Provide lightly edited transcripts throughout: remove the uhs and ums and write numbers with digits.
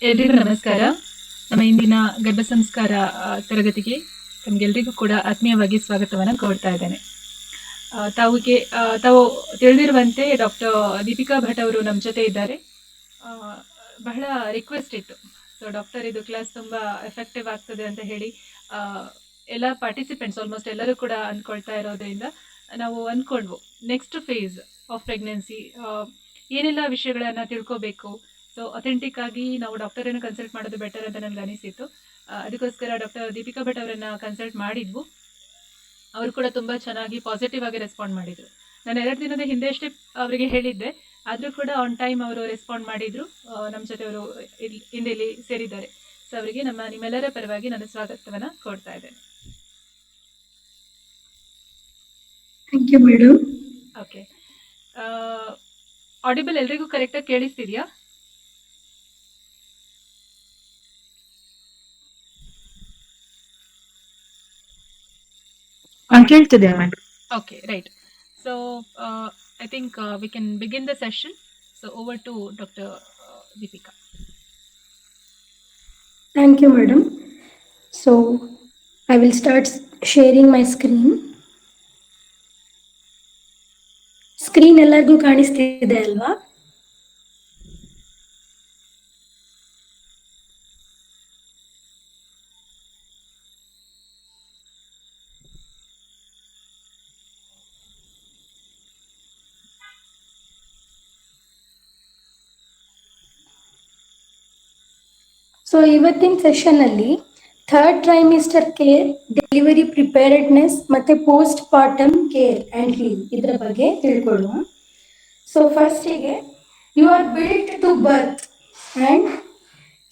ಎಲ್ರಿಗೂ ನಮಸ್ಕಾರ. ನಮ್ಮ ಇಂದಿನ ಗರ್ಭ ಸಂಸ್ಕಾರ ತರಗತಿಗೆ ತಮಗೆಲ್ರಿಗೂ ಕೂಡ ಆತ್ಮೀಯವಾಗಿ ಸ್ವಾಗತವನ್ನು ಕೋರ್ತಾ ಇದ್ದೇನೆ. ತಾವು ತಿಳಿದಿರುವಂತೆ ಡಾಕ್ಟರ್ ದೀಪಿಕಾ ಭಟ್ ಅವರು ನಮ್ಮ ಜೊತೆ ಇದ್ದಾರೆ. ಬಹಳ ರಿಕ್ವೆಸ್ಟ್ ಇತ್ತು, ಸೊ ಡಾಕ್ಟರ್ ಇದು ಕ್ಲಾಸ್ ತುಂಬಾ ಎಫೆಕ್ಟಿವ್ ಆಗ್ತದೆ ಅಂತ ಹೇಳಿ ಎಲ್ಲ ಪಾರ್ಟಿಸಿಪೆಂಟ್ಸ್ ಆಲ್ಮೋಸ್ಟ್ ಎಲ್ಲರೂ ಕೂಡ ಅಂದ್ಕೊಳ್ತಾ ಇರೋದ್ರಿಂದ ನಾವು ಅಂದ್ಕೊಂಡ್ವು ನೆಕ್ಸ್ಟ್ ಫೇಸ್ ಆಫ್ ಪ್ರೆಗ್ನೆನ್ಸಿ ಏನೆಲ್ಲ ವಿಷಯಗಳನ್ನ ತಿಳ್ಕೋಬೇಕು, ಸೊ ಅಥೆಂಟಿಕ್ ಆಗಿ ನಾವು ಡಾಕ್ಟರನ್ನು ಕನ್ಸಲ್ಟ್ ಮಾಡೋದು ಬೆಟರ್ ಅಂತ ನನಗೆ ಅನಿಸಿತ್ತು. ಅದಕ್ಕೋಸ್ಕರ ಡಾಕ್ಟರ್ ದೀಪಿಕಾ ಭಟ್ ಅವರನ್ನ ಕನ್ಸಲ್ಟ್ ಮಾಡಿದ್ವು. ಅವರು ಕೂಡ ತುಂಬಾ ಚೆನ್ನಾಗಿ ಪಾಸಿಟಿವ್ ಆಗಿ ರೆಸ್ಪಾಂಡ್ ಮಾಡಿದ್ರು. ನಾನು 2 ದಿನದ ಹಿಂದೆ ಅಷ್ಟೇ ಅವರಿಗೆ ಹೇಳಿದ್ದೆ, ಆದರೂ ಕೂಡ ಆನ್ ಟೈಮ್ ಅವರು ರೆಸ್ಪಾಂಡ್ ಮಾಡಿದ್ರು. ನಮ್ಮ ಜೊತೆ ಅವರು ಇಲ್ಲಿ ಸೇರಿದ್ದಾರೆ. ಸೊ ಅವರಿಗೆ ನಿಮ್ಮೆಲ್ಲರ ಪರವಾಗಿ ನಾನು ಸ್ವಾಗತವನ್ನ ಕೊಡ್ತಾ ಇದ್ದೇನೆ. Thank you madam. Okay, audible ಎಲ್ರಿಗೂ ಕರೆಕ್ಟಾಗಿ ಕೇಳಿಸ್ತಿದ್ಯಾ? ಕೇಳ್ತಿದೆ madam. Okay, right. So I think we can begin the session. So over to Dr. Deepika. Thank you, madam. So I will start sharing my screen. Screen ಎಲ್ಲರಿಗೂ ಕಾಣಿಸ್ತಿದೆ ಅಲ್ವಾ? So ಇವತ್ತಿನ session ಅಲ್ಲಿ third trimester care, delivery preparedness ಮತ್ತೆ post partum care and leave ಇದರ ಬಗ್ಗೆ ತಿಳ್ಕೊಳ್ಳುವ. So ಫಸ್ಟಿಗೆ, you are built to birth and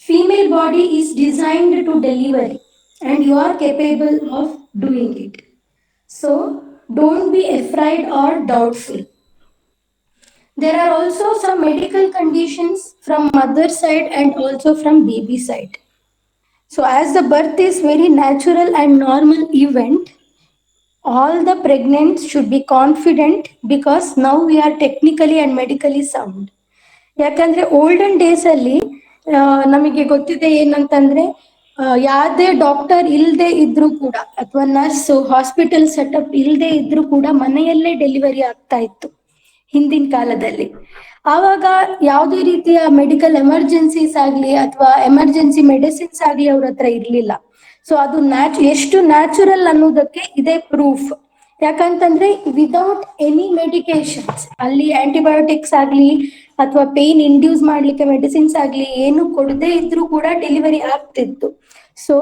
female body is designed to delivery and you are capable of doing it. So don't be afraid or doubtful. There are also some medical conditions from mother side and also from baby side. So as the birth is very natural and normal event, all the pregnant should be confident because now we are technically and medically sound. ಯಾಕಂದ್ರೆ olden days ಅಲ್ಲಿ ನಮಗೆ ಗೊತ್ತಿದೆ ಏನಂತಂದ್ರೆ, ಯಾವುದೇ doctor ಇಲ್ಲದೆ ಇದ್ರೂ ಕೂಡ ಅಥವಾ ನರ್ಸ್ ಹಾಸ್ಪಿಟಲ್ ಸೆಟಪ್ ಇಲ್ಲದೆ ಇದ್ರೂ ಕೂಡ ಮನೆಯಲ್ಲೇ ಡೆಲಿವರಿ ಆಗ್ತಾ ಇತ್ತು ಹಿಂದಿನ ಕಾಲದಲ್ಲಿ. ಆವಾಗ ಯಾವುದೇ ರೀತಿಯ ಮೆಡಿಕಲ್ ಎಮರ್ಜೆನ್ಸೀಸ್ ಆಗ್ಲಿ ಅಥವಾ ಎಮರ್ಜೆನ್ಸಿ ಮೆಡಿಸಿನ್ಸ್ ಆಗ್ಲಿ ಅವ್ರ ಹತ್ರ ಇರ್ಲಿಲ್ಲ. ಸೊ ಅದು ಎಷ್ಟು ನ್ಯಾಚುರಲ್ ಅನ್ನೋದಕ್ಕೆ ಇದೇ ಪ್ರೂಫ್. ಯಾಕಂತಂದ್ರೆ ವಿದೌಟ್ ಎನಿ ಮೆಡಿಕೇಶನ್ಸ್, ಅಲ್ಲಿ ಆಂಟಿಬಯೋಟಿಕ್ಸ್ ಆಗ್ಲಿ ಅಥವಾ ಪೇನ್ ಇಂಡ್ಯೂಸ್ ಮಾಡ್ಲಿಕ್ಕೆ ಮೆಡಿಸಿನ್ಸ್ ಆಗ್ಲಿ ಏನು ಕೊಡದೇ ಇದ್ರೂ ಕೂಡ ಡೆಲಿವರಿ ಆಗ್ತಿತ್ತು. ಸೊ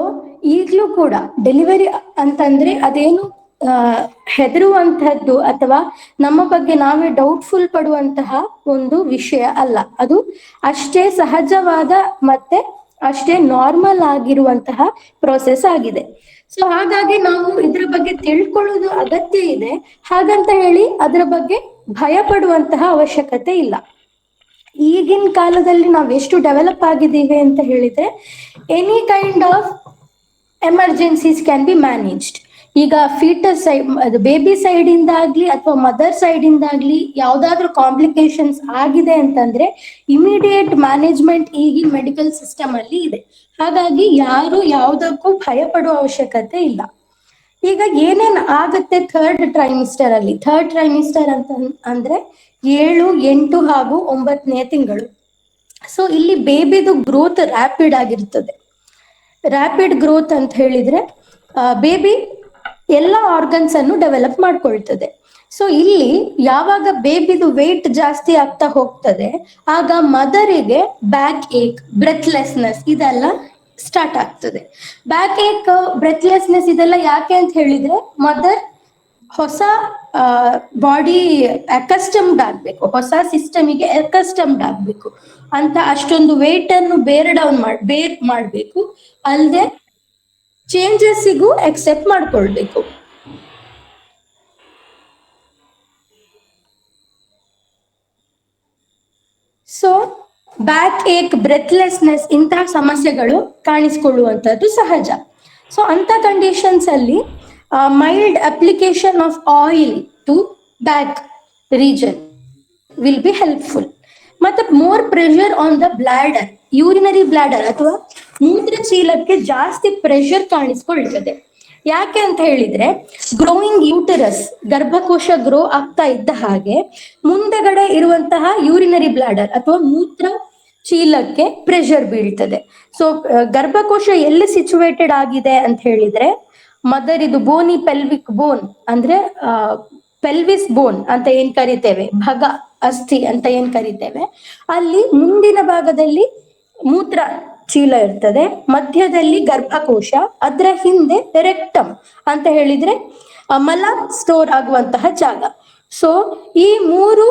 ಈಗ್ಲೂ ಕೂಡ ಡೆಲಿವರಿ ಅಂತಂದ್ರೆ ಅದೇನು ಹೆದರುವಂತಹದ್ದು ಅಥವಾ ನಮ್ಮ ಬಗ್ಗೆ ನಾವೇ ಡೌಟ್ಫುಲ್ ಪಡುವಂತಹ ಒಂದು ವಿಷಯ ಅಲ್ಲ. ಅದು ಅಷ್ಟೇ ಸಹಜವಾದ ಮತ್ತೆ ಅಷ್ಟೇ ನಾರ್ಮಲ್ ಆಗಿರುವಂತಹ ಪ್ರೋಸೆಸ್ ಆಗಿದೆ. ಸೊ ಹಾಗಾಗಿ ನಾವು ಇದ್ರ ಬಗ್ಗೆ ತಿಳ್ಕೊಳ್ಳೋದು ಅಗತ್ಯ ಇದೆ. ಹಾಗಂತ ಹೇಳಿ ಅದರ ಬಗ್ಗೆ ಭಯ ಪಡುವಂತಹ ಅವಶ್ಯಕತೆ ಇಲ್ಲ. ಈಗಿನ ಕಾಲದಲ್ಲಿ ನಾವು ಎಷ್ಟು ಡೆವಲಪ್ ಆಗಿದ್ದೀವಿ ಅಂತ ಹೇಳಿದ್ರೆ, any kind of emergencies can be managed. ಈಗ ಫೀಟಸ್ ಸೈಡ್, ಬೇಬಿ ಸೈಡ್ ಇಂದ ಆಗ್ಲಿ ಅಥವಾ ಮದರ್ ಸೈಡ್ ಇಂದ ಆಗ್ಲಿ ಯಾವ್ದಾದ್ರು ಕಾಂಪ್ಲಿಕೇಶನ್ಸ್ ಆಗಿದೆ ಅಂತಂದ್ರೆ ಇಮಿಡಿಯೇಟ್ ಮ್ಯಾನೇಜ್ಮೆಂಟ್ ಈಗಿನ ಮೆಡಿಕಲ್ ಸಿಸ್ಟಮ್ ಅಲ್ಲಿ ಇದೆ. ಹಾಗಾಗಿ ಯಾರು ಯಾವುದಕ್ಕೂ ಭಯ ಪಡುವ ಅವಶ್ಯಕತೆ ಇಲ್ಲ. ಈಗ ಏನೇನ್ ಆಗುತ್ತೆ ಥರ್ಡ್ ಟ್ರೈಮಿಸ್ಟರ್ ಅಲ್ಲಿ? ಥರ್ಡ್ ಟ್ರೈಮಿಸ್ಟರ್ ಅಂತ ಅಂದ್ರೆ 7, 8 ಹಾಗೂ 9ನೇ ತಿಂಗಳು. ಸೊ ಇಲ್ಲಿ ಬೇಬಿದು ಗ್ರೋತ್ ರ್ಯಾಪಿಡ್ ಆಗಿರ್ತದೆ. ರ್ಯಾಪಿಡ್ ಗ್ರೋತ್ ಅಂತ ಹೇಳಿದ್ರೆ ಬೇಬಿ ಎಲ್ಲ ಆರ್ಗನ್ಸ್ ಅನ್ನು ಡೆವಲಪ್ ಮಾಡ್ಕೊಳ್ತದೆ. ಸೊ ಇಲ್ಲಿ ಯಾವಾಗ ಬೇಬಿದು ವೇಟ್ ಜಾಸ್ತಿ ಆಗ್ತಾ ಹೋಗ್ತದೆ, ಆಗ ಮದರಿಗೆ ಬ್ಯಾಕ್ ಏಕ್, ಬ್ರೆತ್ಲೆಸ್ನೆಸ್ ಇದೆಲ್ಲ ಸ್ಟಾರ್ಟ್ ಆಗ್ತದೆ. ಬ್ಯಾಕ್ ಏಕ್, ಬ್ರೆತ್ಲೆಸ್ನೆಸ್ ಇದೆಲ್ಲ ಯಾಕೆ ಅಂತ ಹೇಳಿದ್ರೆ, ಮದರ್ ಹೊಸ ಬಾಡಿ ಅಕಸ್ಟಮ್ಡ್ ಆಗ್ಬೇಕು, ಹೊಸ ಸಿಸ್ಟಮಿಗೆ ಅಕಸ್ಟಮ್ಡ್ ಆಗ್ಬೇಕು ಅಂತ ಅಷ್ಟೊಂದು ವೇಟ್ ಅನ್ನು ಬೇರ್ ಮಾಡ್ಬೇಕು. ಅಲ್ಲದೆ ಚೇಂಜಸ್ಸಿಗೂ ಎಕ್ಸೆಪ್ಟ್ ಮಾಡ್ಕೊಳ್ಬೇಕು. ಸೊ ಬ್ಯಾಕ್ ಏಕ್, ಬ್ರೆತ್ಲೆಸ್ನೆಸ್ ಇಂತಹ ಸಮಸ್ಯೆಗಳು ಕಾಣಿಸ್ಕೊಳ್ಳುವಂಥದ್ದು ಸಹಜ. ಸೊ ಅಂತ ಕಂಡೀಷನ್ಸ್ ಅಲ್ಲಿ mild application of oil to back region will be helpful. ಮತ್ತೆ more pressure on the bladder, urinary bladder ಅಥವಾ ಮೂತ್ರಚೀಲಕ್ಕೆ ಜಾಸ್ತಿ ಪ್ರೆಷರ್ ಕಾಣಿಸ್ಕೊಳ್ತದೆ. ಯಾಕೆ ಅಂತ ಹೇಳಿದ್ರೆ ಗ್ರೋಯಿಂಗ್ ಯೂಟರಸ್, ಗರ್ಭಕೋಶ ಗ್ರೋ ಆಗ್ತಾ ಇದ್ದ ಹಾಗೆ ಮುಂದೆಗಡೆ ಇರುವಂತಹ ಯೂರಿನರಿ ಬ್ಲಾಡರ್ ಅಥವಾ ಮೂತ್ರ ಚೀಲಕ್ಕೆ ಪ್ರೆಷರ್ ಬೀಳ್ತದೆ. ಸೊ ಗರ್ಭಕೋಶ ಎಲ್ಲಿ ಸಿಚುವೇಟೆಡ್ ಆಗಿದೆ ಅಂತ ಹೇಳಿದ್ರೆ ಮದರ್ ಇದು ಬೋನಿ ಪೆಲ್ವಿಕ್ ಬೋನ್ ಅಂದ್ರೆ ಪೆಲ್ವಿಸ್ ಬೋನ್ ಅಂತ ಏನ್ ಕರಿತೇವೆ, ಭಗ ಅಸ್ಥಿ ಅಂತ ಏನ್ ಕರಿತೇವೆ, ಅಲ್ಲಿ ಮುಂದಿನ ಭಾಗದಲ್ಲಿ ಮೂತ್ರ ಚೀಲ ಇರ್ತದೆ, ಮಧ್ಯದಲ್ಲಿ ಗರ್ಭಕೋಶ, ಅದರ ಹಿಂದೆ ರೆಕ್ಟಮ್ ಅಂತ ಹೇಳಿದ್ರೆ ಮಲ ಸ್ಟೋರ್ ಆಗುವಂತಹ ಜಾಗ. ಸೊ ಈ ಮೂರು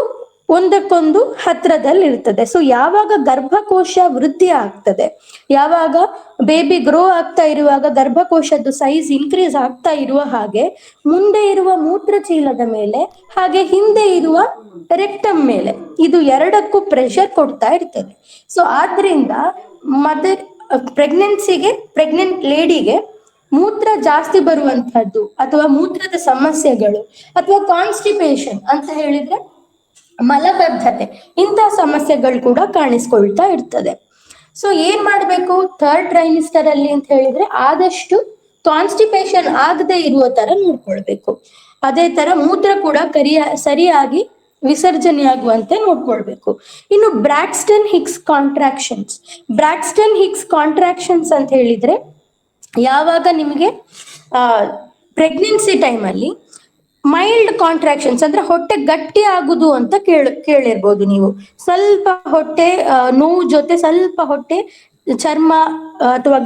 ಒಂದಕ್ಕೊಂದು ಹತ್ರದಲ್ಲಿ ಇರ್ತದೆ. ಸೊ ಯಾವಾಗ ಗರ್ಭಕೋಶ ವೃದ್ಧಿ ಆಗ್ತದೆ, ಯಾವಾಗ ಬೇಬಿ ಗ್ರೋ ಆಗ್ತಾ ಇರುವಾಗ ಗರ್ಭಕೋಶದ ಸೈಜ್ ಇನ್ಕ್ರೀಸ್ ಆಗ್ತಾ ಇರುವ ಹಾಗೆ ಮುಂದೆ ಇರುವ ಮೂತ್ರಚೀಲದ ಮೇಲೆ ಹಾಗೆ ಹಿಂದೆ ಇರುವ ರೆಕ್ಟಮ್ ಮೇಲೆ ಇದು ಎರಡಕ್ಕೂ ಪ್ರೆಷರ್ ಕೊಡ್ತಾ ಇರ್ತದೆ. ಸೊ ಆದ್ರಿಂದ ಮದರ್ ಪ್ರೆಗ್ನೆಂಟ್ ಲೇಡಿಗೆ ಮೂತ್ರ ಜಾಸ್ತಿ ಬರುವಂತಹದ್ದು ಅಥವಾ ಮೂತ್ರದ ಸಮಸ್ಯೆಗಳು ಅಥವಾ ಕಾನ್ಸ್ಟಿಪೇಷನ್ ಅಂತ ಹೇಳಿದ್ರೆ ಮಲಬದ್ಧತೆ, ಇಂತಹ ಸಮಸ್ಯೆಗಳು ಕೂಡ ಕಾಣಿಸ್ಕೊಳ್ತಾ ಇರ್ತದೆ. ಸೊ ಏನ್ ಮಾಡ್ಬೇಕು ಥರ್ಡ್ ಟ್ರೈಮಿಸ್ಟರ್ ಅಲ್ಲಿ ಅಂತ ಹೇಳಿದ್ರೆ ಆದಷ್ಟು ಕಾನ್ಸ್ಟಿಪೇಷನ್ ಆಗದೆ ಇರುವ ತರ ನೋಡ್ಕೊಳ್ಬೇಕು. ಅದೇ ತರ ಮೂತ್ರ ಕೂಡ ಸರಿಯಾಗಿ ವಿಸರ್ಜನೆ ಆಗುವಂತೆ ನೋಡ್ಕೊಳ್ಬೇಕು. ಇನ್ನು ಬ್ರಾಕ್ಸ್ಟನ್ ಹಿಕ್ಸ್ ಕಾಂಟ್ರಾಕ್ಷನ್ಸ್ ಅಂತ ಹೇಳಿದ್ರೆ ಯಾವಾಗ ನಿಮಗೆ ಪ್ರೆಗ್ನೆನ್ಸಿ ಟೈಮಲ್ಲಿ ಮೈಲ್ಡ್ ಕಾಂಟ್ರಾಕ್ಷನ್ಸ್ ಅಂದ್ರೆ ಹೊಟ್ಟೆ ಗಟ್ಟಿ ಆಗುದು ಅಂತ ಕೇಳಿರ್ಬೋದು ನೀವು. ಸ್ವಲ್ಪ ಹೊಟ್ಟೆ ನೋವು ಜೊತೆ ಸ್ವಲ್ಪ ಹೊಟ್ಟೆ ಚರ್ಮ ಅಥವಾ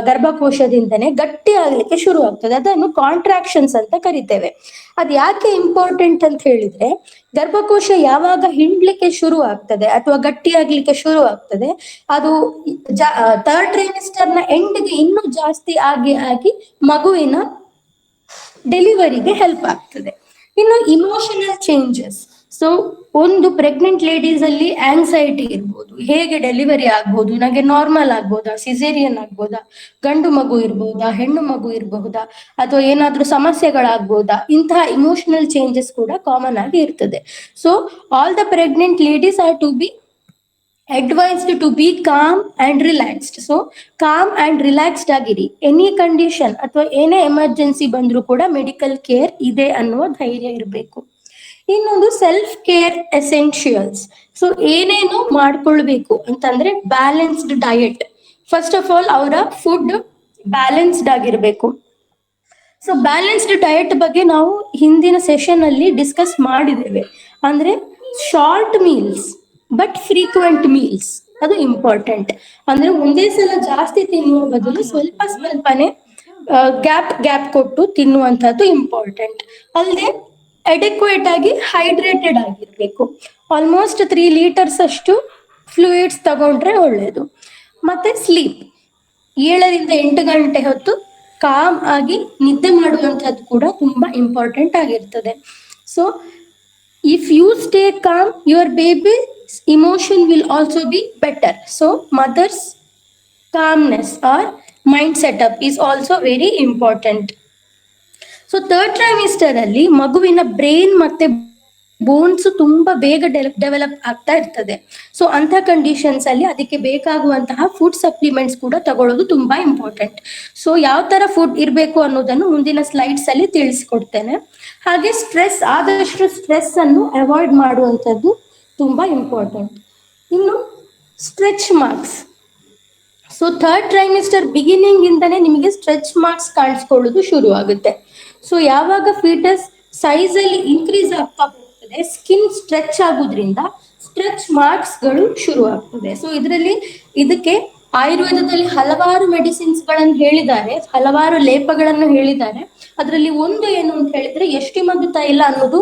ಗರ್ಭಕೋಶದಿಂದನೇ ಗಟ್ಟಿ ಆಗ್ಲಿಕ್ಕೆ ಶುರು ಆಗ್ತದೆ, ಅದನ್ನು ಕಾಂಟ್ರಾಕ್ಷನ್ಸ್ ಅಂತ ಕರಿತೇವೆ. ಅದ್ ಯಾಕೆ ಇಂಪಾರ್ಟೆಂಟ್ ಅಂತ ಹೇಳಿದ್ರೆ ಗರ್ಭಕೋಶ ಯಾವಾಗ ಹಿಂಡ್ಲಿಕ್ಕೆ ಶುರು ಆಗ್ತದೆ ಅಥವಾ ಗಟ್ಟಿ ಆಗ್ಲಿಕ್ಕೆ ಶುರು ಆಗ್ತದೆ ಅದು ಥರ್ಡ್ ಟ್ರೈಮಿಸ್ಟರ್ ನ ಎಂಡ್ಗೆ ಇನ್ನೂ ಜಾಸ್ತಿ ಆಗಿ ಮಗುವಿನ ಡೆಲಿವರಿಗೆ ಹೆಲ್ಪ್ ಆಗ್ತದೆ. ಇನ್ನು ಇಮೋಷನಲ್ ಚೇಂಜಸ್. ಸೊ ಒಂದು ಪ್ರೆಗ್ನೆಂಟ್ ಲೇಡೀಸ್ ಅಲ್ಲಿ ಆಂಗ್ಸೈಟಿ ಇರ್ಬೋದು, ಹೇಗೆ ಡೆಲಿವರಿ ಆಗ್ಬೋದು, ನನಗೆ ನಾರ್ಮಲ್ ಆಗ್ಬೋದಾ, ಸಿಸೇರಿಯನ್ ಆಗ್ಬೋದಾ, ಗಂಡು ಮಗು ಇರ್ಬೋದಾ, ಹೆಣ್ಣು ಮಗು ಇರಬಹುದಾ, ಅಥವಾ ಏನಾದ್ರೂ ಸಮಸ್ಯೆಗಳಾಗ್ಬೋದಾ, ಇಂತಹ ಇಮೋಷನಲ್ ಚೇಂಜಸ್ ಕೂಡ ಕಾಮನ್ ಆಗಿ ಇರ್ತದೆ. So all the pregnant ladies are to be advised to be calm and relaxed. So calm and relaxed ಆಗಿರಿ. ಎನಿ ಕಂಡೀಷನ್ ಅಥವಾ ಏನೇ ಎಮರ್ಜೆನ್ಸಿ ಬಂದ್ರೂ ಕೂಡ ಮೆಡಿಕಲ್ ಕೇರ್ ಇದೆ ಅನ್ನುವ ಧೈರ್ಯ ಇರಬೇಕು. ಇನ್ನೊಂದು ಸೆಲ್ಫ್ ಕೇರ್ ಎಸೆನ್ಷಿಯಲ್ಸ್. ಸೊ ಏನೇನು ಮಾಡ್ಕೊಳ್ಬೇಕು ಅಂತಂದ್ರೆ balanced diet. First of all ಅವರ ಫುಡ್ ಬ್ಯಾಲೆನ್ಸ್ಡ್ ಆಗಿರ್ಬೇಕು. ಸೊ ಬ್ಯಾಲೆನ್ಸ್ಡ್ ಡಯಟ್ ಬಗ್ಗೆ ನಾವು ಹಿಂದಿನ ಸೆಷನ್ ಅಲ್ಲಿ ಡಿಸ್ಕಸ್ ಮಾಡಿದ್ದೇವೆ. ಅಂದ್ರೆ short meals but frequent meals ಅದು ಇಂಪಾರ್ಟೆಂಟ್. ಅಂದ್ರೆ ಒಂದೇ ಸಲ ಜಾಸ್ತಿ ತಿನ್ನುವ ಬದಲು ಸ್ವಲ್ಪನೇ ಗ್ಯಾಪ್ ಕೊಟ್ಟು ತಿನ್ನುವಂತಹದ್ದು ಇಂಪಾರ್ಟೆಂಟ್. ಅಲ್ಲದೆ ಅಡೆಕ್ವೇಟ್ ಆಗಿ ಹೈಡ್ರೇಟೆಡ್ ಆಗಿರ್ಬೇಕು. ಆಲ್ಮೋಸ್ಟ್ 3 ಲೀಟರ್ಸ್ ಅಷ್ಟು ಫ್ಲೂಯಿಡ್ಸ್ ತಗೊಂಡ್ರೆ ಒಳ್ಳೇದು. ಮತ್ತೆ ಸ್ಲೀಪ್ 7 ರಿಂದ 8 ಗಂಟೆ ಹೊತ್ತು ಕಾಮ್ ಆಗಿ ನಿದ್ದೆ ಮಾಡುವಂತಹದ್ದು ಕೂಡ ತುಂಬಾ ಇಂಪಾರ್ಟೆಂಟ್ ಆಗಿರ್ತದೆ. So if you stay calm, your baby's emotion will also be better. So mother's calmness or mind setup is also very important. So third trimester ಅಲ್ಲಿ ಮಗುವಿನ ಬ್ರೈನ್ ಮತ್ತೆ ಬೋನ್ಸ್ ತುಂಬಾ ಬೇಗ ಡೆವಲಪ್ ಆಗ್ತಾ ಇರ್ತದೆ. ಸೊ ಅಂತ ಕಂಡೀಷನ್ಸ್ ಅಲ್ಲಿ ಅದಕ್ಕೆ ಬೇಕಾಗುವಂತಹ ಫುಡ್ ಸಪ್ಲಿಮೆಂಟ್ಸ್ ಕೂಡ ತಗೊಳ್ಳೋದು ತುಂಬಾ ಇಂಪಾರ್ಟೆಂಟ್. ಸೊ ಯಾವ ತರ ಫುಡ್ ಇರಬೇಕು ಅನ್ನೋದನ್ನು ಮುಂದಿನ ಸ್ಲೈಡ್ಸ್ ಅಲ್ಲಿ ತಿಳಿಸ್ಕೊಡ್ತೇನೆ. ಹಾಗೆ ಆದಷ್ಟು ಸ್ಟ್ರೆಸ್ ಅನ್ನು ಅವಾಯ್ಡ್ ಮಾಡುವಂಥದ್ದು ತುಂಬಾ ಇಂಪಾರ್ಟೆಂಟ್. ಇನ್ನು stretch marks. So third trimester beginning ಇಂದನೇ ನಿಮಗೆ ಸ್ಟ್ರೆಚ್ ಮಾರ್ಕ್ಸ್ ಕಾಣಿಸ್ಕೊಳ್ಳೋದು ಶುರು ಆಗುತ್ತೆ. ಸೊ ಯಾವಾಗ ಫೀಟಸ್ ಸೈಜ್ ಅಲ್ಲಿ ಇನ್ಕ್ರೀಸ್ ಆಗ್ತಾ ಹೋಗ್ತದೆ, ಸ್ಕಿನ್ ಸ್ಟ್ರೆಚ್ ಆಗೋದ್ರಿಂದ ಸ್ಟ್ರೆಚ್ ಮಾರ್ಕ್ಸ್ ಗಳು ಶುರು ಆಗ್ತದೆ. ಸೊ ಇದಕ್ಕೆ ಆಯುರ್ವೇದದಲ್ಲಿ ಹಲವಾರು ಮೆಡಿಸಿನ್ಸ್ ಗಳನ್ನು ಹೇಳಿದ್ದಾರೆ, ಹಲವಾರು ಲೇಪಗಳನ್ನು ಹೇಳಿದ್ದಾರೆ. ಅದರಲ್ಲಿ ಒಂದು ಏನು ಅಂತ ಹೇಳಿದ್ರೆ ಯಷ್ಟಿಮದ್ದು ತೈಲ ಅನ್ನೋದು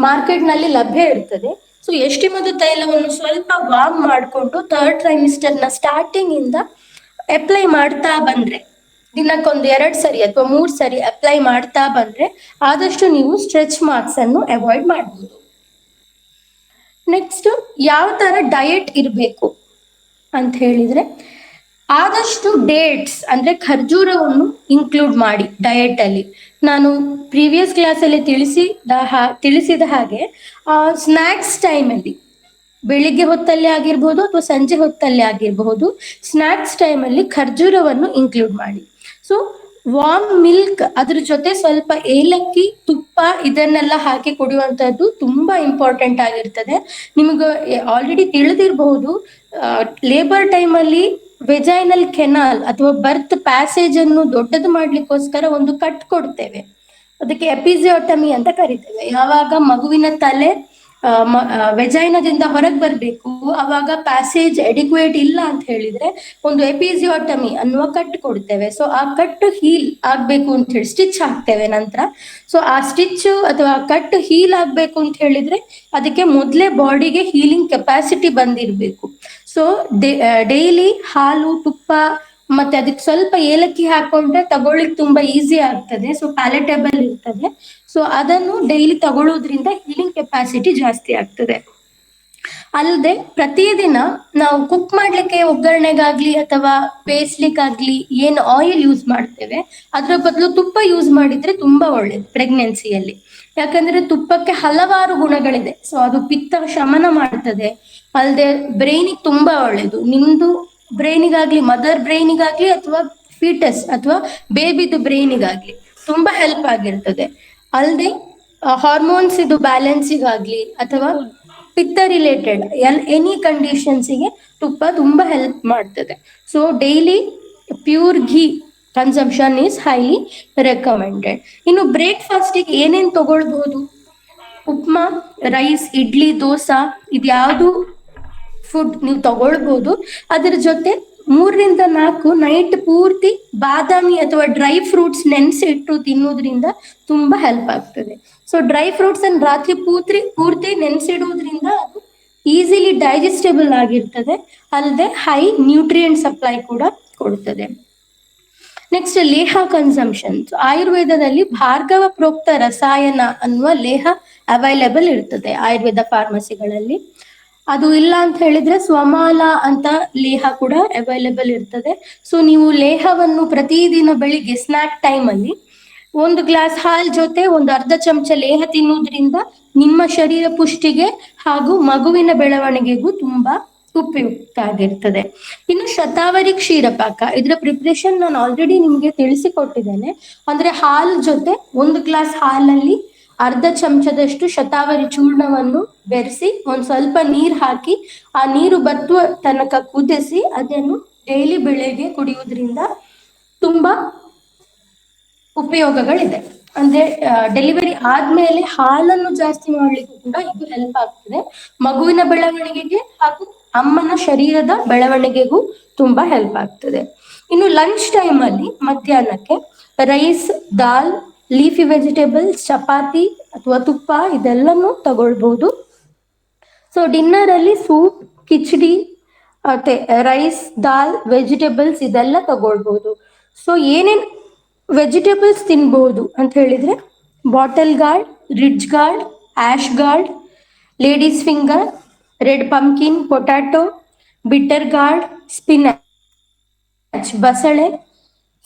ಮಾರ್ಕೆಟ್ ನಲ್ಲಿ ಲಭ್ಯ ಇರ್ತದೆ. ಸೊ ಯಷ್ಟಿಮದ್ದು ತೈಲವನ್ನು ಸ್ವಲ್ಪ ವಾರ್ಮ್ ಮಾಡಿಕೊಂಡು ಥರ್ಡ್ ಟ್ರೈಮಿಸ್ಟರ್ ನ ಸ್ಟಾರ್ಟಿಂಗ್ ಇಂದ ಅಪ್ಲೈ ಮಾಡ್ತಾ ಬಂದ್ರೆ, ದಿನಕ್ಕೊಂದು 2 ಸರಿ ಅಥವಾ 3 ಸರಿ ಅಪ್ಲೈ ಮಾಡ್ತಾ ಬಂದ್ರೆ ಆದಷ್ಟು ನೀವು ಸ್ಟ್ರೆಚ್ ಮಾರ್ಕ್ಸ್ ಅನ್ನು ಅವಾಯ್ಡ್ ಮಾಡಬಹುದು. ನೆಕ್ಸ್ಟ್ ಯಾವ ತರ ಡಯಟ್ ಇರಬೇಕು ಅಂತ ಹೇಳಿದ್ರೆ ಆದಷ್ಟು ಡೇಟ್ಸ್ ಅಂದ್ರೆ ಖರ್ಜೂರವನ್ನು ಇನ್ಕ್ಲೂಡ್ ಮಾಡಿ ಡಯಟ್ ಅಲ್ಲಿ. ನಾನು ಪ್ರೀವಿಯಸ್ ಕ್ಲಾಸ್ ಅಲ್ಲಿ ತಿಳಿಸಿದ ಹಾಗೆ ಸ್ನಾಕ್ಸ್ ಟೈಮ್ ಅಲ್ಲಿ ಬೆಳಿಗ್ಗೆ ಹೊತ್ತಲ್ಲಿ ಆಗಿರ್ಬೋದು ಅಥವಾ ಸಂಜೆ ಹೊತ್ತಲ್ಲಿ ಆಗಿರಬಹುದು. ಸ್ನಾಕ್ಸ್ ಟೈಮಲ್ಲಿ ಖರ್ಜೂರವನ್ನು ಇನ್ಕ್ಲೂಡ್ ಮಾಡಿ. ಸೊ ವಾರ್ಮ್ ಮಿಲ್ಕ್ ಅದ್ರ ಜೊತೆ ಸ್ವಲ್ಪ ಏಲಕ್ಕಿ, ತುಪ್ಪ ಇದನ್ನೆಲ್ಲ ಹಾಕಿ ಕುಡಿಯುವಂತದ್ದು ತುಂಬಾ ಇಂಪಾರ್ಟೆಂಟ್ ಆಗಿರ್ತದೆ. ನಿಮ್ಗೆ ಆಲ್ರೆಡಿ ತಿಳಿದಿರಬಹುದು, ಲೇಬರ್ ಟೈಮಲ್ಲಿ ವೆಜೈನಲ್ ಕೆನಾಲ್ ಅಥವಾ ಬರ್ತ್ ಪ್ಯಾಸೇಜ್ ಅನ್ನು ದೊಡ್ಡದು ಮಾಡ್ಲಿಕ್ಕೋಸ್ಕರ ಒಂದು ಕಟ್ ಕೊಡ್ತೇವೆ. ಅದಕ್ಕೆ ಎಪಿಸಿಯೋಟಮಿ ಅಂತ ಕರಿತೇವೆ. ಯಾವಾಗ ಮಗುವಿನ ತಲೆ ವೆಜೈನದಿಂದ ಹೊರಗೆ ಬರ್ಬೇಕು, ಅವಾಗ ಪ್ಯಾಸೇಜ್ ಎಡಿಕ್ವೇಟ್ ಇಲ್ಲ ಅಂತ ಹೇಳಿದ್ರೆ ಒಂದು ಎಪಿಸಿಯೋಟಮಿ ಅನ್ನುವ ಕಟ್ ಕೊಡ್ತೇವೆ. ಸೊ ಆ ಕಟ್ ಹೀಲ್ ಆಗ್ಬೇಕು ಅಂತ ಹೇಳಿ ಸ್ಟಿಚ್ ಹಾಕ್ತೇವೆ ನಂತರ. ಸೊ ಆ ಸ್ಟಿಚ್ ಅಥವಾ ಕಟ್ ಹೀಲ್ ಆಗ್ಬೇಕು ಅಂತ ಹೇಳಿದ್ರೆ ಅದಕ್ಕೆ ಮೊದಲೇ ಬಾಡಿಗೆ ಹೀಲಿಂಗ್ ಕೆಪಾಸಿಟಿ ಬಂದಿರಬೇಕು. ಸೊ ಡೈಲಿ ಹಾಲು, ತುಪ್ಪ ಮತ್ತೆ ಅದಕ್ಕೆ ಸ್ವಲ್ಪ ಏಲಕ್ಕಿ ಹಾಕೊಂಡ್ರೆ ತಗೊಳ್ಳಿಕ್ ತುಂಬಾ ಈಸಿ ಆಗ್ತದೆ. ಸೊ ಪ್ಯಾಲೆಟೇಬಲ್ ಇರ್ತದೆ. ಸೊ ಅದನ್ನು ಡೈಲಿ ತಗೊಳ್ಳೋದ್ರಿಂದ ಹೀಲಿಂಗ್ ಕೆಪಾಸಿಟಿ ಜಾಸ್ತಿ ಆಗ್ತದೆ. ಅಲ್ಲದೆ ಪ್ರತಿದಿನ ನಾವು ಕುಕ್ ಮಾಡ್ಲಿಕ್ಕೆ ಒಗ್ಗರಣೆಗಾಗ್ಲಿ ಅಥವಾ ಬೇಯಿಸ್ಲಿಕ್ಕಾಗ್ಲಿ ಏನು ಆಯಿಲ್ ಯೂಸ್ ಮಾಡ್ತೇವೆ ಅದ್ರ ಬದಲು ತುಪ್ಪ ಯೂಸ್ ಮಾಡಿದ್ರೆ ತುಂಬಾ ಒಳ್ಳೇದು ಪ್ರೆಗ್ನೆನ್ಸಿಯಲ್ಲಿ. ಯಾಕಂದ್ರೆ ತುಪ್ಪಕ್ಕೆ ಹಲವಾರು ಗುಣಗಳಿದೆ. ಸೊ ಅದು ಪಿತ್ತ ಶಮನ ಮಾಡ್ತದೆ. ಅಲ್ಲದೆ ಬ್ರೈನಿಗೆ ತುಂಬಾ ಒಳ್ಳೇದು. ನಿಮ್ದು ಬ್ರೈನಿಗಾಗ್ಲಿ, ಮದರ್ ಬ್ರೈನಿಗಾಗ್ಲಿ ಅಥವಾ ಫೀಟಸ್ ಅಥವಾ ಬೇಬಿದು ಬ್ರೈನಿಗಾಗ್ಲಿ ತುಂಬಾ ಹೆಲ್ಪ್ ಆಗಿರ್ತದೆ. ಅಲ್ಲದೆ ಹಾರ್ಮೋನ್ಸ್ ಇದು ಬ್ಯಾಲೆನ್ಸಿಗಾಗ್ಲಿ ಅಥವಾ ಪಿತ್ತ ರಿಲೇಟೆಡ್ ಎನಿ ಕಂಡೀಷನ್ಸಿಗೆ ತುಪ್ಪ ತುಂಬಾ ಹೆಲ್ಪ್ ಮಾಡ್ತದೆ. So daily pure ghee consumption is highly recommended. ಇನ್ನು ಬ್ರೇಕ್ಫಾಸ್ಟಿಗೆ ಏನೇನ್ ತಗೊಳ್ಬಹುದು? ಉಪ್ಮಾ, ರೈಸ್, ಇಡ್ಲಿ, ದೋಸಾ ಇದ್ಯಾವುದು ಫುಡ್ ನೀವು ತಗೊಳ್ಬಹುದು. ಅದ್ರ ಜೊತೆ 3 ರಿಂದ 4 ನೈಟ್ ಪೂರ್ತಿ ಬಾದಾಮಿ ಅಥವಾ ಡ್ರೈ ಫ್ರೂಟ್ಸ್ ನೆನೆಸಿ ಇಟ್ಟು ತಿನ್ನೋದ್ರಿಂದ ತುಂಬಾ ಹೆಲ್ಪ್ ಆಗ್ತದೆ. ಸೊ ಡ್ರೈ ಫ್ರೂಟ್ಸ್ ಅನ್ನು ರಾತ್ರಿ ಪೂರ್ತಿ ನೆನೆಸಿಡೋದ್ರಿಂದ ಅದು ಈಸಿಲಿ ಡೈಜೆಸ್ಟೇಬಲ್ ಆಗಿರ್ತದೆ. ಅಲ್ಲದೆ ಹೈ ನ್ಯೂಟ್ರಿಯೆಂಟ್ ಸಪ್ಲೈ ಕೂಡ ಕೊಡ್ತದೆ. Next Leh consumption. ಆಯುರ್ವೇದದಲ್ಲಿ ಭಾರ್ಗವ ಪ್ರೋಕ್ತ ರಸಾಯನ ಅನ್ನುವ ಲೇಹ ಅವೈಲೇಬಲ್ ಇರ್ತದೆ ಆಯುರ್ವೇದ ಫಾರ್ಮಸಿಗಳಲ್ಲಿ. ಅದು ಇಲ್ಲ ಅಂತ ಹೇಳಿದ್ರೆ ಸ್ವಮಾಲ ಅಂತ ಲೇಹ ಕೂಡ ಅವೈಲೇಬಲ್ ಇರ್ತದೆ. ಸೊ ನೀವು ಲೇಹವನ್ನು ಪ್ರತಿದಿನ ಬೆಳಿಗ್ಗೆ ಸ್ನಾಕ್ ಟೈಮ್ ಅಲ್ಲಿ 1 ಗ್ಲಾಸ್ ಹಾಲ್ ಜೊತೆ 1/2 ಚಮಚ ಲೇಹ ತಿನ್ನುವುದ್ರಿಂದ ನಿಮ್ಮ ಶರೀರ ಪುಷ್ಟಿಗೆ ಹಾಗೂ ಮಗುವಿನ ಬೆಳವಣಿಗೆಗೂ ತುಂಬಾ ಉಪಯುಕ್ತ ಆಗಿರ್ತದೆ. ಇನ್ನು ಶತಾವರಿ ಕ್ಷೀರಪಾಕ, ಇದರ ಪ್ರಿಪ್ರೇಷನ್ ನಾನು ಆಲ್ರೆಡಿ ನಿಮ್ಗೆ ತಿಳಿಸಿಕೊಟ್ಟಿದ್ದೇನೆ. ಅಂದ್ರೆ ಹಾಲ್ ಜೊತೆ 1 ಗ್ಲಾಸ್ ಹಾಲಲ್ಲಿ 1/2 ಚಮಚದಷ್ಟು ಶತಾವರಿ ಚೂರ್ಣವನ್ನು ಬೆರೆಸಿ ಒಂದ್ ಸ್ವಲ್ಪ ನೀರ್ ಹಾಕಿ ಆ ನೀರು ಬತ್ತುವ ತನಕ ಕುದಿಸಿ ಅದನ್ನು ಡೈಲಿ ಬೆಳಗ್ಗೆ ಕುಡಿಯುವುದ್ರಿಂದ ತುಂಬಾ ಉಪಯೋಗಗಳಿದೆ. ಅಂದ್ರೆ ಡೆಲಿವರಿ ಆದ್ಮೇಲೆ ಹಾಲನ್ನು ಜಾಸ್ತಿ ಮಾಡ್ಲಿಕ್ಕೂ ಕೂಡ ಇದು ಹೆಲ್ಪ್ ಆಗ್ತದೆ. ಮಗುವಿನ ಬೆಳವಣಿಗೆಗೆ ಹಾಗೂ ಅಮ್ಮನ ಶರೀರದ ಬೆಳವಣಿಗೆಗೂ ತುಂಬಾ ಹೆಲ್ಪ್ ಆಗ್ತದೆ. ಇನ್ನು ಲಂಚ್ ಟೈಮ್ ಅಲ್ಲಿ ಮಧ್ಯಾಹ್ನಕ್ಕೆ ರೈಸ್, ದಾಲ್, ಲೀಫಿ ವೆಜಿಟೇಬಲ್ಸ್, ಚಪಾತಿ ಅಥವಾ ತುಪ್ಪ ಇದೆಲ್ಲನೂ ತಗೊಳ್ಬಹುದು. ಸೊ ಡಿನ್ನರ್ ಅಲ್ಲಿ ಸೂಪ್, ಕಿಚಡಿ ಮತ್ತೆ ರೈಸ್, ದಾಲ್, ವೆಜಿಟೇಬಲ್ಸ್ ಇದೆಲ್ಲ ತಗೊಳ್ಬಹುದು. ಸೊ ಏನೇನ್ ವೆಜಿಟೇಬಲ್ಸ್ ತಿನ್ಬಹುದು ಅಂತ ಹೇಳಿದ್ರೆ bottle gourd, ridge gourd, ash gourd, ladies finger, red pumpkin, potato, bitter gourd, spinach, ಬಸಳೆ,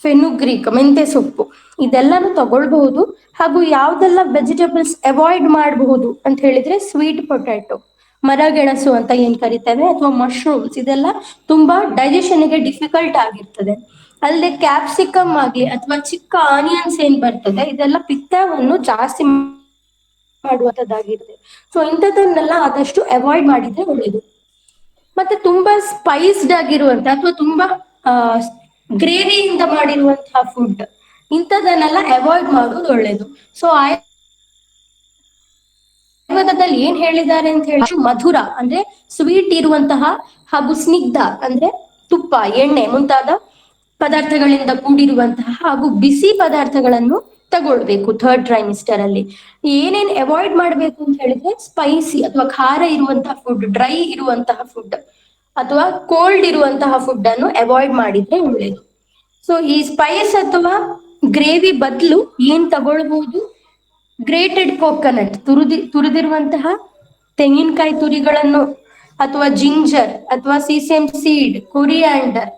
ಫೆನುಗ್ರೀಕ್, ಮೆಂತೆ ಸೊಪ್ಪು ಇದೆಲ್ಲಾನು ತಗೊಳ್ಬಹುದು. ಹಾಗೂ ಯಾವ್ದೆಲ್ಲ ವೆಜಿಟೇಬಲ್ಸ್ ಅವಾಯ್ಡ್ ಮಾಡಬಹುದು ಅಂತ ಹೇಳಿದ್ರೆ ಸ್ವೀಟ್ ಪೊಟ್ಯಾಟೊ, ಮರಗೆಣಸು ಅಂತ ಏನ್ ಕರಿತೇವೆ, ಅಥವಾ ಮಶ್ರೂಮ್ಸ್ ಇದೆಲ್ಲ ತುಂಬಾ ಡೈಜೆಷನ್ಗೆ ಡಿಫಿಕಲ್ಟ್ ಆಗಿರ್ತದೆ. ಅಲ್ಲದೆ ಕ್ಯಾಪ್ಸಿಕಮ್ ಆಗ್ಲಿ ಅಥವಾ ಚಿಕ್ಕ ಆನಿಯನ್ಸ್ ಏನ್ ಬರ್ತದೆ ಇದೆಲ್ಲ ಪಿತ್ತವನ್ನು ಜಾಸ್ತಿ ಮಾಡುವಂತದ್ದಾಗಿರ್ತದೆ. ಸೊ ಇಂಥದನ್ನೆಲ್ಲ ಆದಷ್ಟು ಅವಾಯ್ಡ್ ಮಾಡಿದ್ರೆ ಒಳ್ಳೇದು. ಮತ್ತೆ ತುಂಬಾ ಸ್ಪೈಸ್ಡ್ ಆಗಿರುವಂತ ಅಥವಾ ತುಂಬಾ ಗ್ರೇವಿಯಿಂದ ಮಾಡಿರುವಂತಹ ಫುಡ್ ಇಂಥದನ್ನೆಲ್ಲ ಅವಾಯ್ಡ್ ಮಾಡೋದು ಒಳ್ಳೇದು. ಸೊ ಆಯುರ್ವೇದದಲ್ಲಿ ಏನ್ ಹೇಳಿದ್ದಾರೆ ಅಂತ ಹೇಳಿ ಮಧುರ ಅಂದ್ರೆ ಸ್ವೀಟ್ ಇರುವಂತಹ ಹಾಗೂ ಸ್ನಿಗ್ಧ ಅಂದ್ರೆ ತುಪ್ಪ, ಎಣ್ಣೆ ಮುಂತಾದ ಪದಾರ್ಥಗಳಿಂದ ಕೂಡಿರುವಂತಹ ಹಾಗೂ ಬಿಸಿ ಪದಾರ್ಥಗಳನ್ನು ತಗೊಳ್ಬೇಕು 3rd ಟ್ರೈಮಿಸ್ಟರ್ ಅಲ್ಲಿ. ಏನೇನ್ ಅವಾಯ್ಡ್ ಮಾಡ್ಬೇಕು ಅಂತ ಹೇಳಿದ್ರೆ ಸ್ಪೈಸಿ ಅಥವಾ ಖಾರ ಇರುವಂತಹ ಫುಡ್, ಡ್ರೈ ಇರುವಂತಹ ಫುಡ್ ಅಥವಾ ಕೋಲ್ಡ್ ಇರುವಂತಹ ಫುಡ್ ಅನ್ನು ಅವಾಯ್ಡ್ ಮಾಡಿದ್ರೆ ಒಳ್ಳೇದು. ಸೊ ಈ ಸ್ಪೈಸ್ ಅಥವಾ ಗ್ರೇವಿ ಬದಲು ಏನ್ ತಗೊಳ್ಬಹುದು? ಗ್ರೇಟೆಡ್ ಕೋಕೋನಟ್, ತುರಿದಿರುವಂತಹ ತೆಂಗಿನಕಾಯಿ ತುರಿಗಳನ್ನು ಅಥವಾ ಜಿಂಜರ್ ಅಥವಾ ಸೀಸೆಮ್ ಸೀಡ್, ಕೊರಿಯಾಂಡರ್,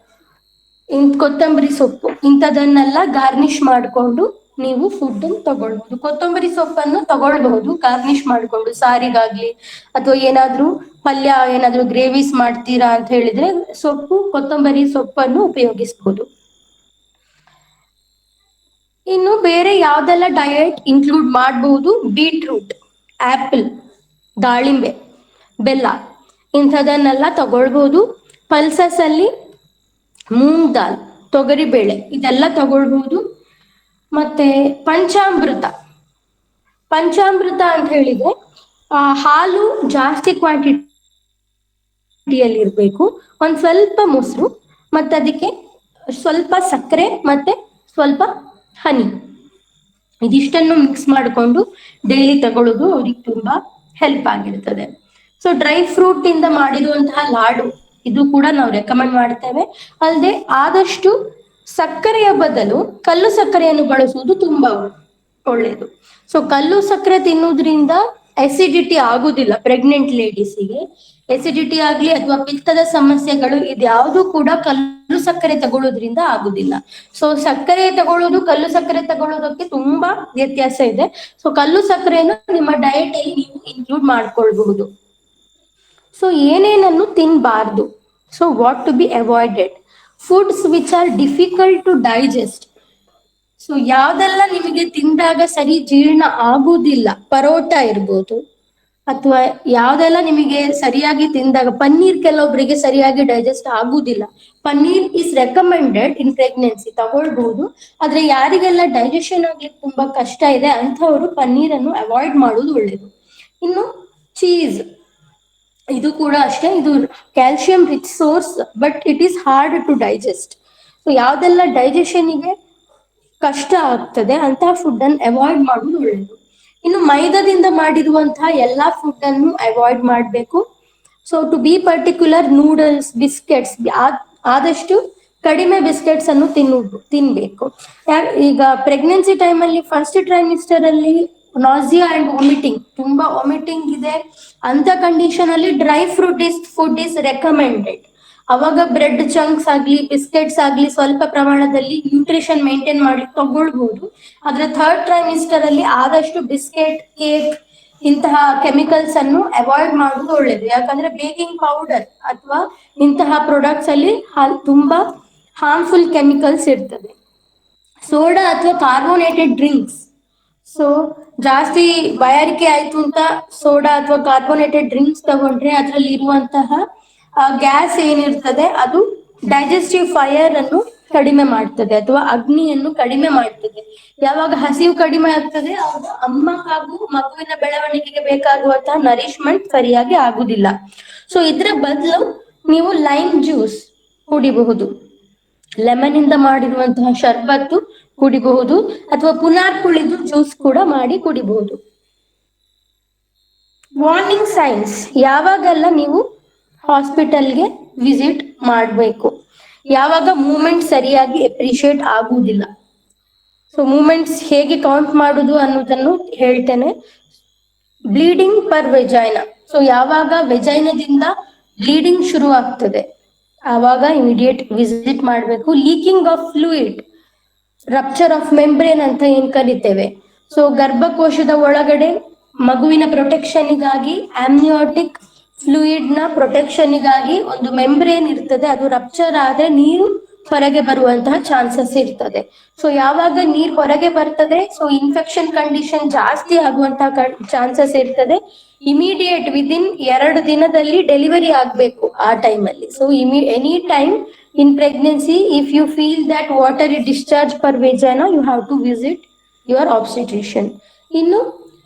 ಕೊತ್ತಂಬರಿ ಸೊಪ್ಪು ಇಂಥದನ್ನೆಲ್ಲ ಗಾರ್ನಿಶ್ ಮಾಡಿಕೊಂಡು ನೀವು ಫುಡ್ ತಗೊಳ್ಬಹುದು. ಕೊತ್ತಂಬರಿ ಸೊಪ್ಪನ್ನು ತಗೊಳ್ಬಹುದು ಗಾರ್ನಿಶ್ ಮಾಡ್ಕೊಂಡು ಸಾರಿಗಾಗ್ಲಿ, ಅಥವಾ ಏನಾದ್ರೂ ಪಲ್ಯ ಏನಾದ್ರೂ ಗ್ರೇವಿಸ್ ಮಾಡ್ತೀರಾ ಅಂತ ಹೇಳಿದ್ರೆ ಕೊತ್ತಂಬರಿ ಸೊಪ್ಪನ್ನು ಉಪಯೋಗಿಸಬಹುದು. ಇನ್ನು ಬೇರೆ ಯಾವ್ದೆಲ್ಲ ಡಯಟ್ ಇನ್ಕ್ಲೂಡ್ ಮಾಡಬಹುದು? ಬೀಟ್ರೂಟ್, ಆಪಲ್, ದಾಳಿಂಬೆ, ಬೆಲ್ಲ ಇಂಥದನ್ನೆಲ್ಲ ತಗೊಳ್ಬಹುದು. ಪಲ್ಸಸ್ ಅಲ್ಲಿ ಮೂಂಗ್ ದಾಲ್, ತೊಗರಿಬೇಳೆ ಇದೆಲ್ಲ ತಗೊಳ್ಬಹುದು. ಮತ್ತೆ ಪಂಚಾಮೃತ ಅಂತ ಹೇಳಿದ್ರೆ ಹಾಲು ಜಾಸ್ತಿ ಕ್ವಾಂಟಿಟಿಯಲ್ಲಿ ಇರಬೇಕು, ಒಂದ್ ಸ್ವಲ್ಪ ಮೊಸರು, ಮತ್ತೆ ಅದಕ್ಕೆ ಸ್ವಲ್ಪ ಸಕ್ಕರೆ ಮತ್ತೆ ಸ್ವಲ್ಪ ಹನಿ, ಇದಿಷ್ಟನ್ನು ಮಿಕ್ಸ್ ಮಾಡಿಕೊಂಡು ಡೈಲಿ ತಗೊಳ್ಳೋದು ಅವ್ರಿಗೆ ತುಂಬಾ ಹೆಲ್ಪ್ ಆಗಿರ್ತದೆ. ಸೊ ಡ್ರೈ ಫ್ರೂಟ್ ಇಂದ ಮಾಡಿರುವಂತಹ ಲಾಡು ಇದು ಕೂಡ ನಾವು ರೆಕಮೆಂಡ್ ಮಾಡ್ತೇವೆ. ಅಲ್ಲದೆ ಆದಷ್ಟು ಸಕ್ಕರೆಯ ಬದಲು ಕಲ್ಲು ಸಕ್ಕರೆಯನ್ನು ಬಳಸುವುದು ತುಂಬಾ ಒಳ್ಳೆಯದು. ಸೊ ಕಲ್ಲು ಸಕ್ಕರೆ ತಿನ್ನುವುದ್ರಿಂದ ಅಸಿಡಿಟಿ ಆಗುದಿಲ್ಲ. ಪ್ರೆಗ್ನೆಂಟ್ ಲೇಡೀಸಿಗೆ ಎಸಿಡಿಟಿ ಆಗ್ಲಿ ಅಥವಾ ಪಿತ್ತದ ಸಮಸ್ಯೆಗಳು ಇದ್ಯಾವುದು ಕೂಡ ಕಲ್ಲು ಸಕ್ಕರೆ ತಗೊಳ್ಳೋದ್ರಿಂದ ಆಗುದಿಲ್ಲ. ಸೊ ಸಕ್ಕರೆ ತಗೊಳ್ಳೋದು ಕಲ್ಲು ಸಕ್ಕರೆ ತಗೊಳ್ಳೋದಕ್ಕೆ ತುಂಬಾ ವ್ಯತ್ಯಾಸ ಇದೆ. ಸೊ ಕಲ್ಲು ಸಕ್ಕರೆಯನ್ನು ನಿಮ್ಮ ಡಯಟ್ ಅಲ್ಲಿ ನೀವು ಇನ್ಕ್ಲೂಡ್ ಮಾಡ್ಕೊಳ್ಬಹುದು. ಸೊ ಏನೇನನ್ನು ತಿನ್ಬಾರ್ದು? So what to be avoided? Foods which are difficult to digest. So ಯಾವ್ದೆಲ್ಲ ನಿಮಗೆ ತಿಂದಾಗ ಸರಿ ಜೀರ್ಣ ಆಗುವುದಿಲ್ಲ, ಪರೋಟ ಇರ್ಬೋದು, ಅಥವಾ ಯಾವ್ದೆಲ್ಲ ನಿಮಗೆ ಸರಿಯಾಗಿ ತಿಂದಾಗ, ಪನ್ನೀರ್ ಕೆಲವೊಬ್ಬರಿಗೆ ಸರಿಯಾಗಿ ಡೈಜೆಸ್ಟ್ ಆಗುದಿಲ್ಲ. Paneer is recommended in pregnancy, ತಗೊಳ್ಬಹುದು. ಆದ್ರೆ ಯಾರಿಗೆಲ್ಲ ಡೈಜೆಷನ್ ಆಗ್ಲಿಕ್ಕೆ ತುಂಬಾ ಕಷ್ಟ ಇದೆ ಅಂಥವರು ಪನ್ನೀರನ್ನು ಅವಾಯ್ಡ್ ಮಾಡುವುದು ಒಳ್ಳೇದು. ಇನ್ನು ಚೀಸ್, ಇದು ಕೂಡ ಅಷ್ಟೇ, ಇದು calcium rich source, but it is hard to digest. So ಯಾವ್ದೆಲ್ಲ ಡೈಜೆಷನ್ಗೆ ಕಷ್ಟ ಆಗ್ತದೆ ಅಂತಹ ಫುಡ್ ಅನ್ನು ಅವಾಯ್ಡ್ ಮಾಡುವುದು ಒಳ್ಳೆಯದು. ಇನ್ನು ಮೈದಾದಿಂದ ಮಾಡಿರುವಂತಹ ಎಲ್ಲಾ ಫುಡ್ ಅನ್ನು ಅವಾಯ್ಡ್ ಮಾಡಬೇಕು. So to be particular, noodles, biscuits ಆದಷ್ಟು ಕಡಿಮೆ ಬಿಸ್ಕೆಟ್ಸ್ ಅನ್ನು ತಿನ್ಬೇಕು. ಈಗ ಪ್ರೆಗ್ನೆನ್ಸಿ ಟೈಮ್ ಅಲ್ಲಿ ಫಸ್ಟ್ ಟ್ರೈಮಿಸ್ಟರ್ ಅಲ್ಲಿ ನಾಸಿಯಾ ಅಂಡ್ ವಾಮಿಟಿಂಗ್, ತುಂಬಾ ವಾಮಿಟಿಂಗ್ ಇದೆ ಅಂತ ಕಂಡೀಷನ್ ಅಲ್ಲಿ ಡ್ರೈ ಫುಡ್ ಇಸ್ ರೆಕಮೆಂಡೆಡ್. ಅವಾಗ ಬ್ರೆಡ್ ಚಂಕ್ಸ್ ಆಗ್ಲಿ, ಬಿಸ್ಕೆಟ್ಸ್ ಆಗ್ಲಿ ಸ್ವಲ್ಪ ಪ್ರಮಾಣದಲ್ಲಿ ನ್ಯೂಟ್ರಿಷನ್ ಮೇಂಟೈನ್ ಮಾಡಿ ತಗೊಳ್ಬಹುದು. ಆದ್ರೆ ಥರ್ಡ್ ಟ್ರೈಮಿಸ್ಟರ್ ಅಲ್ಲಿ ಆದಷ್ಟು ಬಿಸ್ಕೆಟ್, ಕೇಕ್ ಇಂತಹ ಕೆಮಿಕಲ್ಸ್ ಅನ್ನು ಅವಾಯ್ಡ್ ಮಾಡುವುದು ಒಳ್ಳೇದು. ಯಾಕಂದ್ರೆ ಬೇಕಿಂಗ್ ಪೌಡರ್ ಅಥವಾ ಇಂತಹ ಪ್ರಾಡಕ್ಟ್ಸ್ ಅಲ್ಲಿ ತುಂಬಾ ಹಾರ್ಮ್ಫುಲ್ ಕೆಮಿಕಲ್ಸ್ ಇರ್ತದೆ. ಸೋಡಾ ಅಥವಾ ಕಾರ್ಬೋನೇಟೆಡ್ ಡ್ರಿಂಕ್ಸ್, ಸೊ ಜಾಸ್ತಿ ಬಾಯಾರಿಕೆ ಆಯ್ತು ಅಂತ ಸೋಡಾ ಅಥವಾ ಕಾರ್ಬೋನೇಟೆಡ್ ಡ್ರಿಂಕ್ಸ್ ತಗೊಂಡ್ರೆ ಅದರಲ್ಲಿ ಇರುವಂತಹ ಗ್ಯಾಸ್ ಏನಿರ್ತದೆ ಅದು ಡೈಜೆಸ್ಟಿವ್ ಫೈರ್ ಅನ್ನು ಕಡಿಮೆ ಮಾಡ್ತದೆ ಅಥವಾ ಅಗ್ನಿಯನ್ನು ಕಡಿಮೆ ಮಾಡ್ತದೆ. ಯಾವಾಗ ಹಸಿವು ಕಡಿಮೆ ಆಗ್ತದೆ ಆಗ ಅಮ್ಮ ಹಾಗೂ ಮಗುವಿನ ಬೆಳವಣಿಗೆಗೆ ಬೇಕಾಗುವಂತಹ ನರಿಶ್ಮೆಂಟ್ ಸರಿಯಾಗಿ ಆಗುದಿಲ್ಲ. ಸೊ ಇದ್ರ ಬದಲು ನೀವು ಲೈಮ್ ಜ್ಯೂಸ್ ಕುಡಿಬಹುದು, ಲೆಮನ್ ಇಂದ ಮಾಡಿರುವಂತಹ ಶರ್ಬತ್ತು ಕುಡಿಬಹುದು, ಅಥವಾ ಪುನರ್ ಕುಳಿದು ಜ್ಯೂಸ್ ಕೂಡ ಮಾಡಿ ಕುಡಿಬಹುದು. ವಾರ್ನಿಂಗ್ ಸೈನ್ಸ್, ಯಾವಾಗೆಲ್ಲ ನೀವು ಹಾಸ್ಪಿಟಲ್ಗೆ ವಿಸಿಟ್ ಮಾಡಬೇಕು, ಯಾವಾಗ ಮೂಮೆಂಟ್ ಸರಿಯಾಗಿ ಎಪ್ರಿಶಿಯೇಟ್ ಆಗುವುದಿಲ್ಲ. ಸೊ ಮೂಮೆಂಟ್ಸ್ ಹೇಗೆ ಕೌಂಟ್ ಮಾಡುದು ಅನ್ನೋದನ್ನು ಹೇಳ್ತೇನೆ. ಬ್ಲೀಡಿಂಗ್ ಪರ್ ವೆಜೈನಾ, ಸೊ ಯಾವಾಗ ವೆಜೈನದಿಂದ ಬ್ಲೀಡಿಂಗ್ ಶುರು ಆಗ್ತದೆ ಆವಾಗ ಇಮಿಡಿಯೇಟ್ ವಿಸಿಟ್ ಮಾಡಬೇಕು. Leaking of fluid, rupture of membrane ಅಂತ ಏನ್ ಕರಿತೇವೆ. ಸೊ ಗರ್ಭಕೋಶದ ಒಳಗಡೆ ಮಗುವಿನ ಪ್ರೊಟೆಕ್ಷನ್ಗಾಗಿ, ಆಮ್ನಿಯೋಟಿಕ್ ಫ್ಲೂಯಿಡ್ ನ ಪ್ರೊಟೆಕ್ಷನ್ಗಾಗಿ ಒಂದು ಮೆಂಬ್ರೇನ್ ಇರ್ತದೆ, ಅದು ರಪ್ಚರ್ ಆದ್ರೆ ನೀರು ಹೊರಗೆ ಬರುವಂತಹ ಚಾನ್ಸಸ್ ಇರ್ತದೆ. ಸೊ ಯಾವಾಗ ನೀರ್ ಹೊರಗೆ ಬರ್ತದೆ, ಸೊ ಇನ್ಫೆಕ್ಷನ್ ಕಂಡೀಷನ್ ಜಾಸ್ತಿ ಆಗುವಂತಹ ಚಾನ್ಸಸ್ ಇರ್ತದೆ. ಇಮಿಡಿಯೇಟ್ ವಿದಿನ್ 2 ದಿನದಲ್ಲಿ ಡೆಲಿವರಿ ಆಗ್ಬೇಕು ಆ ಟೈಮಲ್ಲಿ. So any time in pregnancy, if you feel that watery discharge per vagina, you have to visit your obstetrician. ಇನ್ನು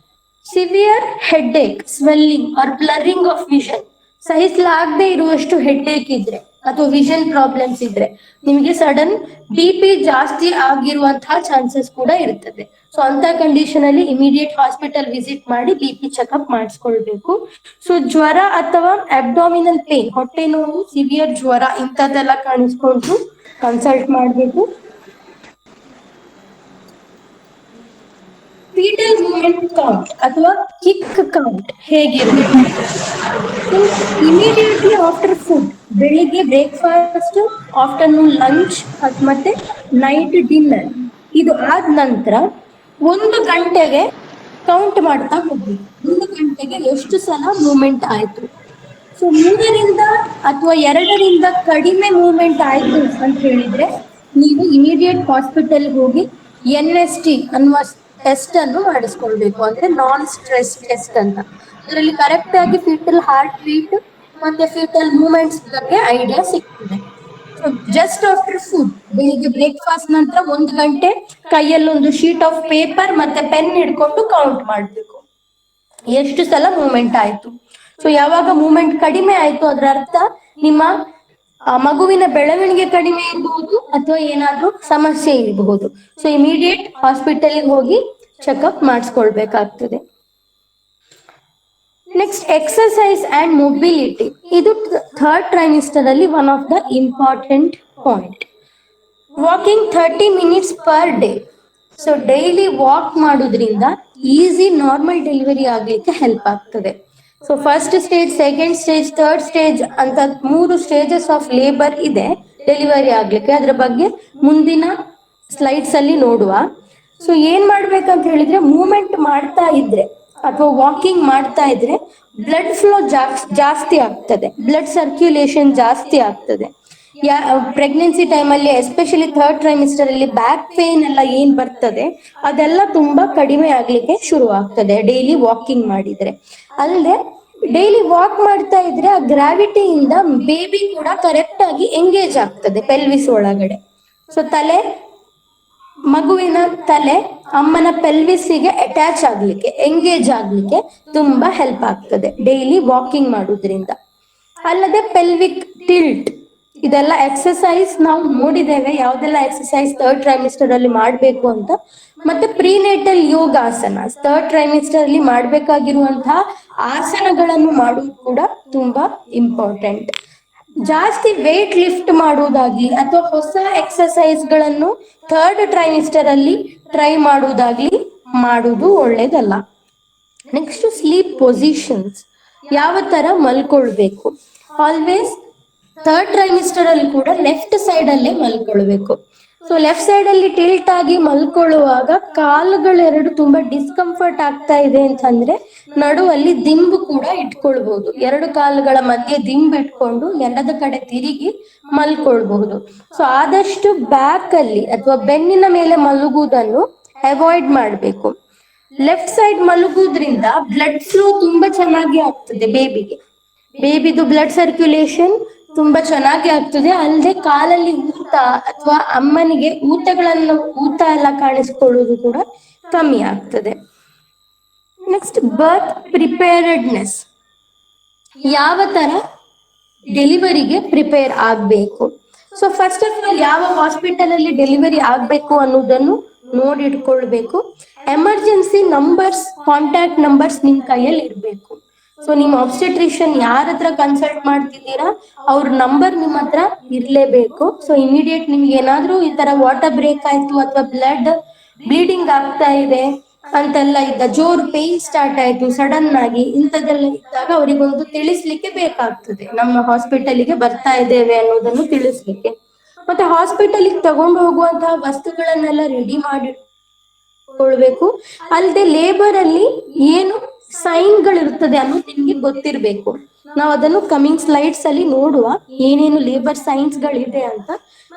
severe headache, swelling or blurring of vision, ಸಹಿಸಲಾಗದೆ ಇರುವಷ್ಟು ಹೆಡ್ಏಕ್ ಇದ್ರೆ ಅಥವಾ ವಿಷನ್ ಪ್ರಾಬ್ಲಮ್ಸ್ ಇದ್ರೆ ನಿಮಗೆ ಸಡನ್ BP ಜಾಸ್ತಿ ಆಗಿರುವಂತಹ chances ಕೂಡ ಇರ್ತದೆ. ಸೊ ಅಂತ ಕಂಡೀಷನ್ ಅಲ್ಲಿ ಇಮಿಡಿಯೇಟ್ ಹಾಸ್ಪಿಟಲ್ ವಿಸಿಟ್ ಮಾಡಿ BP ಚೆಕ್ಅಪ್ ಮಾಡಿಸ್ಕೊಳ್ಬೇಕು. ಸೊ ಜ್ವರ ಅಥವಾ ಅಬ್ಡಾಮಿನಲ್ ಪೇನ್, ಹೊಟ್ಟೆ ನೋವು, ಸಿವಿಯರ್ ಜ್ವರ ಇಂಥದ್ದೆಲ್ಲ ಕಾಣಿಸ್ಕೊಂಡು ಕನ್ಸಲ್ಟ್ ಮಾಡಬೇಕು. ಫೀಟಲ್ ಮೂಮೆಂಟ್ ಕೌಂಟ್ ಅಥವಾ ಕಿಕ್ ಕೌಂಟ್ ಹೇಗಿರಬೇಕು? ಇಮಿಡಿಯೇಟ್ಲಿ ಆಫ್ಟರ್ ಫುಡ್, ಬೆಳಿಗ್ಗೆ ಬ್ರೇಕ್ಫಾಸ್ಟ್, ಆಫ್ಟರ್ನೂನ್ ಲಂಚ್ ಮತ್ತೆ ನೈಟ್ ಡಿನ್ನರ್, ಇದು ಆದ ನಂತರ 1 ಗಂಟೆಗೆ ಕೌಂಟ್ ಮಾಡ್ತಾ ಹೋಗ್ಬೇಕು. 1 ಗಂಟೆಗೆ ಎಷ್ಟು ಸಲ ಮೂವ್ಮೆಂಟ್ ಆಯ್ತು. ಸೊ 3ರಿಂದ ಅಥವಾ 2ರಿಂದ ಕಡಿಮೆ ಮೂವ್ಮೆಂಟ್ ಆಯ್ತು ಅಂತ ಹೇಳಿದ್ರೆ ನೀವು ಇಮಿಡಿಯೇಟ್ ಹಾಸ್ಪಿಟಲ್ ಹೋಗಿ NST ಅನ್ನುವ ಟೆಸ್ಟ್ ಅನ್ನು ಮಾಡಿಸ್ಕೊಳ್ಬೇಕು, ಅಂದ್ರೆ ನಾನ್ ಸ್ಟ್ರೆಸ್ ಟೆಸ್ಟ್ ಅಂತ. ಅದರಲ್ಲಿ ಕರೆಕ್ಟ್ ಆಗಿ ಫೀಟಲ್ ಹಾರ್ಟ್ ಬೀಟ್ ಮತ್ತೆ ಫೀಟಲ್ ಮೂವ್ಮೆಂಟ್ಸ್ ಬಗ್ಗೆ ಐಡಿಯಾ ಸಿಗ್ತದೆ. ಸೊ ಜಸ್ಟ್ ಆಫ್ಟರ್ ಫುಡ್, ಬೆಳಿಗ್ಗೆ ಬ್ರೇಕ್ಫಾಸ್ಟ್ ನಂತರ 1 ಗಂಟೆ ಕೈಯಲ್ಲಿ ಒಂದು ಶೀಟ್ ಆಫ್ ಪೇಪರ್ ಮತ್ತೆ ಪೆನ್ ಹಿಡ್ಕೊಂಡು ಕೌಂಟ್ ಮಾಡ್ಬೇಕು ಎಷ್ಟು ಸಲ ಮೂವ್ಮೆಂಟ್ ಆಯ್ತು. ಸೊ ಯಾವಾಗ ಮೂವ್ಮೆಂಟ್ ಕಡಿಮೆ ಆಯ್ತು ಅದರ ಅರ್ಥ ನಿಮ್ಮ ಮಗುವಿನ ಬೆಳವಣಿಗೆ ಕಡಿಮೆ ಇರಬಹುದು ಅಥವಾ ಏನಾದ್ರೂ ಸಮಸ್ಯೆ ಇರಬಹುದು. ಸೊ ಇಮಿಡಿಯೇಟ್ ಹಾಸ್ಪಿಟಲ್ ಹೋಗಿ ಚೆಕ್ಅಪ್ ಮಾಡಿಸ್ಕೊಳ್ಬೇಕಾಗ್ತದೆ. ನೆಕ್ಸ್ಟ್ ಎಕ್ಸರ್ಸೈಸ್ ಅಂಡ್ ಮೊಬಿಲಿಟಿ, ಇದು ಥರ್ಡ್ ಟ್ರೈಮಿಸ್ಟರ್ ಅಲ್ಲಿ one of the important point. Walking 30 minutes per day. So daily walk ಮಾಡೋದ್ರಿಂದ ಈಸಿ ನಾರ್ಮಲ್ ಡೆಲಿವರಿ ಆಗ್ಲಿಕ್ಕೆ ಹೆಲ್ಪ್ ಆಗ್ತದೆ. So first stage, second stage, third stage ಅಂತ 3 stages of labour ಇದೆ delivery ಆಗ್ಲಿಕ್ಕೆ. ಅದ್ರ ಬಗ್ಗೆ ಮುಂದಿನ ಸ್ಲೈಡ್ಸ್ ಅಲ್ಲಿ ನೋಡುವ. ಸೊ ಏನ್ ಮಾಡ್ಬೇಕಂತ ಹೇಳಿದ್ರೆ, ಮೂವ್ಮೆಂಟ್ ಮಾಡ್ತಾ ಇದ್ರೆ ಅಥವಾ ವಾಕಿಂಗ್ ಮಾಡ್ತಾ ಇದ್ರೆ ಬ್ಲಡ್ ಫ್ಲೋ ಜಾಸ್ತಿ ಆಗ್ತದೆ, ಬ್ಲಡ್ ಸರ್ಕ್ಯುಲೇಷನ್ ಜಾಸ್ತಿ ಆಗ್ತದೆ. ಪ್ರೆಗ್ನೆನ್ಸಿ ಟೈಮಲ್ಲಿ ಎಸ್ಪೆಷಲಿ ಥರ್ಡ್ ಟ್ರೈಮಿಸ್ಟರ್ ಅಲ್ಲಿ ಬ್ಯಾಕ್ ಪೇನ್ ಎಲ್ಲ ಏನ್ ಬರ್ತದೆ ಅದೆಲ್ಲ ತುಂಬಾ ಕಡಿಮೆ ಆಗ್ಲಿಕ್ಕೆ ಶುರು ಆಗ್ತದೆ ಡೈಲಿ ವಾಕಿಂಗ್ ಮಾಡಿದ್ರೆ. ಅಲ್ಲದೆ ಡೈಲಿ ವಾಕ್ ಮಾಡ್ತಾ ಇದ್ರೆ ಆ ಗ್ರಾವಿಟಿಯಿಂದ ಬೇಬಿ ಕೂಡ ಕರೆಕ್ಟ್ ಆಗಿ ಎಂಗೇಜ್ ಆಗ್ತದೆ ಪೆಲ್ವಿಸ್ ಒಳಗಡೆ. ಸೊ ಮಗುವಿನ ತಲೆ ಅಮ್ಮನ ಪೆಲ್ವಿಸ್ಗೆ ಅಟ್ಯಾಚ್ ಆಗ್ಲಿಕ್ಕೆ, ಎಂಗೇಜ್ ಆಗ್ಲಿಕ್ಕೆ ತುಂಬಾ ಹೆಲ್ಪ್ ಆಗ್ತದೆ ಡೈಲಿ ವಾಕಿಂಗ್ ಮಾಡೋದ್ರಿಂದ. ಅಲ್ಲದೆ ಪೆಲ್ವಿಕ್ ಟಿಲ್ಟ್, ಇದೆಲ್ಲ ಎಕ್ಸಸೈಸ್ ನಾವು ನೋಡಿದ್ದೇವೆ ಯಾವ್ದೆಲ್ಲ ಎಕ್ಸಸೈಸ್ ಥರ್ಡ್ ಟ್ರೈಮಿಸ್ಟರ್ ಅಲ್ಲಿ ಮಾಡ್ಬೇಕು ಅಂತ. ಮತ್ತೆ ಪ್ರಿನೇಟಲ್ ಯೋಗಾಸನ, ಥರ್ಡ್ ಟ್ರೈಮಿಸ್ಟರ್ ಅಲ್ಲಿ ಮಾಡ್ಬೇಕಾಗಿರುವಂತಹ ಆಸನಗಳನ್ನು ಮಾಡುವುದು ಕೂಡ ತುಂಬಾ ಇಂಪಾರ್ಟೆಂಟ್. ಜಾಸ್ತಿ ವೇಟ್ ಲಿಫ್ಟ್ ಮಾಡುವುದಾಗ್ಲಿ ಅಥವಾ ಹೊಸ ಎಕ್ಸಸೈಸ್ ಗಳನ್ನು ಥರ್ಡ್ ಟ್ರೈಮಿಸ್ಟರ್ ಅಲ್ಲಿ ಟ್ರೈ ಮಾಡುವುದಾಗ್ಲಿ ಮಾಡುವುದು ಒಳ್ಳೇದಲ್ಲ. ನೆಕ್ಸ್ಟ್ ಸ್ಲೀಪ್ ಪೊಸಿಷನ್ಸ್, ಯಾವ ತರ ಮಲ್ಕೊಳ್ಬೇಕು. ಆಲ್ವೇಸ್ ಥರ್ಡ್ ಟ್ರೈಮಿಸ್ಟರ್ ಅಲ್ಲಿ ಕೂಡ ಲೆಫ್ಟ್ ಸೈಡ್ ಅಲ್ಲೇ ಮಲ್ಕೊಳ್ಬೇಕು. ಸೊ ಲೆಫ್ಟ್ ಸೈಡ್ ಅಲ್ಲಿ ಟಿಲ್ಟ್ ಆಗಿ ಮಲ್ಕೊಳ್ಳುವಾಗ ಕಾಲುಗಳೆರಡು ತುಂಬಾ ಡಿಸ್ಕಂಫರ್ಟ್ ಆಗ್ತಾ ಇದೆ ಅಂತಂದ್ರೆ ನಡುವಲ್ಲಿ ದಿಂಬು ಕೂಡ ಇಟ್ಕೊಳ್ಬಹುದು. 2 ಕಾಲುಗಳ ಮಧ್ಯೆ ದಿಂಬು ಇಟ್ಕೊಂಡು ಎಡದ ಕಡೆ ತಿರುಗಿ ಮಲ್ಕೊಳ್ಬಹುದು. ಸೊ ಆದಷ್ಟು ಬ್ಯಾಕ್ ಅಲ್ಲಿ ಅಥವಾ ಬೆನ್ನಿನ ಮೇಲೆ ಮಲಗುವುದನ್ನು ಅವಾಯ್ಡ್ ಮಾಡಬೇಕು. ಲೆಫ್ಟ್ ಸೈಡ್ ಮಲಗುವುದ್ರಿಂದ ಬ್ಲಡ್ ಫ್ಲೋ ತುಂಬಾ ಚೆನ್ನಾಗಿ ಆಗ್ತದೆ ಬೇಬಿದು ಬ್ಲಡ್ ಸರ್ಕ್ಯುಲೇಷನ್ ತುಂಬಾ ಚೆನ್ನಾಗಿ ಆಗ್ತದೆ. ಅಲ್ಲದೆ ಕಾಲಲ್ಲಿ ಊತ ಅಥವಾ ಅಮ್ಮನಿಗೆ ಊತ ಎಲ್ಲ ಕಾಣಿಸ್ಕೊಳ್ಳುವುದು ಕೂಡ ಕಮ್ಮಿ ಆಗ್ತದೆ. ನೆಕ್ಸ್ಟ್ ಬರ್ತ್ ಪ್ರಿಪೇರ್ಡ್ನೆಸ್, ಯಾವ ತರ ಡೆಲಿವರಿಗೆ ಪ್ರಿಪೇರ್ ಆಗ್ಬೇಕು. ಸೊ ಫಸ್ಟ್ ಆಫ್ ಆಲ್ ಯಾವ ಹಾಸ್ಪಿಟಲ್ ಅಲ್ಲಿ ಡೆಲಿವರಿ ಆಗ್ಬೇಕು ಅನ್ನೋದನ್ನು ನೋಡಿಟ್ಕೊಳ್ಬೇಕು. ಎಮರ್ಜೆನ್ಸಿ ನಂಬರ್ಸ್, ಕಾಂಟ್ಯಾಕ್ಟ್ ನಂಬರ್ಸ್ ನಿಮ್ ಕೈಯಲ್ಲಿ ಇರ್ಬೇಕು. ಸೊ ನಿಮ್ ಆಬ್ಸ್ಟೆಟ್ರಿಷಿಯನ್ ಯಾರ ಹತ್ರ ಕನ್ಸಲ್ಟ್ ಮಾಡ್ತಿದ್ದೀರಾ ಅವ್ರ ನಂಬರ್ ನಿಮ್ ಹತ್ರ ಇರ್ಲೇಬೇಕು. ಸೊ ಇಮಿಡಿಯೇಟ್ ನಿಮ್ಗೆ ಏನಾದ್ರೂ ಈ ತರ ವಾಟರ್ ಬ್ರೇಕ್ ಆಯ್ತು ಅಥವಾ ಬ್ಲಡ್ ಬ್ಲೀಡಿಂಗ್ ಆಗ್ತಾ ಇದೆ ಅಂತೆಲ್ಲ ಜೋರು ಪೇನ್ ಸ್ಟಾರ್ಟ್ ಆಯ್ತು ಸಡನ್ ಆಗಿ, ಇಂಥದ್ದೆಲ್ಲ ಇದ್ದಾಗ ಅವರಿಗೊಂದು ತಿಳಿಸ್ಲಿಕ್ಕೆ ಬೇಕಾಗ್ತದೆ, ನಮ್ಮ ಹಾಸ್ಪಿಟಲ್ಗೆ ಬರ್ತಾ ಇದ್ದೇವೆ ಅನ್ನೋದನ್ನು ತಿಳಿಸ್ಲಿಕ್ಕೆ. ಮತ್ತೆ ಹಾಸ್ಪಿಟಲ್ಗೆ ತಗೊಂಡು ಹೋಗುವಂತಹ ವಸ್ತುಗಳನ್ನೆಲ್ಲ ರೆಡಿ ಮಾಡಿಕೊಳ್ಬೇಕು. ಅಲ್ಲದೆ ಲೇಬರ್ ಅಲ್ಲಿ ಏನು ಸೈನ್ಗಳಿರ್ತದೆ ಅನ್ನೋದು ನಿಮ್ಗೆ ಗೊತ್ತಿರ್ಬೇಕು. ನಾವು ಅದನ್ನು ಕಮಿಂಗ್ ಸ್ಲೈಡ್ಸ್ ಅಲ್ಲಿ ನೋಡುವ ಏನೇನು ಲೇಬರ್ ಸೈನ್ಸ್ ಗಳಿದೆ ಅಂತ.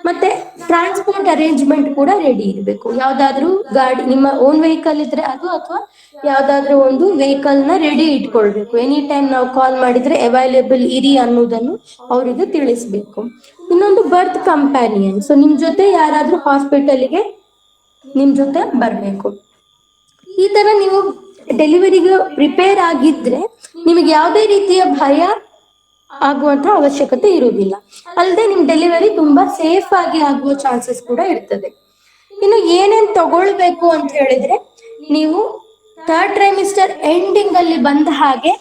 ಮತ್ತೆ ಟ್ರಾನ್ಸ್ಪೋರ್ಟ್ ಅರೇಂಜ್ಮೆಂಟ್ ಕೂಡ ರೆಡಿ ಇರಬೇಕು. ಯಾವ್ದಾದ್ರು ಗಾಡಿ, ನಿಮ್ಮ ಓನ್ ವೆಹಿಕಲ್ ಇದ್ರೆ ಅದು, ಅಥವಾ ಯಾವ್ದಾದ್ರು ಒಂದು ವೆಹಿಕಲ್ ನ ರೆಡಿ ಇಟ್ಕೊಳ್ಬೇಕು. ಎನಿ ಟೈಮ್ ನಾವು ಕಾಲ್ ಮಾಡಿದ್ರೆ ಅವೈಲೇಬಲ್ ಇರಿ ಅನ್ನೋದನ್ನು ಅವರಿಗೆ ತಿಳಿಸ್ಬೇಕು. ಇನ್ನೊಂದು ಬರ್ತ್ ಕಂಪ್ಯಾನಿಯನ್, ಸೊ ನಿಮ್ ಜೊತೆ ಯಾರಾದ್ರೂ ಹಾಸ್ಪಿಟಲ್ಗೆ ನಿಮ್ ಜೊತೆ ಬರ್ಬೇಕು. ಈ ತರ ನೀವು ಡೆಲಿವರಿಗೆ ಪ್ರಿಪೇರ್ ಆಗಿದ್ರೆ ನಿಮಗೆ ಯಾವುದೇ ರೀತಿಯ ಭಯ ಆಗುವಂತ ಅವಶ್ಯಕತೆ ಇರುವುದಿಲ್ಲ. ಅಲ್ಲದೆ ನಿಮ್ ಡೆಲಿವರಿ ತುಂಬಾ ಸೇಫ್ ಆಗಿ ಆಗುವ ಚಾನ್ಸಸ್ ಕೂಡ ಇರ್ತದೆ. ಇನ್ನು ಏನೇನ್ ತಗೊಳ್ಬೇಕು ಅಂತ ಹೇಳಿದ್ರೆ, ನೀವು ಥರ್ಡ್ ಟ್ರೈಮಿಸ್ಟರ್ ಎಂಡಿಂಗ್ ಅಲ್ಲಿ ಬಂದ ಹಾಗೆ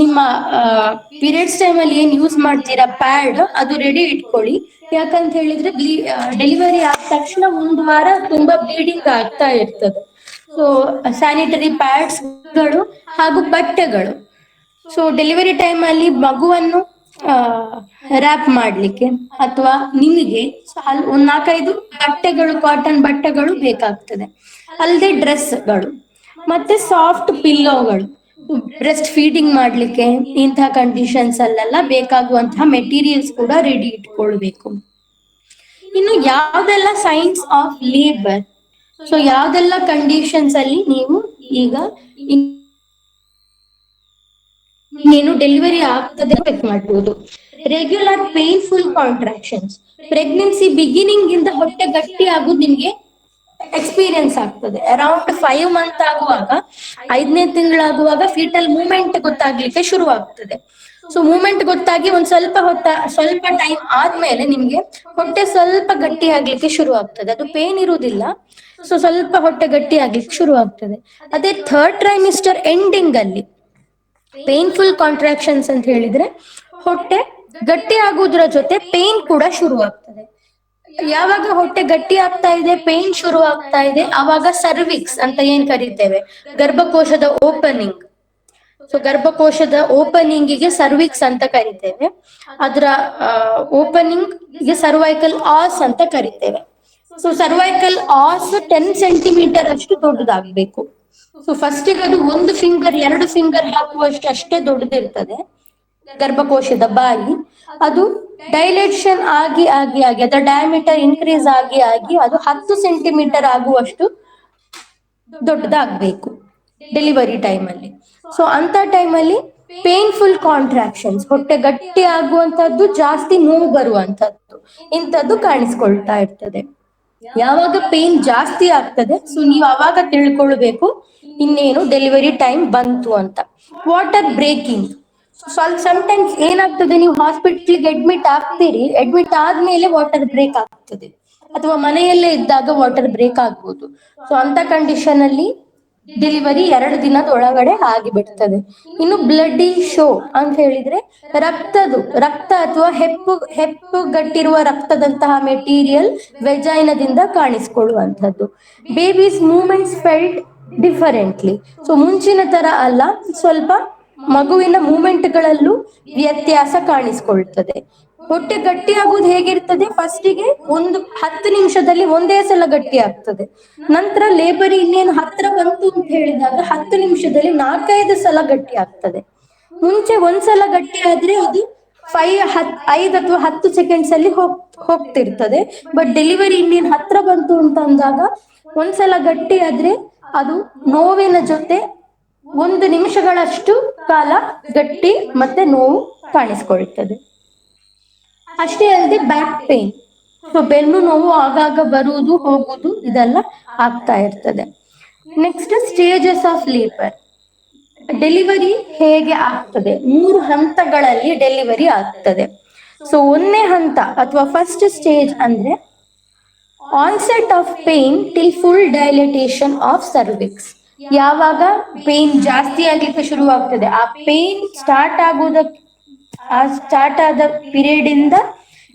ನಿಮ್ಮ ಪೀರಿಯಡ್ಸ್ ಟೈಮ್ ಅಲ್ಲಿ ಏನ್ ಯೂಸ್ ಮಾಡ್ತೀರಾ ಪ್ಯಾಡ್, ಅದು ರೆಡಿ ಇಟ್ಕೊಳ್ಳಿ. ಯಾಕಂತ ಹೇಳಿದ್ರೆ ಡೆಲಿವರಿ ಆದ ತಕ್ಷಣ 1 ವಾರ ತುಂಬಾ ಬ್ಲೀಡಿಂಗ್ ಆಗ್ತಾ ಇರ್ತದೆ. ಸೊ ಸ್ಯಾನಿಟರಿ ಪ್ಯಾಡ್ಸ್ ಗಳು ಹಾಗೂ ಬಟ್ಟೆಗಳು. ಸೊ ಡೆಲಿವರಿ ಟೈಮ್ ಅಲ್ಲಿ ಮಗುವನ್ನು ರ್ಯಾಪ್ ಮಾಡ್ಲಿಕ್ಕೆ ಅಥವಾ ನಿಮಗೆ ಒಂದ್ 4-5 ಬಟ್ಟೆಗಳು, ಕಾಟನ್ ಬಟ್ಟೆಗಳು ಬೇಕಾಗ್ತದೆ. ಅಲ್ಲದೆ ಡ್ರೆಸ್ಗಳು ಮತ್ತೆ ಸಾಫ್ಟ್ ಪಿಲ್ಲೋಗಳು, ಬ್ರೆಸ್ಟ್ ಫೀಡಿಂಗ್ ಮಾಡ್ಲಿಕ್ಕೆ ಇಂತಹ ಕಂಡೀಷನ್ಸ್ ಅಲ್ಲೆಲ್ಲ ಬೇಕಾಗುವಂತಹ ಮೆಟೀರಿಯಲ್ಸ್ ಕೂಡ ರೆಡಿ ಇಟ್ಕೊಳ್ಬೇಕು. ಇನ್ನು ಯಾವ್ದೆಲ್ಲ ಸೈನ್ಸ್ ಆಫ್ ಲೇಬರ್, ಸೊ ಯಾವ್ದೆಲ್ಲ ಕಂಡೀಷನ್ಸ್ ಅಲ್ಲಿ ನೀವು ಈಗ ಇನ್ನೇನು ಡೆಲಿವರಿ ಆಗ್ತದೆ ಚೆಕ್ ಮಾಡ್ಬೋದು. Regular painful contractions, pregnancy beginning ಇಂದ ಹೊಟ್ಟೆ ಗಟ್ಟಿ ಆಗೋದು ನಿಮ್ಗೆ ಎಕ್ಸ್ಪೀರಿಯನ್ಸ್ ಆಗ್ತದೆ. ಅರೌಂಡ್ 5 ಮಂತ್ ಆಗುವಾಗ, 5ನೇ ತಿಂಗಳಾಗುವಾಗ ಫೀಟಲ್ ಮೂವ್ಮೆಂಟ್ ಗೊತ್ತಾಗ್ಲಿಕ್ಕೆ ಶುರು ಆಗ್ತದೆ. ಸೊ ಮೂವ್ಮೆಂಟ್ ಗೊತ್ತಾಗಿ ಒಂದ್ ಸ್ವಲ್ಪ ಟೈಮ್ ಆದ್ಮೇಲೆ ನಿಮ್ಗೆ ಹೊಟ್ಟೆ ಸ್ವಲ್ಪ ಗಟ್ಟಿ ಆಗ್ಲಿಕ್ಕೆ ಶುರು ಆಗ್ತದೆ. ಅದು ಪೇನ್ ಇರುವುದಿಲ್ಲ, ಸೊ ಸ್ವಲ್ಪ ಹೊಟ್ಟೆ ಗಟ್ಟಿ ಆಗ್ಲಿಕ್ಕೆ ಶುರು ಆಗ್ತದೆ. ಅದೇ ಥರ್ಡ್ ಟ್ರೈಮಿಸ್ಟರ್ ಎಂಡಿಂಗ್ ಅಲ್ಲಿ ಪೇನ್ಫುಲ್ ಕಾಂಟ್ರಾಕ್ಷನ್ಸ್ ಅಂತ ಹೇಳಿದ್ರೆ ಹೊಟ್ಟೆ ಗಟ್ಟಿ ಆಗುವುದರ ಜೊತೆ ಪೇನ್ ಕೂಡ ಶುರು ಆಗ್ತದೆ. ಯಾವಾಗ ಹೊಟ್ಟೆ ಗಟ್ಟಿ ಆಗ್ತಾ ಇದೆ, ಪೇನ್ ಶುರು ಆಗ್ತಾ ಇದೆ, ಆವಾಗ ಸರ್ವಿಕ್ಸ್ ಅಂತ ಏನ್ ಕರಿತೇವೆ, ಗರ್ಭಕೋಶದ ಓಪನಿಂಗ್, ಸೊ ಗರ್ಭಕೋಶದ ಓಪನಿಂಗ್ ಗೆ ಸರ್ವಿಕ್ಸ್ ಅಂತ ಕರಿತೇವೆ. ಅದರ ಓಪನಿಂಗ್ ಗೆ ಸರ್ವೈಕಲ್ ಆಸ್ ಅಂತ ಕರಿತೇವೆ. ಸೊ ಸರ್ವೈಕಲ್ ಆಸ್ 10 ಸೆಂಟಿಮೀಟರ್ ಅಷ್ಟು ದೊಡ್ಡದಾಗಬೇಕು. ಸೊ ಫಸ್ಟ್ ಅದು 1 ಫಿಂಗರ್ 2 ಫಿಂಗರ್ ಹಾಕುವಷ್ಟು ಅಷ್ಟೇ ದೊಡ್ಡದಿರ್ತದೆ ಗರ್ಭಕೋಶದ ಬಾಯಿ. ಅದು ಡೈಲೇಷನ್ ಆಗಿ ಆಗಿ ಆಗಿ ಅದರ ಡಯಾಮೀಟರ್ ಇನ್ಕ್ರೀಸ್ ಆಗಿ ಆಗಿ ಅದು 10 ಸೆಂಟಿಮೀಟರ್ ಆಗುವಷ್ಟು ದೊಡ್ಡದಾಗಬೇಕು ಡೆಲಿವರಿ ಟೈಮಲ್ಲಿ. ಸೊ ಅಂತ ಟೈಮಲ್ಲಿ ಪೇನ್ಫುಲ್ ಕಾಂಟ್ರಾಕ್ಷನ್ಸ್, ಹೊಟ್ಟೆ ಗಟ್ಟಿ ಆಗುವಂತದ್ದು, ಜಾಸ್ತಿ ನೋವು ಬರುವಂತದ್ದು, ಇಂಥದ್ದು ಕಾಣಿಸ್ಕೊಳ್ತಾ ಇರ್ತದೆ. ಯಾವಾಗ ಪೇನ್ ಜಾಸ್ತಿ ಆಗ್ತದೆ, ಸೊ ನೀವು ಅವಾಗ ತಿಳ್ಕೊಳ್ಬೇಕು ಇನ್ನೇನು ಡೆಲಿವರಿ ಟೈಮ್ ಬಂತು ಅಂತ. ವಾಟರ್ ಬ್ರೇಕಿಂಗ್, ಸಮ್ಟೈಮ್ಸ್ ಏನಾಗ್ತದೆ, ನೀವು ಹಾಸ್ಪಿಟ್ಲಿಗೆ ಅಡ್ಮಿಟ್ ಆಗ್ತೀರಿ, ಅಡ್ಮಿಟ್ ಆದ್ಮೇಲೆ ವಾಟರ್ ಬ್ರೇಕ್ ಆಗ್ತದೆ, ಅಥವಾ ಮನೆಯಲ್ಲೇ ಇದ್ದಾಗ ವಾಟರ್ ಬ್ರೇಕ್ ಆಗ್ಬೋದು. ಸೊ ಅಂತ ಕಂಡೀಷನ್ ಅಲ್ಲಿ ಡೆಲಿವರಿ 2 ದಿನದ ಒಳಗಡೆ ಆಗಿಬಿಡ್ತದೆ. ಇನ್ನು ಬ್ಲಡಿ ಶೋ ಅಂತ ಹೇಳಿದ್ರೆ ರಕ್ತ ಅಥವಾ ಹೆಪ್ಪುಗಟ್ಟಿರುವ ರಕ್ತದಂತಹ ಮೆಟೀರಿಯಲ್ ವೆಜೈನದಿಂದ ಕಾಣಿಸ್ಕೊಳ್ಳುವಂಥದ್ದು. Baby's movements felt differently, so ಮುಂಚಿನ ತರ ಅಲ್ಲ, ಸ್ವಲ್ಪ ಮಗುವಿನ ಮೂವ್ಮೆಂಟ್ಗಳಲ್ಲೂ ವ್ಯತ್ಯಾಸ ಕಾಣಿಸ್ಕೊಳ್ತದೆ. ಹೊಟ್ಟೆ ಗಟ್ಟಿ ಆಗುವುದು ಹೇಗಿರ್ತದೆ, ಫಸ್ಟಿಗೆ 10 ನಿಮಿಷದಲ್ಲಿ ಒಂದೇ ಸಲ ಗಟ್ಟಿ ಆಗ್ತದೆ. ನಂತರ ಲೇಬರ್ ಇನ್ನೇನು ಹತ್ರ ಬಂತು ಅಂತ ಹೇಳಿದಾಗ 10 ನಿಮಿಷದಲ್ಲಿ 4-5 ಸಲ ಗಟ್ಟಿ ಆಗ್ತದೆ. ಮುಂಚೆ ಒಂದ್ಸಲ ಗಟ್ಟಿ ಆದ್ರೆ ಅದು 5 ಅಥವಾ 10 ಸೆಕೆಂಡ್ಸ್ ಅಲ್ಲಿ ಹೋಗ್ತಿರ್ತದೆ. ಬಟ್ ಡೆಲಿವರಿ ಇನ್ನೇನು ಹತ್ರ ಬಂತು ಅಂತ ಅಂದಾಗ ಒಂದ್ಸಲ ಗಟ್ಟಿ ಆದ್ರೆ ಅದು ನೋವಿನ ಜೊತೆ 1 ನಿಮಿಷಗಳಷ್ಟು ಕಾಲ ಗಟ್ಟಿ ಮತ್ತೆ ನೋವು ಕಾಣಿಸ್ಕೊಳ್ತದೆ. ಅಷ್ಟೇ ಅಲ್ಲದೆ ಬ್ಯಾಕ್ ಪೇನ್, ಸೊ ಬೆನ್ನು ನೋವು ಆಗಾಗ ಬರುವುದು ಹೋಗುವುದು ಇದೆಲ್ಲ ಆಗ್ತಾ ಇರ್ತದೆ. Next stages of labour. Delivery ಹೇಗೆ ಆಗ್ತದೆ, 3 ಹಂತಗಳಲ್ಲಿ ಡೆಲಿವರಿ ಆಗ್ತದೆ. ಸೊ 1ನೇ ಹಂತ ಅಥವಾ ಫಸ್ಟ್ ಸ್ಟೇಜ್ ಅಂದ್ರೆ onset of pain till full dilatation of cervix. ಯಾವಾಗ ಪೇನ್ ಜಾಸ್ತಿ ಆಗ್ಲಿಕ್ಕೆ ಶುರುವಾಗ್ತದೆ, ಆ ಪೇನ್ ಸ್ಟಾರ್ಟ್ ಆದ ಪೀರಿಯಡ್ ಇಂದ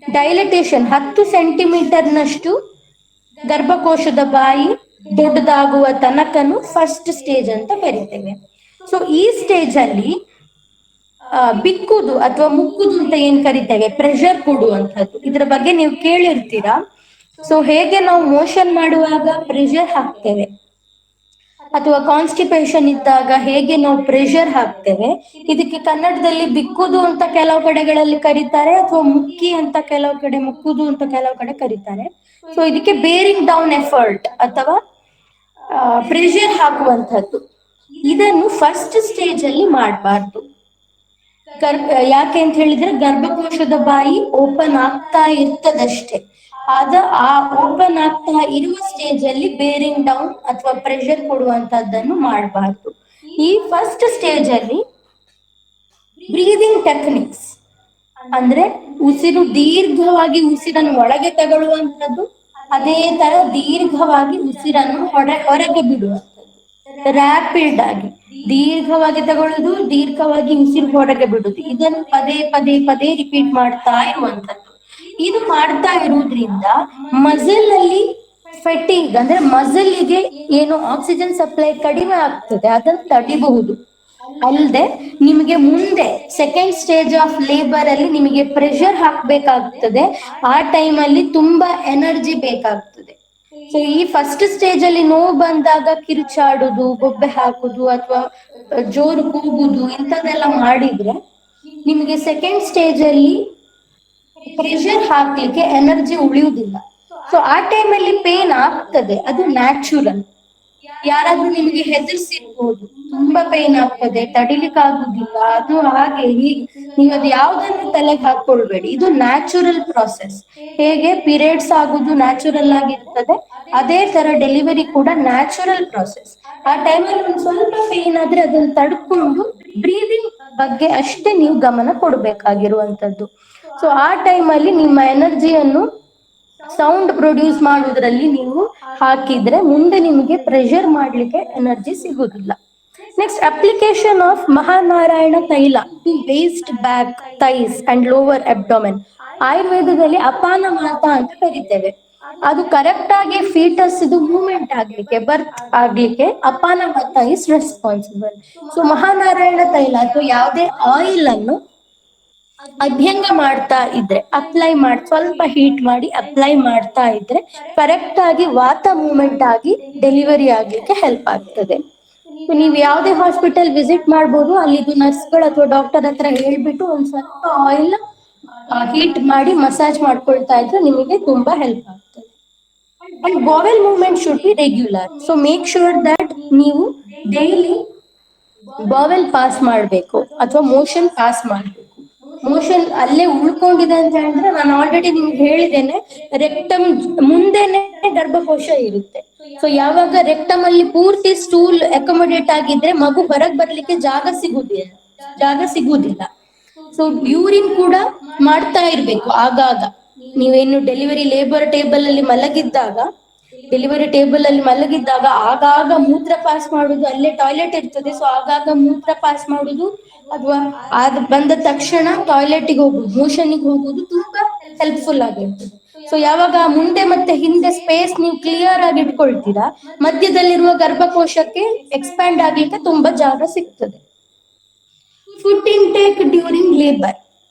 ಡೈಲಟೇಷನ್ 10 ಸೆಂಟಿಮೀಟರ್ನಷ್ಟು ಗರ್ಭಕೋಶದ ಬಾಯಿ ದೊಡ್ಡದಾಗುವ ತನಕನು ಫಸ್ಟ್ ಸ್ಟೇಜ್ ಅಂತ ಕರಿತೇವೆ. ಸೊ ಈ ಸ್ಟೇಜ್ ಅಲ್ಲಿ ಬಿಕ್ಕುದು ಅಥವಾ ಮುಕ್ಕುದು ಅಂತ ಏನ್ ಕರಿತೇವೆ, ಪ್ರೆಷರ್ ಕೊಡುವಂಥದ್ದು, ಇದ್ರ ಬಗ್ಗೆ ನೀವು ಕೇಳಿರ್ತೀರಾ. ಸೊ ಹೇಗೆ ನಾವು ಮೋಷನ್ ಮಾಡುವಾಗ ಪ್ರೆಷರ್ ಹಾಕ್ತೇವೆ, ಅಥವಾ ಕಾನ್ಸ್ಟಿಪೇಷನ್ ಇದ್ದಾಗ ಹೇಗೆ ನಾವು ಪ್ರೆಷರ್ ಹಾಕ್ತೇವೆ, ಇದಕ್ಕೆ ಕನ್ನಡದಲ್ಲಿ ಬಿಕ್ಕುದು ಅಂತ ಕೆಲವು ಕಡೆಗಳಲ್ಲಿ ಕರೀತಾರೆ, ಅಥವಾ ಮುಕ್ಕುದು ಅಂತ ಕೆಲವು ಕಡೆ ಕರೀತಾರೆ. ಸೊ ಇದಕ್ಕೆ ಬೇರಿಂಗ್ ಡೌನ್ ಎಫರ್ಟ್ ಅಥವಾ ಪ್ರೆಷರ್ ಹಾಕುವಂಥದ್ದು, ಇದನ್ನು ಫಸ್ಟ್ ಸ್ಟೇಜ್ ಅಲ್ಲಿ ಮಾಡಬಾರ್ದು. ಯಾಕೆ ಅಂತ ಹೇಳಿದ್ರೆ ಗರ್ಭಕೋಶದ ಬಾಯಿ ಓಪನ್ ಆಗ್ತಾ ಇರ್ತದಷ್ಟೇ, ಆ ಓಪನ್ ಆಗ್ತಾ ಇರುವ ಸ್ಟೇಜ್ ಅಲ್ಲಿ ಬೇರಿಂಗ್ ಡೌನ್ ಅಥವಾ ಪ್ರೆಷರ್ ಕೊಡುವಂತದ್ದನ್ನು ಮಾಡಬಾರ್ದು. ಈ ಫಸ್ಟ್ ಸ್ಟೇಜ್ ಅಲ್ಲಿ ಬ್ರೀದಿಂಗ್ ಟೆಕ್ನಿಕ್ಸ್ ಅಂದ್ರೆ ದೀರ್ಘವಾಗಿ ಉಸಿರನ್ನು ಒಳಗೆ ತಗೊಳ್ಳುವಂಥದ್ದು, ಅದೇ ತರ ದೀರ್ಘವಾಗಿ ಉಸಿರನ್ನು ಹೊರಗೆ ಬಿಡುವಂಥದ್ದು, ರ್ಯಾಪಿಡ್ ಆಗಿ ದೀರ್ಘವಾಗಿ ತಗೊಳ್ಳುದು, ದೀರ್ಘವಾಗಿ ಉಸಿರು ಹೊರಗೆ ಬಿಡುದು, ಇದನ್ನು ಪದೇ ಪದೇ ಪದೇ ರಿಪೀಟ್ ಮಾಡ್ತಾ ಇರುವಂಥದ್ದು. ಇದು ಮಾಡ್ತಾ ಇರುವುದ್ರಿಂದ ಮಸಲ್ ಅಲ್ಲಿ ಫೆಟಿಗ್ ಅಂದ್ರೆ ಮಸಲ್ಗೆ ಏನು ಆಕ್ಸಿಜನ್ ಸಪ್ಲೈ ಕಡಿಮೆ ಆಗ್ತದೆ ಅದನ್ನು ತಡಿಬಹುದು. ಅಲ್ಲದೆ ನಿಮಗೆ ಮುಂದೆ ಸೆಕೆಂಡ್ ಸ್ಟೇಜ್ ಆಫ್ ಲೇಬರ್ ಅಲ್ಲಿ ನಿಮಗೆ ಪ್ರೆಷರ್ ಹಾಕ್ಬೇಕಾಗ್ತದೆ. ಆ ಟೈಮ್ ಅಲ್ಲಿ ತುಂಬಾ ಎನರ್ಜಿ ಬೇಕಾಗ್ತದೆ. ಸೊ ಈ ಫಸ್ಟ್ ಸ್ಟೇಜ್ ಅಲ್ಲಿ ನೋವು ಬಂದಾಗ ಕಿರುಚಾಡುದು, ಬೊಬ್ಬೆ ಹಾಕುದು ಅಥವಾ ಜೋರು ಕೂಗುದು ಇಂಥದ್ದೆಲ್ಲ ಮಾಡಿದ್ರೆ ನಿಮಗೆ ಸೆಕೆಂಡ್ ಸ್ಟೇಜ್ ಅಲ್ಲಿ ಪ್ರೆಷರ್ ಹಾಕ್ಲಿಕ್ಕೆ ಎನರ್ಜಿ ಉಳಿಯುವುದಿಲ್ಲ. ಸೊ ಆ ಟೈಮಲ್ಲಿ ಪೇನ್ ಆಗ್ತದೆ, ಅದು ನ್ಯಾಚುರಲ್. ಯಾರಾದ್ರೂ ನಿಮಗೆ ಹೆದರ್ಸಿರ್ಬೋದು, ತುಂಬಾ ಪೇನ್ ಆಗ್ತದೆ, ತಡಿಲಿಕ್ಕೆ ಆಗುದಿಲ್ಲ, ಅದು ಹಾಗೆ ಹೀಗೆ, ನೀವು ಅದು ಯಾವ್ದನ್ನು ತಲೆಗೆ ಹಾಕೊಳ್ಬೇಡಿ. ಇದು ನ್ಯಾಚುರಲ್ ಪ್ರಾಸೆಸ್. ಹೇಗೆ ಪೀರಿಯಡ್ಸ್ ಆಗುದು ನ್ಯಾಚುರಲ್ ಆಗಿರ್ತದೆ, ಅದೇ ತರ ಡೆಲಿವರಿ ಕೂಡ ನ್ಯಾಚುರಲ್ ಪ್ರಾಸೆಸ್. ಆ ಟೈಮಲ್ಲಿ ಒಂದು ಸ್ವಲ್ಪ ಪೇನ್ ಆದ್ರೆ ಅದನ್ನ ತಡ್ಕೊಂಡು ಬ್ರೀದಿಂಗ್ ಬಗ್ಗೆ ಅಷ್ಟೇ ನೀವು ಗಮನ ಕೊಡ್ಬೇಕಾಗಿರುವಂತದ್ದು. ಸೊ ಆ ಟೈಮಲ್ಲಿ ನಿಮ್ಮ ಎನರ್ಜಿಯನ್ನು ಸೌಂಡ್ ಪ್ರೊಡ್ಯೂಸ್ ಮಾಡುವುದರಲ್ಲಿ ನೀವು ಹಾಕಿದ್ರೆ ಮುಂದೆ ನಿಮಗೆ ಪ್ರೆಷರ್ ಮಾಡ್ಲಿಕ್ಕೆ ಎನರ್ಜಿ ಸಿಗುದಿಲ್ಲ. Next, application of Mahanarayana taila to waist back, thighs and lower abdomen. ಆಯುರ್ವೇದದಲ್ಲಿ ಅಪಾನ ಮಾತ ಅಂತ ಕರಿತೇವೆ. ಅದು ಕರೆಕ್ಟ್ ಆಗಿ ಫೀಟಸ್ ಇದು ಮೂವ್ಮೆಂಟ್ ಆಗ್ಲಿಕ್ಕೆ, ಬರ್ತ್ ಆಗ್ಲಿಕ್ಕೆ ಅಪಾನ ಮಾತ ಇಸ್ ರೆಸ್ಪಾನ್ಸಿಬಲ್. ಸೊ ಮಹಾನಾರಾಯಣ ತೈಲ ಅಥವಾ ಯಾವುದೇ ಆಯಿಲ್ ಅನ್ನು ಅಭ್ಯಂಗ ಮಾಡ್ತಾ ಇದ್ರೆ, ಸ್ವಲ್ಪ ಹೀಟ್ ಮಾಡಿ ಅಪ್ಲೈ ಮಾಡ್ತಾ ಇದ್ರೆ ಕರೆಕ್ಟ್ ಆಗಿ ವಾತ ಮೂವ್ಮೆಂಟ್ ಆಗಿ ಡೆಲಿವರಿ ಆಗ್ಲಿಕ್ಕೆ ಹೆಲ್ಪ್ ಆಗ್ತದೆ. ನೀವು ಯಾವುದೇ ಹಾಸ್ಪಿಟಲ್ ವಿಸಿಟ್ ಮಾಡ್ಬೋದು, ಅಲ್ಲಿದು ನರ್ಸ್ಗಳು ಅಥವಾ ಡಾಕ್ಟರ್ ಹತ್ರ ಹೇಳ್ಬಿಟ್ಟು ಒಂದ್ ಸ್ವಲ್ಪ ಆಯಿಲ್ ಹೀಟ್ ಮಾಡಿ ಮಸಾಜ್ ಮಾಡ್ಕೊಳ್ತಾ ಇದ್ರೆ ನಿಮಗೆ ತುಂಬಾ ಹೆಲ್ಪ್ ಆಗ್ತದೆ. And bowel movement should be regular. So make sure that ನೀವು ಡೈಲಿ ಬಾವೆಲ್ ಪಾಸ್ ಮಾಡಬೇಕು ಅಥವಾ ಮೋಷನ್ ಪಾಸ್ ಮಾಡಬೇಕು. ಮೋಷನ್ ಅಲ್ಲೇ ಉಳ್ಕೊಂಡಿದೆ ಅಂತ ಹೇಳಿದ್ರೆ, ನಾನು ಆಲ್ರೆಡಿ ನಿಮ್ಗೆ ಹೇಳಿದ್ದೇನೆ, ರೆಕ್ಟಮ್ ಮುಂದೆನೆ ಗರ್ಭಕೋಶ ಇರುತ್ತೆ. ಸೊ ಯಾವಾಗ ರೆಕ್ಟಮ್ ಅಲ್ಲಿ ಪೂರ್ತಿ ಸ್ಟೂಲ್ ಅಕೊಮೊಡೇಟ್ ಆಗಿದ್ರೆ ಮಗು ಹೊರಗ್ ಬರ್ಲಿಕ್ಕೆ ಜಾಗ ಸಿಗುವುದಿಲ್ಲ. ಸೊ ಯೂರಿನ್ ಕೂಡ ಮಾಡ್ತಾ ಇರ್ಬೇಕು ಆಗಾಗ. ನೀವೇನು ಡೆಲಿವರಿ ಟೇಬಲ್ ಅಲ್ಲಿ ಮಲಗಿದ್ದಾಗ ಆಗಾಗ ಮೂತ್ರ ಪಾಸ್ ಮಾಡುದು, ಅಲ್ಲೇ ಟಾಯ್ಲೆಟ್ ಇರ್ತದೆ, ಸೊ ಆಗಾಗ ಮೂತ್ರ ಪಾಸ್ ಮಾಡುದು ಅಥವಾ ಬಂದ ತಕ್ಷಣ ಟಾಯ್ಲೆಟ್ಗೆ ಹೋಗುದು, ಮೋಷನ್ಗೆ ಹೋಗುದು ತುಂಬಾ ಹೆಲ್ಪ್ಫುಲ್ ಆಗಿರ್ತದೆ. ಸೊ ಯಾವಾಗ ಮುಂದೆ ಮತ್ತೆ ಹಿಂದೆ ಸ್ಪೇಸ್ ನೀವು ಕ್ಲಿಯರ್ ಆಗಿ ಇಟ್ಕೊಳ್ತೀರಾ, ಮಧ್ಯದಲ್ಲಿರುವ ಗರ್ಭಕೋಶಕ್ಕೆ ಎಕ್ಸ್ಪ್ಯಾಂಡ್ ಆಗ್ಲಿಕ್ಕೆ ತುಂಬಾ ಜಾಗ ಸಿಗ್ತದೆ. Food intake during labour.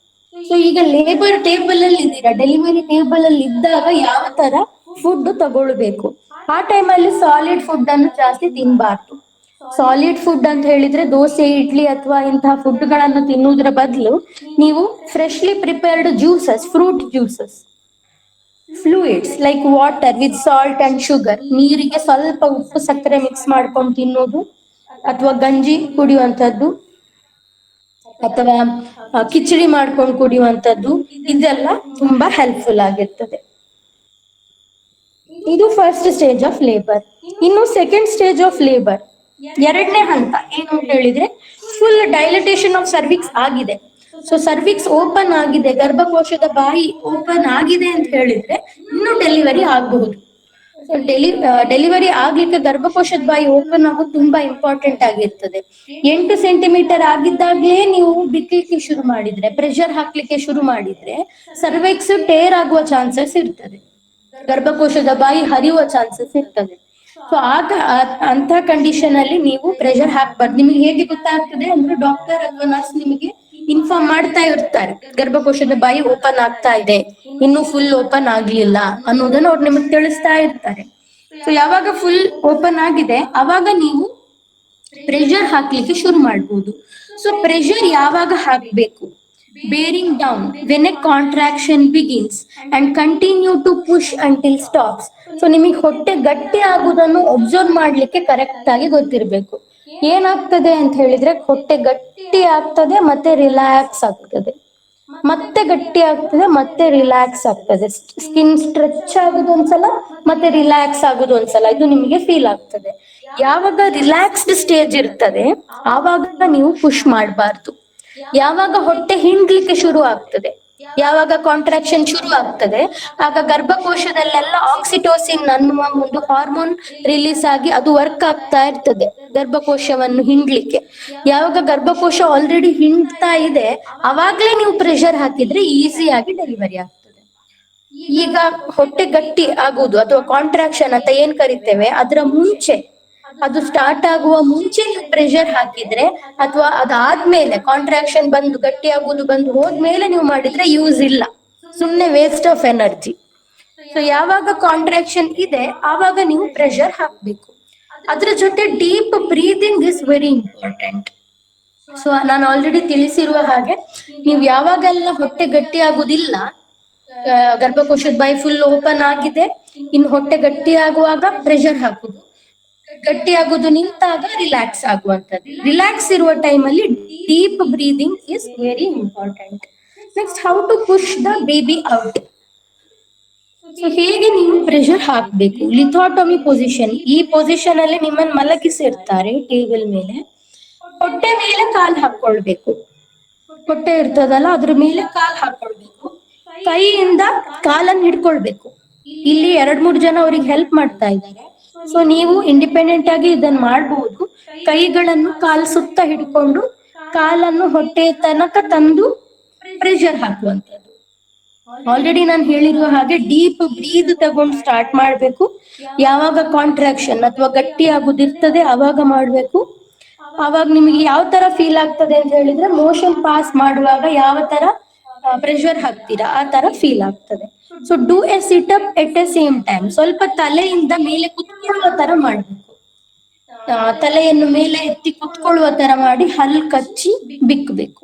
So ಈಗ ಲೇಬರ್ ಟೇಬಲ್ ಅಲ್ಲಿ ಇದ್ದೀರಾ, ಡೆಲಿವರಿ ಟೇಬಲ್ ಅಲ್ಲಿ ಇದ್ದಾಗ ಯಾವ ತರ ಫುಡ್ ತಗೊಳ್ಬೇಕು? ಆ ಟೈಮಲ್ಲಿ ಸಾಲಿಡ್ ಫುಡ್ ಅನ್ನು ಜಾಸ್ತಿ ತಿನ್ಬಾರ್ದು. ಸಾಲಿಡ್ ಫುಡ್ ಅಂತ ಹೇಳಿದ್ರೆ ದೋಸೆ, ಇಡ್ಲಿ ಅಥವಾ ಇಂತಹ ಫುಡ್ ಗಳನ್ನು ತಿನ್ನುವುದರ ಬದಲು ನೀವು freshly prepared juices, fruit juices, fluids like water with salt and sugar, ನೀರಿಗೆ ಸ್ವಲ್ಪ ಉಪ್ಪು ಸಕ್ಕರೆ ಮಿಕ್ಸ್ ಮಾಡ್ಕೊಂಡು ತಿನ್ನೋದು, ಅಥವಾ ಗಂಜಿ ಕುಡಿಯುವಂತದ್ದು, ಅಥವಾ ಕಿಚಡಿ ಮಾಡ್ಕೊಂಡು ಕುಡಿಯುವಂತದ್ದು, ಇದೆಲ್ಲ ತುಂಬಾ ಹೆಲ್ಪ್ಫುಲ್ ಆಗಿರ್ತದೆ. ಇದು ಫಸ್ಟ್ ಸ್ಟೇಜ್ ಆಫ್ ಲೇಬರ್. ಇನ್ನು ಸೆಕೆಂಡ್ ಸ್ಟೇಜ್ ಆಫ್ ಲೇಬರ್, ಎರಡನೇ ಹಂತ ಏನು ಅಂತ ಹೇಳಿದ್ರೆ, ಫುಲ್ ಡೈಲಟೇಷನ್ ಆಫ್ ಸರ್ವಿಕ್ಸ್ ಆಗಿದೆ. ಸೊ ಸರ್ವಿಕ್ಸ್ ಓಪನ್ ಆಗಿದೆ, ಗರ್ಭಕೋಶದ ಬಾಯಿ ಓಪನ್ ಆಗಿದೆ ಅಂತ ಹೇಳಿದ್ರೆ ಇನ್ನು ಡೆಲಿವರಿ ಆಗಬಹುದು. ಸೊ ಡೆಲಿವರಿ ಆಗ್ಲಿಕ್ಕೆ ಗರ್ಭಕೋಶದ ಬಾಯಿ ಓಪನ್ ಆಗೋದು ತುಂಬಾ ಇಂಪಾರ್ಟೆಂಟ್ ಆಗಿರ್ತದೆ. 8 ಸೆಂಟಿಮೀಟರ್ ಆಗಿದ್ದಾಗ್ಲೇ ನೀವು ಬಿಡ್ಲಿಕ್ಕೆ ಶುರು ಮಾಡಿದ್ರೆ, ಪ್ರೆಷರ್ ಹಾಕ್ಲಿಕ್ಕೆ ಶುರು ಮಾಡಿದ್ರೆ ಸರ್ವಿಕ್ಸ್ ಟೇರ್ ಆಗುವ ಚಾನ್ಸಸ್ ಇರ್ತದೆ, ಗರ್ಭಕೋಶದ ಬಾಯಿ ಹರಿಯುವ ಚಾನ್ಸಸ್ ಇರ್ತದೆ. ಸೊ ಆಗ ಅಂತ ಕಂಡೀಷನ್ ಅಲ್ಲಿ ನೀವು ಪ್ರೆಷರ್ ಹಾಕ್ಬಾರ್ದು. ನಿಮಗೆ ಹೇಗೆ ಗೊತ್ತಾಗ್ತದೆ ಅಂದ್ರೆ, ಡಾಕ್ಟರ್ ಅಥವಾ ನರ್ಸ್ ನಿಮಗೆ ಇನ್ಫಾರ್ಮ್ ಮಾಡ್ತಾ ಇರ್ತಾರೆ, ಗರ್ಭಕೋಶದ ಬಾಯಿ ಓಪನ್ ಆಗ್ತಾ ಇದೆ, ಇನ್ನು ಫುಲ್ ಓಪನ್ ಆಗ್ಲಿಲ್ಲ ಅನ್ನೋದನ್ನ ಅವ್ರು ನಿಮಗೆ ತಿಳಿಸ್ತಾ ಇರ್ತಾರೆ. ಸೊ ಯಾವಾಗ ಫುಲ್ ಓಪನ್ ಆಗಿದೆ ಅವಾಗ ನೀವು ಪ್ರೆಷರ್ ಹಾಕ್ಲಿಕ್ಕೆ ಶುರು ಮಾಡ್ಬೋದು. ಸೊ ಪ್ರೆಷರ್ ಯಾವಾಗ ಹಾಕ್ಬೇಕು? Bearing down when a contraction begins and continue to push until stops. So ನಿಮಗೆ ಹೊಟ್ಟೆ ಗಟ್ಟಿ ಆಗುದನ್ನು ಒಬ್ಸರ್ವ್ ಮಾಡ್ಲಿಕ್ಕೆ ಕರೆಕ್ಟ್ ಆಗಿ ಗೊತ್ತಿರ್ಬೇಕು. ಏನಾಗ್ತದೆ ಅಂತ ಹೇಳಿದ್ರೆ, ಹೊಟ್ಟೆ ಗಟ್ಟಿ ಆಗ್ತದೆ ಮತ್ತೆ ರಿಲ್ಯಾಕ್ಸ್ ಆಗ್ತದೆ, ಮತ್ತೆ ಗಟ್ಟಿ ಆಗ್ತದೆ ಮತ್ತೆ ರಿಲ್ಯಾಕ್ಸ್ ಆಗ್ತದೆ, ಸ್ಕಿನ್ ಸ್ಟ್ರೆಚ್ ಆಗುದು ಒಂದ್ಸಲ ಮತ್ತೆ ರಿಲ್ಯಾಕ್ಸ್ ಆಗುದು ಒಂದ್ಸಲ, ಇದು ನಿಮಗೆ ಫೀಲ್ ಆಗ್ತದೆ. ಯಾವಾಗ ರಿಲ್ಯಾಕ್ಸ್ಡ್ ಸ್ಟೇಜ್ ಇರ್ತದೆ ಆವಾಗ ನೀವು ಪುಷ್ ಮಾಡಬಾರ್ದು. ಯಾವಾಗ ಹೊಟ್ಟೆ ಹಿಂಡ್ಲಿಕ್ಕೆ ಶುರು ಆಗ್ತದೆ, ಯಾವಾಗ ಕಾಂಟ್ರಾಕ್ಷನ್ ಶುರು ಆಗ್ತದೆ, ಆಗ ಗರ್ಭಕೋಶದಲ್ಲೆಲ್ಲ ಆಕ್ಸಿಟೋಸಿನ್ ಅನ್ನುವ ಒಂದು ಹಾರ್ಮೋನ್ ರಿಲೀಸ್ ಆಗಿ ಅದು ವರ್ಕ್ ಆಗ್ತಾ ಇರ್ತದೆ ಗರ್ಭಕೋಶವನ್ನು ಹಿಂಡ್ಲಿಕ್ಕೆ. ಯಾವಾಗ ಗರ್ಭಕೋಶ ಆಲ್ರೆಡಿ ಹಿಂಡ್ತಾ ಇದೆ ಅವಾಗ್ಲೇ ನೀವು ಪ್ರೆಷರ್ ಹಾಕಿದ್ರೆ ಈಸಿಯಾಗಿ ಡೆಲಿವರಿ ಆಗ್ತದೆ. ಈಗ ಹೊಟ್ಟೆ ಗಟ್ಟಿ ಆಗುದು ಅಥವಾ ಕಾಂಟ್ರಾಕ್ಷನ್ ಅಂತ ಏನ್ ಕರಿತೇವೆ, ಅದರ ಮುಂಚೆ ಅದು ಸ್ಟಾರ್ಟ್ ಆಗುವ ಮುಂಚೆ ನೀವು ಪ್ರೆಷರ್ ಹಾಕಿದ್ರೆ ಅಥವಾ ಅದಾದ್ಮೇಲೆ ಕಾಂಟ್ರಾಕ್ಷನ್ ಬಂದು ಗಟ್ಟಿ ಆಗುವುದು ಬಂದು ಹೋದ್ಮೇಲೆ ನೀವು ಮಾಡಿದ್ರೆ ಯೂಸ್ ಇಲ್ಲ, ಸುಮ್ನೆ ವೇಸ್ಟ್ ಆಫ್ ಎನರ್ಜಿ. ಸೊ ಯಾವಾಗ ಕಾಂಟ್ರಾಕ್ಷನ್ ಇದೆ ಆವಾಗ ನೀವು ಪ್ರೆಷರ್ ಹಾಕ್ಬೇಕು. ಅದ್ರ ಜೊತೆ deep breathing is very important. So ನಾನು ಆಲ್ರೆಡಿ ತಿಳಿಸಿರುವ ಹಾಗೆ ನೀವು ಯಾವಾಗೆಲ್ಲ ಹೊಟ್ಟೆ ಗಟ್ಟಿ ಆಗುದಿಲ್ಲ, ಗರ್ಭಕೋಶದ ಬಾಯಿ ಫುಲ್ ಓಪನ್ ಆಗಿದೆ, ಇನ್ನು ಹೊಟ್ಟೆ ಗಟ್ಟಿ ಆಗುವಾಗ ಪ್ರೆಷರ್ ಹಾಕುದು, ಗಟ್ಟಿ ಆಗುದು ನಿಂತಾಗ ರಿಲ್ಯಾಕ್ಸ್ ಆಗುವಂತದ್ದು. ರಿಲ್ಯಾಕ್ಸ್ ಇರುವ ಟೈಮಲ್ಲಿ deep breathing is very important. Next, how to push the baby out. So ಹೇಗೆ ನೀವು ಪ್ರೆಷರ್ ಹಾಕ್ಬೇಕು? ಲಿಥೋಟಮಿ ಪೊಸಿಷನ್, ಈ ಪೊಸಿಷನ್ ಅಲ್ಲಿ ನಿಮ್ಮನ್ನ ಮಲಗಿಸಿರ್ತಾರೆ ಟೇಬಲ್ ಮೇಲೆ, ಹೊಟ್ಟೆ ಮೇಲೆ ಕಾಲ್ ಹಾಕೊಳ್ಬೇಕು. ಹೊಟ್ಟೆ ಇರ್ತದಲ್ಲ ಅದ್ರ ಮೇಲೆ ಕಾಲ್ ಹಾಕೊಳ್ಬೇಕು, ಕೈಯಿಂದ ಕಾಲನ್ನು ಹಿಡ್ಕೊಳ್ಬೇಕು. ಇಲ್ಲಿ 2-3 ಜನ ಅವ್ರಿಗೆ ಹೆಲ್ಪ್ ಮಾಡ್ತಾ ಇದ್ದಾರೆ. ಸೊ ನೀವು ಇಂಡಿಪೆಂಡೆಂಟ್ ಆಗಿ ಇದನ್ನ ಮಾಡಬಹುದು. ಕೈಗಳನ್ನು ಕಾಲ್ ಸುತ್ತ ಹಿಡ್ಕೊಂಡು ಕಾಲನ್ನು ಹೊಟ್ಟೆ ತನಕ ತಂದು ಪ್ರೆಷರ್ ಹಾಕುವಂಥದ್ದು. ಆಲ್ರೆಡಿ ನಾನು ಹೇಳಿರುವ ಹಾಗೆ ಡೀಪ್ ಬ್ರೀದ್ ತಗೊಂಡು ಸ್ಟಾರ್ಟ್ ಮಾಡ್ಬೇಕು. ಯಾವಾಗ ಕಾಂಟ್ರಾಕ್ಷನ್ ಅಥವಾ ಗಟ್ಟಿ ಆಗುದಿರ್ತದೆ ಅವಾಗ ಮಾಡ್ಬೇಕು. ಅವಾಗ ನಿಮಗೆ ಯಾವ ತರ ಫೀಲ್ ಆಗ್ತದೆ ಅಂತ ಹೇಳಿದ್ರೆ, ಮೋಷನ್ ಪಾಸ್ ಮಾಡುವಾಗ ಯಾವ ತರ ಪ್ರೆಷರ್ ಹಾಕ್ತೀರಾ ಆ ತರ ಫೀಲ್ ಆಗ್ತದೆ. So do A sit up at a same time. ಸ್ವಲ್ಪ ತಲೆಯಿಂದ ಮೇಲೆ ಕುತ್ಕೊಳ್ಳುವ ತರ ಮಾಡ್ಬೇಕು. ತಲೆಯನ್ನು ಮೇಲೆ ಎತ್ತಿ ಕುತ್ಕೊಳ್ಳುವ ತರ ಮಾಡಿ ಹಲ್ ಕಚ್ಚಿ ಬಿಕ್ಕಬೇಕು.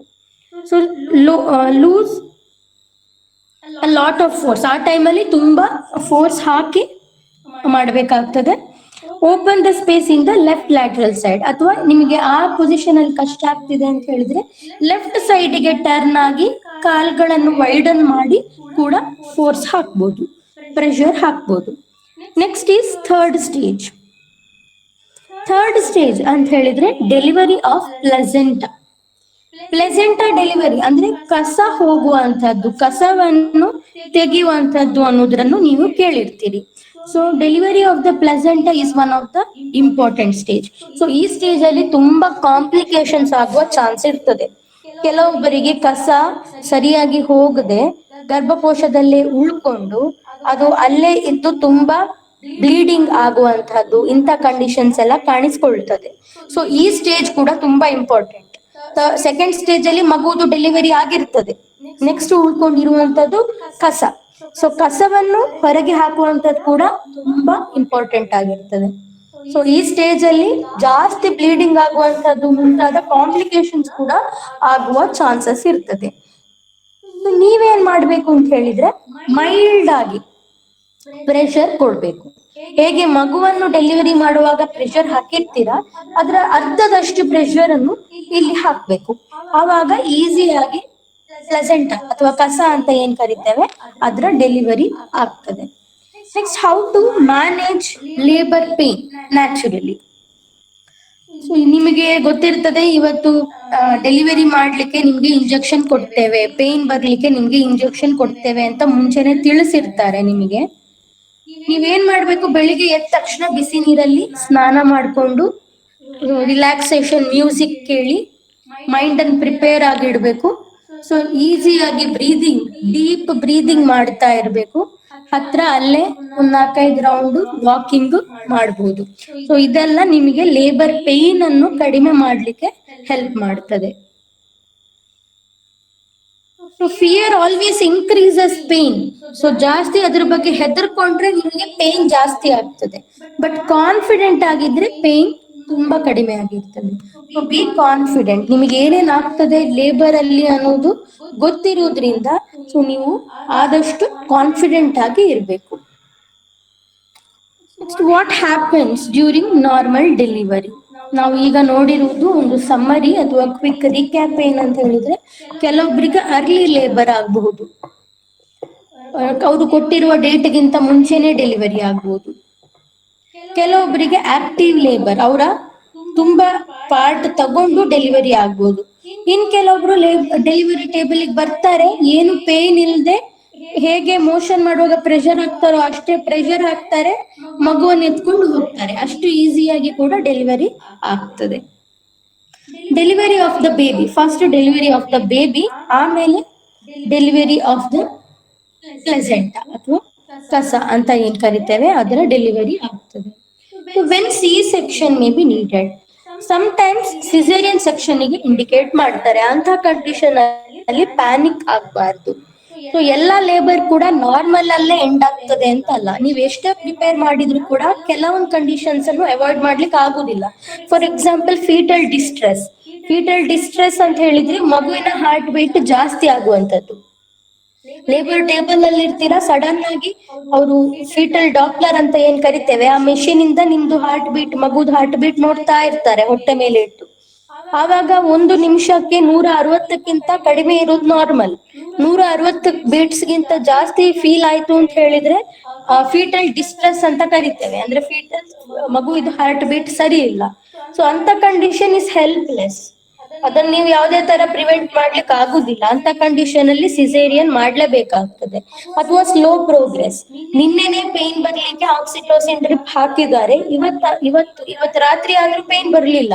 So loose a lot of force, ಆ ಟೈಮಲ್ಲಿ ತುಂಬಾ ಫೋರ್ಸ್ ಹಾಕಿ ಮಾಡಬೇಕಾಗ್ತದೆ. Open the space in the left lateral side, ಅಥವಾ ನಿಮಗೆ ಆ ಪೊಸಿಷನ್ ಅಲ್ಲಿ ಕಷ್ಟ ಆಗ್ತಿದೆ ಅಂತ ಹೇಳಿದ್ರೆ ಲೆಫ್ಟ್ ಸೈಡ್ಗೆ ಟರ್ನ್ ಆಗಿ ಕಾಲ್ಗಳನ್ನು ವೈಡನ್ ಮಾಡಿ ಕೂಡ ಫೋರ್ಸ್ ಹಾಕ್ಬೋದು, ಪ್ರೆಷರ್ ಹಾಕ್ಬೋದು. Next is third stage. Third stage ಅಂತ ಹೇಳಿದ್ರೆ delivery of placenta. Placenta delivery ಅಂದ್ರೆ ಕಸ ಹೋಗುವಂತದ್ದು, ಕಸವನ್ನು ತೆಗೆಯುವಂತದ್ದು ಅನ್ನೋದ್ರನ್ನು ನೀವು ಕೇಳಿರ್ತೀರಿ. So delivery of the placenta is one of the important stage. So ಈ ಸ್ಟೇಜ್ ಅಲ್ಲಿ ತುಂಬಾ ಕಾಂಪ್ಲಿಕೇಶನ್ಸ್ ಆಗುವ ಚಾನ್ಸ್ ಇರ್ತದೆ. ಕೆಲವೊಬ್ಬರಿಗೆ ಕಸ ಸರಿಯಾಗಿ ಹೋಗದೆ ಗರ್ಭಕೋಶದಲ್ಲೇ ಉಳ್ಕೊಂಡು ಅದು ಅಲ್ಲೇ ಇದ್ದು ತುಂಬಾ ಬ್ಲೀಡಿಂಗ್ ಆಗುವಂತಹದ್ದು, ಇಂಥ ಕಂಡೀಷನ್ಸ್ ಎಲ್ಲ ಕಾಣಿಸ್ಕೊಳ್ತದೆ. ಸೊ ಈ ಸ್ಟೇಜ್ ಕೂಡ ತುಂಬಾ ಇಂಪಾರ್ಟೆಂಟ್. ಸೆಕೆಂಡ್ ಸ್ಟೇಜ್ ಅಲ್ಲಿ ಮಗುವುದು ಡೆಲಿವರಿ ಆಗಿರ್ತದೆ. ನೆಕ್ಸ್ಟ್ ಉಳ್ಕೊಂಡಿರುವಂತದ್ದು ಕಸ. ಸೊ ಕಸವನ್ನು ಹೊರಗೆ ಹಾಕುವಂತದ್ದು ಕೂಡ ತುಂಬಾ ಇಂಪಾರ್ಟೆಂಟ್ ಆಗಿರ್ತದೆ. ಸೊ ಈ ಸ್ಟೇಜ್ ಅಲ್ಲಿ ಜಾಸ್ತಿ ಬ್ಲೀಡಿಂಗ್ ಆಗುವಂತದ್ದು ಮುಂತಾದ ಕಾಂಪ್ಲಿಕೇಶನ್ಸ್ ಕೂಡ ಆಗುವ ಚಾನ್ಸಸ್ ಇರ್ತದೆ. ನೀವೇನ್ ಮಾಡ್ಬೇಕು ಅಂತ ಹೇಳಿದ್ರೆ ಮೈಲ್ಡ್ ಆಗಿ ಪ್ರೆಷರ್ ಕೊಡ್ಬೇಕು. ಹೇಗೆ ಮಗುವನ್ನು ಡೆಲಿವರಿ ಮಾಡುವಾಗ ಪ್ರೆಷರ್ ಹಾಕಿರ್ತೀರಾ ಅದರ ಅರ್ಧದಷ್ಟು ಪ್ರೆಷರ್ ಅನ್ನು ಇಲ್ಲಿ ಹಾಕ್ಬೇಕು. ಆವಾಗ ಈಸಿಯಾಗಿ ಪ್ಲೆಸೆಂಟಾ ಅಥವಾ ಕಸ ಅಂತ ಏನ್ ಕರಿತೇವೆ ಅದರ ಡೆಲಿವರಿ ಆಗ್ತದೆ. Next, how to manage labour pain naturally. ನಿಮಗೆ ಗೊತ್ತಿರ್ತದೆ, ಇವತ್ತು ಡೆಲಿವರಿ ಮಾಡ್ಲಿಕ್ಕೆ ನಿಮ್ಗೆ ಇಂಜೆಕ್ಷನ್ ಕೊಡ್ತೇವೆ, ಪೇನ್ ಬರ್ಲಿಕ್ಕೆ ನಿಮ್ಗೆ ಇಂಜೆಕ್ಷನ್ ಕೊಡ್ತೇವೆ ಅಂತ ಮುಂಚೆನೆ ತಿಳಿಸಿರ್ತಾರೆ ನಿಮಗೆ. ನೀವೇನ್ ಮಾಡ್ಬೇಕು, ಬೆಳಿಗ್ಗೆ ಎದ್ದ ತಕ್ಷಣ ಬಿಸಿ ನೀರಲ್ಲಿ ಸ್ನಾನ ಮಾಡ್ಕೊಂಡು ರಿಲ್ಯಾಕ್ಸೇಷನ್ ಮ್ಯೂಸಿಕ್ ಕೇಳಿ ಮೈಂಡ್ ಅನ್ನು ಪ್ರಿಪೇರ್ ಆಗಿಡ್ಬೇಕು. ಸೊ ಈಸಿಯಾಗಿ ಬ್ರೀದಿಂಗ್, ಡೀಪ್ ಬ್ರೀದಿಂಗ್ ಮಾಡ್ತಾ ಇರ್ಬೇಕು. ಹತ್ರ ಅಲ್ಲೇ 4-5 ರೌಂಡ್ ವಾಕಿಂಗ್ ಮಾಡ್ಬೋದು. ಸೊ ಇದೆಲ್ಲ ನಿಮಗೆ ಲೇಬರ್ ಪೇನ್ ಅನ್ನು ಕಡಿಮೆ ಮಾಡ್ಲಿಕ್ಕೆ ಹೆಲ್ಪ್ ಮಾಡ್ತದೆ. So fear always increases pain. So ಜಾಸ್ತಿ ಅದ್ರ ಬಗ್ಗೆ ಹೆದರ್ಕೊಂಡ್ರೆ ನಿಮಗೆ ಪೇನ್ ಜಾಸ್ತಿ ಆಗ್ತದೆ. ಬಟ್ ಕಾನ್ಫಿಡೆಂಟ್ ಆಗಿದ್ರೆ ಪೇನ್ ತುಂಬಾ ಕಡಿಮೆ ಆಗಿರ್ತದೆ. So be confident. ನಿಮಗೆ ಏನೇನ್ ಆಗ್ತದೆ ಲೇಬರ್ ಅಲ್ಲಿ ಅನ್ನೋದು ಗೊತ್ತಿರೋದ್ರಿಂದ ಸೊ ನೀವು ಆದಷ್ಟು ಕಾನ್ಫಿಡೆಂಟ್ ಆಗಿ ಇರ್ಬೇಕು. Next, what happens during normal delivery. ನಾವು ಈಗ ನೋಡಿರುವುದು ಒಂದು ಸಮ್ಮರಿ ಅಥವಾ ಕ್ವಿಕ್ ರಿಕ್ಯಾಪ್. ಏನಂತ ಹೇಳಿದ್ರೆ, ಕೆಲವೊಬ್ಬರಿಗೆ ಅರ್ಲಿ ಲೇಬರ್ ಆಗಬಹುದು, ಅವರು ಕೊಟ್ಟಿರುವ ಡೇಟ್ಗಿಂತ ಮುಂಚೆನೆ ಡೆಲಿವರಿ ಆಗ್ಬಹುದು. ಕೆಲವೊಬ್ಬರಿಗೆ ಆಕ್ಟಿವ್ ಲೇಬರ್, ಅವರ ತುಂಬಾ ಪಾರ್ಟ್ ತಗೊಂಡು ಡೆಲಿವರಿ ಆಗ್ಬಹುದು. ಇನ್ ಕೆಲವೊಬ್ರು ಡೆಲಿವರಿ ಟೇಬಲ್ ಬರ್ತಾರೆ, ಏನು ಪೇನ್ ಇಲ್ಲದೆ ಹೇಗೆ ಮೋಷನ್ ಮಾಡುವಾಗ ಪ್ರೆಷರ್ ಹಾಕ್ತಾರೋ ಅಷ್ಟೇ ಪ್ರೆಷರ್ ಹಾಕ್ತಾರೆ, ಮಗುವನ್ನು ಎತ್ಕೊಂಡು ಹೋಗ್ತಾರೆ. ಅಷ್ಟು ಈಸಿಯಾಗಿ ಕೂಡ ಡೆಲಿವರಿ ಆಗ್ತದೆ. Delivery of the baby, first delivery of the baby, ಆಮೇಲೆ ಡೆಲಿವರಿ ಆಫ್ ದ ಪ್ಲೆಸೆಂಟಾ ಅಥವಾ ಕಸ ಅಂತ ಏನ್ ಕರಿತೇವೆ ಅದರ ಡೆಲಿವರಿ ಆಗ್ತದೆ. So when C-section may be needed. Sometimes caesarean section ಗೆ ಇಂಡಿಕೇಟ್ ಮಾಡ್ತಾರೆ. ಅಂತ ಕಂಡೀಷನ್ ಅಲ್ಲಿ ಪ್ಯಾನಿಕ್ ಆಗಬಾರ್ದು. ಸೊ ಎಲ್ಲಾ ಲೇಬರ್ ಕೂಡ ನಾರ್ಮಲ್ ಅಲ್ಲೇ ಎಂಡ್ ಆಗ್ತದೆ ಅಂತ ಅಲ್ಲ. ನೀವ್ ಎಷ್ಟೇ ಪ್ರಿಪೇರ್ ಮಾಡಿದ್ರು ಕೂಡ ಕೆಲವೊಂದು ಕಂಡೀಷನ್ಸ್ ಅನ್ನು ಅವಾಯ್ಡ್ ಮಾಡ್ಲಿಕ್ಕೆ ಆಗುದಿಲ್ಲ. ಫಾರ್ ಎಕ್ಸಾಂಪಲ್ ಫೀಟಲ್ ಡಿಸ್ಟ್ರೆಸ್ ಅಂತ ಹೇಳಿದ್ರೆ ಮಗುವಿನ ಹಾರ್ಟ್ ಬೀಟ್ ಜಾಸ್ತಿ ಆಗುವಂತದ್ದು. ಲೇಬರ್ ಟೇಬಲ್ ಅಲ್ಲಿ ಇರ್ತೀರಾ, ಸಡನ್ ಆಗಿ ಅವರು ಫೀಟಲ್ ಡಾಪ್ಲರ್ ಅಂತ ಏನ್ ಕರಿತೇವೆ ಆ ಮೆಷಿನ್ ಇಂದ ನಿಮ್ದು ಹಾರ್ಟ್ ಬೀಟ್, ಮಗುದ್ ಹಾರ್ಟ್ ಬೀಟ್ ನೋಡ್ತಾ ಇರ್ತಾರೆ ಹೊಟ್ಟೆ ಮೇಲೆ ಇಟ್ಟು. ಆವಾಗ 1 ನಿಮಿಷಕ್ಕೆ 160ಕ್ಕಿಂತ ಕಡಿಮೆ ಇರೋದು ನಾರ್ಮಲ್. 160 ಬೀಟ್ಸ್ ಗಿಂತ ಜಾಸ್ತಿ ಫೀಲ್ ಆಯ್ತು ಅಂತ ಹೇಳಿದ್ರೆ ಫೀಟಲ್ ಡಿಸ್ಟ್ರೆಸ್ ಅಂತ ಕರಿತೇವೆ. ಅಂದ್ರೆ ಮಗು ಇದು ಹಾರ್ಟ್ ಬೀಟ್ ಸರಿ ಇಲ್ಲ. ಸೊ ಅಂತ ಕಂಡೀಷನ್ ಇಸ್ ಹೆಲ್ಪ್ಲೆಸ್. ಅದನ್ನ ನೀವು ಯಾವುದೇ ತರ ಪ್ರಿವೆಂಟ್ ಮಾಡ್ಲಿಕ್ಕೆ ಆಗುದಿಲ್ಲ. ಅಂತ ಕಂಡೀಷನ್ ಅಲ್ಲಿ ಸಿಸೇರಿಯನ್ ಮಾಡ್ಲೇಬೇಕಾಗ್ತದೆ. ಅಥವಾ ಸ್ಲೋ ಪ್ರೋಗ್ರೆಸ್, ನಿನ್ನೆನೆ ಪೇನ್ ಬರ್ಲಿಕ್ಕೆ ಆಕ್ಸಿಟೋಸಿನ್ ಡ್ರಿಪ್ ಹಾಕಿದ್ದಾರೆ, ಇವತ್ತು ರಾತ್ರಿ ಆದ್ರೂ ಪೇನ್ ಬರ್ಲಿಲ್ಲ.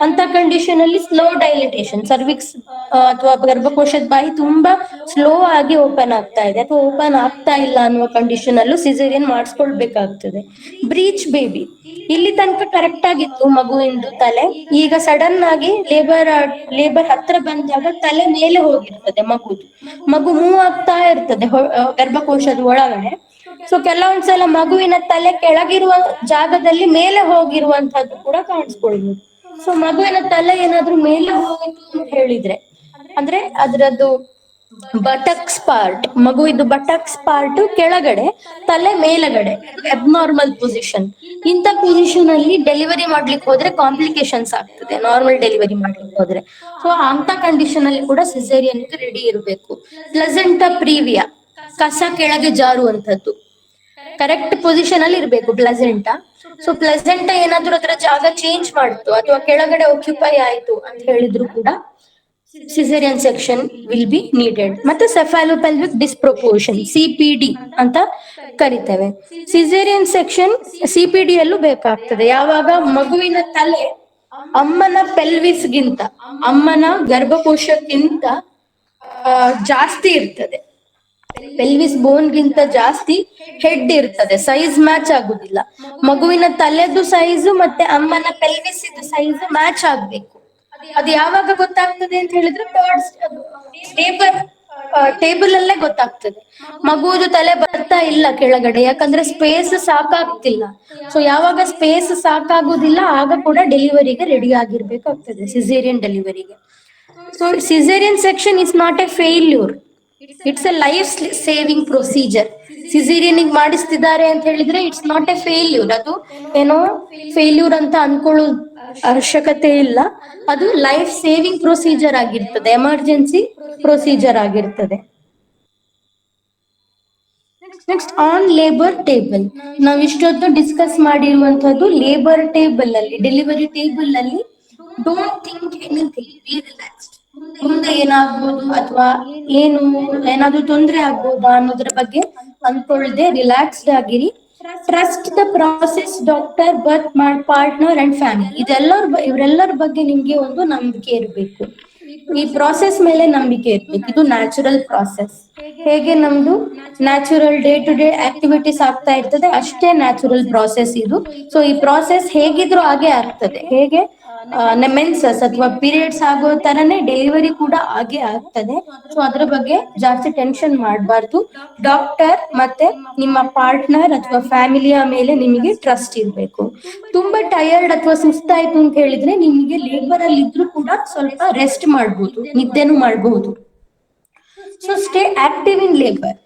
ಅಂತ ಕಂಡೀಷನ್ ಅಲ್ಲಿ ಸ್ಲೋ ಡೈಲಿಟೇಷನ್, ಸರ್ವಿಕ್ಸ್ ಅಥವಾ ಗರ್ಭಕೋಶದ ಬಾಯಿ ತುಂಬಾ ಸ್ಲೋ ಆಗಿ ಓಪನ್ ಆಗ್ತಾ ಇದೆ ಅಥವಾ ಓಪನ್ ಆಗ್ತಾ ಇಲ್ಲ ಅನ್ನುವ ಕಂಡೀಷನ್ ಅಲ್ಲೂ ಸಿಸೇರಿಯನ್ ಮಾಡಿಸ್ಕೊಳ್ಬೇಕಾಗ್ತದೆ. ಬ್ರೀಚ್ ಬೇಬಿ, ಇಲ್ಲಿ ತನಕ ಕರೆಕ್ಟ್ ಆಗಿತ್ತು ಮಗುವಿಂದು ತಲೆ, ಈಗ ಸಡನ್ ಆಗಿ ಲೇಬರ್ ಹತ್ರ ಬಂದಾಗ ತಲೆ ಮೇಲೆ ಹೋಗಿರ್ತದೆ ಮಗು ಮೂವ್ ಆಗ್ತಾ ಇರ್ತದೆ ಗರ್ಭಕೋಶದ ಒಳಗಡೆ. ಸೊ ಕೆಲವೊಂದ್ಸಲ ಮಗುವಿನ ತಲೆ ಕೆಳಗಿರುವ ಜಾಗದಲ್ಲಿ ಮೇಲೆ ಹೋಗಿರುವಂತದ್ದು ಕೂಡ ಕಾಣಿಸ್ಕೊಳ್ಬಹುದು. ಸೊ ಮಗುವಿನ ತಲೆ ಏನಾದ್ರೂ ಮೇಲೆ ಹೋಗಿತ್ತು ಅಂತ ಹೇಳಿದ್ರೆ, ಅಂದ್ರೆ ಅದ್ರದ್ದು ಮಗುವಿದ್ದು ಬಟಕ್ಸ್ ಪಾರ್ಟ್ ಕೆಳಗಡೆ, ತಲೆ ಮೇಲಗಡೆ, ಅಬ್ನಾರ್ಮಲ್ ಪೊಸಿಷನ್. ಇಂಥ ಪೊಸಿಷನ್ ಅಲ್ಲಿ ಡೆಲಿವರಿ ಮಾಡ್ಲಿಕ್ಕೆ ಹೋದ್ರೆ ಕಾಂಪ್ಲಿಕೇಶನ್ಸ್ ಆಗ್ತದೆ ನಾರ್ಮಲ್ ಡೆಲಿವರಿ ಮಾಡ್ಲಿಕ್ಕೆ ಹೋದ್ರೆ. ಸೊ ಅಂತ ಕಂಡೀಷನ್ ಅಲ್ಲಿ ಕೂಡ ಸಿಸೇರಿಯನ್ ರೆಡಿ ಇರಬೇಕು. ಪ್ಲೆಸೆಂಟಾ ಪ್ರೀವಿಯಾ, ಕಸ ಕೆಳಗೆ ಜಾರುವಂತದ್ದು ಕರೆಕ್ಟ್ ಪೊಸಿಷನ್ ಅಲ್ಲಿ ಇರ್ಬೇಕು ಪ್ಲೆಸೆಂಟಾ. ಸೊ ಪ್ಲೆಸೆಂಟಾ ಏನಾದ್ರೂ ಅದರ ಜಾಗ ಚೇಂಜ್ ಮಾಡ್ತು ಅಥವಾ ಕೆಳಗಡೆ ಆಕ್ಯುಪೈ ಆಯ್ತು ಅಂತ ಹೇಳಿದ್ರು ಕೂಡ caesarean section will be needed. ಮತ್ತೆ ಸೆಫಾಲೋಪೆಲ್ವಿಕ್ ಡಿಸ್ಪ್ರೊಪೋರ್ಷನ್, CPD ಅಂತ ಕರಿತೇವೆ. ಸಿಸೇರಿಯನ್ ಸೆಕ್ಷನ್ CPD ಯಲ್ಲೂ ಬೇಕಾಗ್ತದೆ. ಯಾವಾಗ ಮಗುವಿನ ತಲೆ ಅಮ್ಮನ ಪೆಲ್ವಿಸ್ಗಿಂತ, ಅಮ್ಮನ ಗರ್ಭಕೋಶಕ್ಕಿಂತ ಜಾಸ್ತಿ ಇರ್ತದೆ, ಪೆಲ್ವಿಸ್ ಬೋನ್ ಗಿಂತ ಜಾಸ್ತಿ ಹೆಡ್ ಇರ್ತದೆ, ಸೈಜ್ ಮ್ಯಾಚ್ ಆಗುದಿಲ್ಲ. ಮಗುವಿನ ತಲೆದು ಸೈಜ್ ಮತ್ತೆ ಅಮ್ಮನ ಪೆಲ್ವಿಸ್ ಇದು ಸೈಜ್ ಮ್ಯಾಚ್ ಆಗ್ಬೇಕು. ಅದು ಯಾವಾಗ ಗೊತ್ತಾಗ್ತದೆ ಅಂತ ಹೇಳಿದ್ರೆ ಟೇಬಲ್ ಅಲ್ಲೇ ಗೊತ್ತಾಗ್ತದೆ. ಮಗುವುದು ತಲೆ ಬರ್ತಾ ಇಲ್ಲ ಕೆಳಗಡೆ, ಯಾಕಂದ್ರೆ ಸ್ಪೇಸ್ ಸಾಕಾಗ್ತಿಲ್ಲ. ಸೊ ಯಾವಾಗ ಸ್ಪೇಸ್ ಸಾಕಾಗುದಿಲ್ಲ ಆಗ ಕೂಡ ಡೆಲಿವರಿಗೆ ರೆಡಿ ಆಗಿರ್ಬೇಕಾಗ್ತದೆ, ಸಿಸೇರಿಯನ್ ಡೆಲಿವರಿಗೆ. So caesarean section is not a failure, it's a life saving procedure. Caesarean ಮಾಡಿಸ್ತಿದ್ದಾರೆ ಅಂತ ಹೇಳಿದ್ರೆ ಇಟ್ಸ್ ನಾಟ್ ಎ ಫೇಲ್ಯೂರ್. ಅದು ಏನೋ ಫೇಲ್ಯೂರ್ ಅಂತ ಅನ್ಕೊಳ್ಳೋ ಅವಶ್ಯಕತೆ ಇಲ್ಲ. ಅದು ಲೈಫ್ ಸೇವಿಂಗ್ ಪ್ರೊಸೀಜರ್ ಆಗಿರ್ತದೆ, ಎಮರ್ಜೆನ್ಸಿ ಪ್ರೊಸೀಜರ್ ಆಗಿರ್ತದೆ. ನೆಕ್ಸ್ಟ್ ಆನ್ ಲೇಬರ್ ಟೇಬಲ್, ನಾವ್ ಇಷ್ಟೊತ್ತು ಡಿಸ್ಕಸ್ ಮಾಡಿರುವಂತದ್ದು ಲೇಬರ್ ಟೇಬಲ್ ಅಲ್ಲಿ, ಡೆಲಿವರಿ ಟೇಬಲ್ ಅಲ್ಲಿ don't think anything, B relaxed. ಮುಂದೆ ಏನಾಗ್ಬೋದು ಅಥವಾ ಏನಾದ್ರೂ ತೊಂದರೆ ಆಗ್ಬೋದಾ ಅನ್ನೋದ್ರ ಬಗ್ಗೆ ಅನ್ಕೊಳ್ದೆ ರಿಲ್ಯಾಕ್ಸ್ಡ್ ಆಗಿರಿ. Trust the process, doctor, birth partner and family. ಇವರೆಲ್ಲರ ಬಗ್ಗೆ ನಿಮ್ಗೆ ಒಂದು ನಂಬಿಕೆ ಇರಬೇಕು. ಈ ಪ್ರಾಸೆಸ್ ಮೇಲೆ ನಂಬಿಕೆ ಇರ್ಬೇಕು. ಇದು ನ್ಯಾಚುರಲ್ ಪ್ರಾಸೆಸ್. ಹೇಗೆ ನಮ್ದು natural day to day activities ಆಗ್ತಾ ಇರ್ತದೆ, ಅಷ್ಟೇ ನ್ಯಾಚುರಲ್ ಪ್ರಾಸೆಸ್ ಇದು. ಸೊ ಈ ಪ್ರಾಸೆಸ್ ಹೇಗಿದ್ರು ಹಾಗೆ ಆಗ್ತದೆ. ಹೇಗೆ ಮೆನ್ಸಸ್ ಅಥವಾ ಪೀರಿಯಡ್ಸ್ ಆಗೋ ತರನೇ ಡೆಲಿವರಿ ಕೂಡ ಹಾಗೆ ಆಗ್ತದೆ. ಸೊ ಅದ್ರ ಬಗ್ಗೆ ಜಾಸ್ತಿ ಟೆನ್ಷನ್ ಮಾಡಬಾರ್ದು. ಡಾಕ್ಟರ್ ಮತ್ತೆ ನಿಮ್ಮ ಪಾರ್ಟ್ನರ್ ಅಥವಾ ಫ್ಯಾಮಿಲಿಯ ಮೇಲೆ ನಿಮಗೆ ಟ್ರಸ್ಟ್ ಇರ್ಬೇಕು. ತುಂಬಾ ಟಯರ್ಡ್ ಅಥವಾ ಸುಸ್ತಾಯ್ತು ಅಂತ ಹೇಳಿದ್ರೆ ನಿಮಗೆ ಲೇಬರ್ ಅಲ್ಲಿ ಇದ್ರೂ ಕೂಡ ಸ್ವಲ್ಪ ರೆಸ್ಟ್ ಮಾಡ್ಬೋದು, ನಿದ್ದೆನೂ ಮಾಡಬಹುದು. So stay active in labour.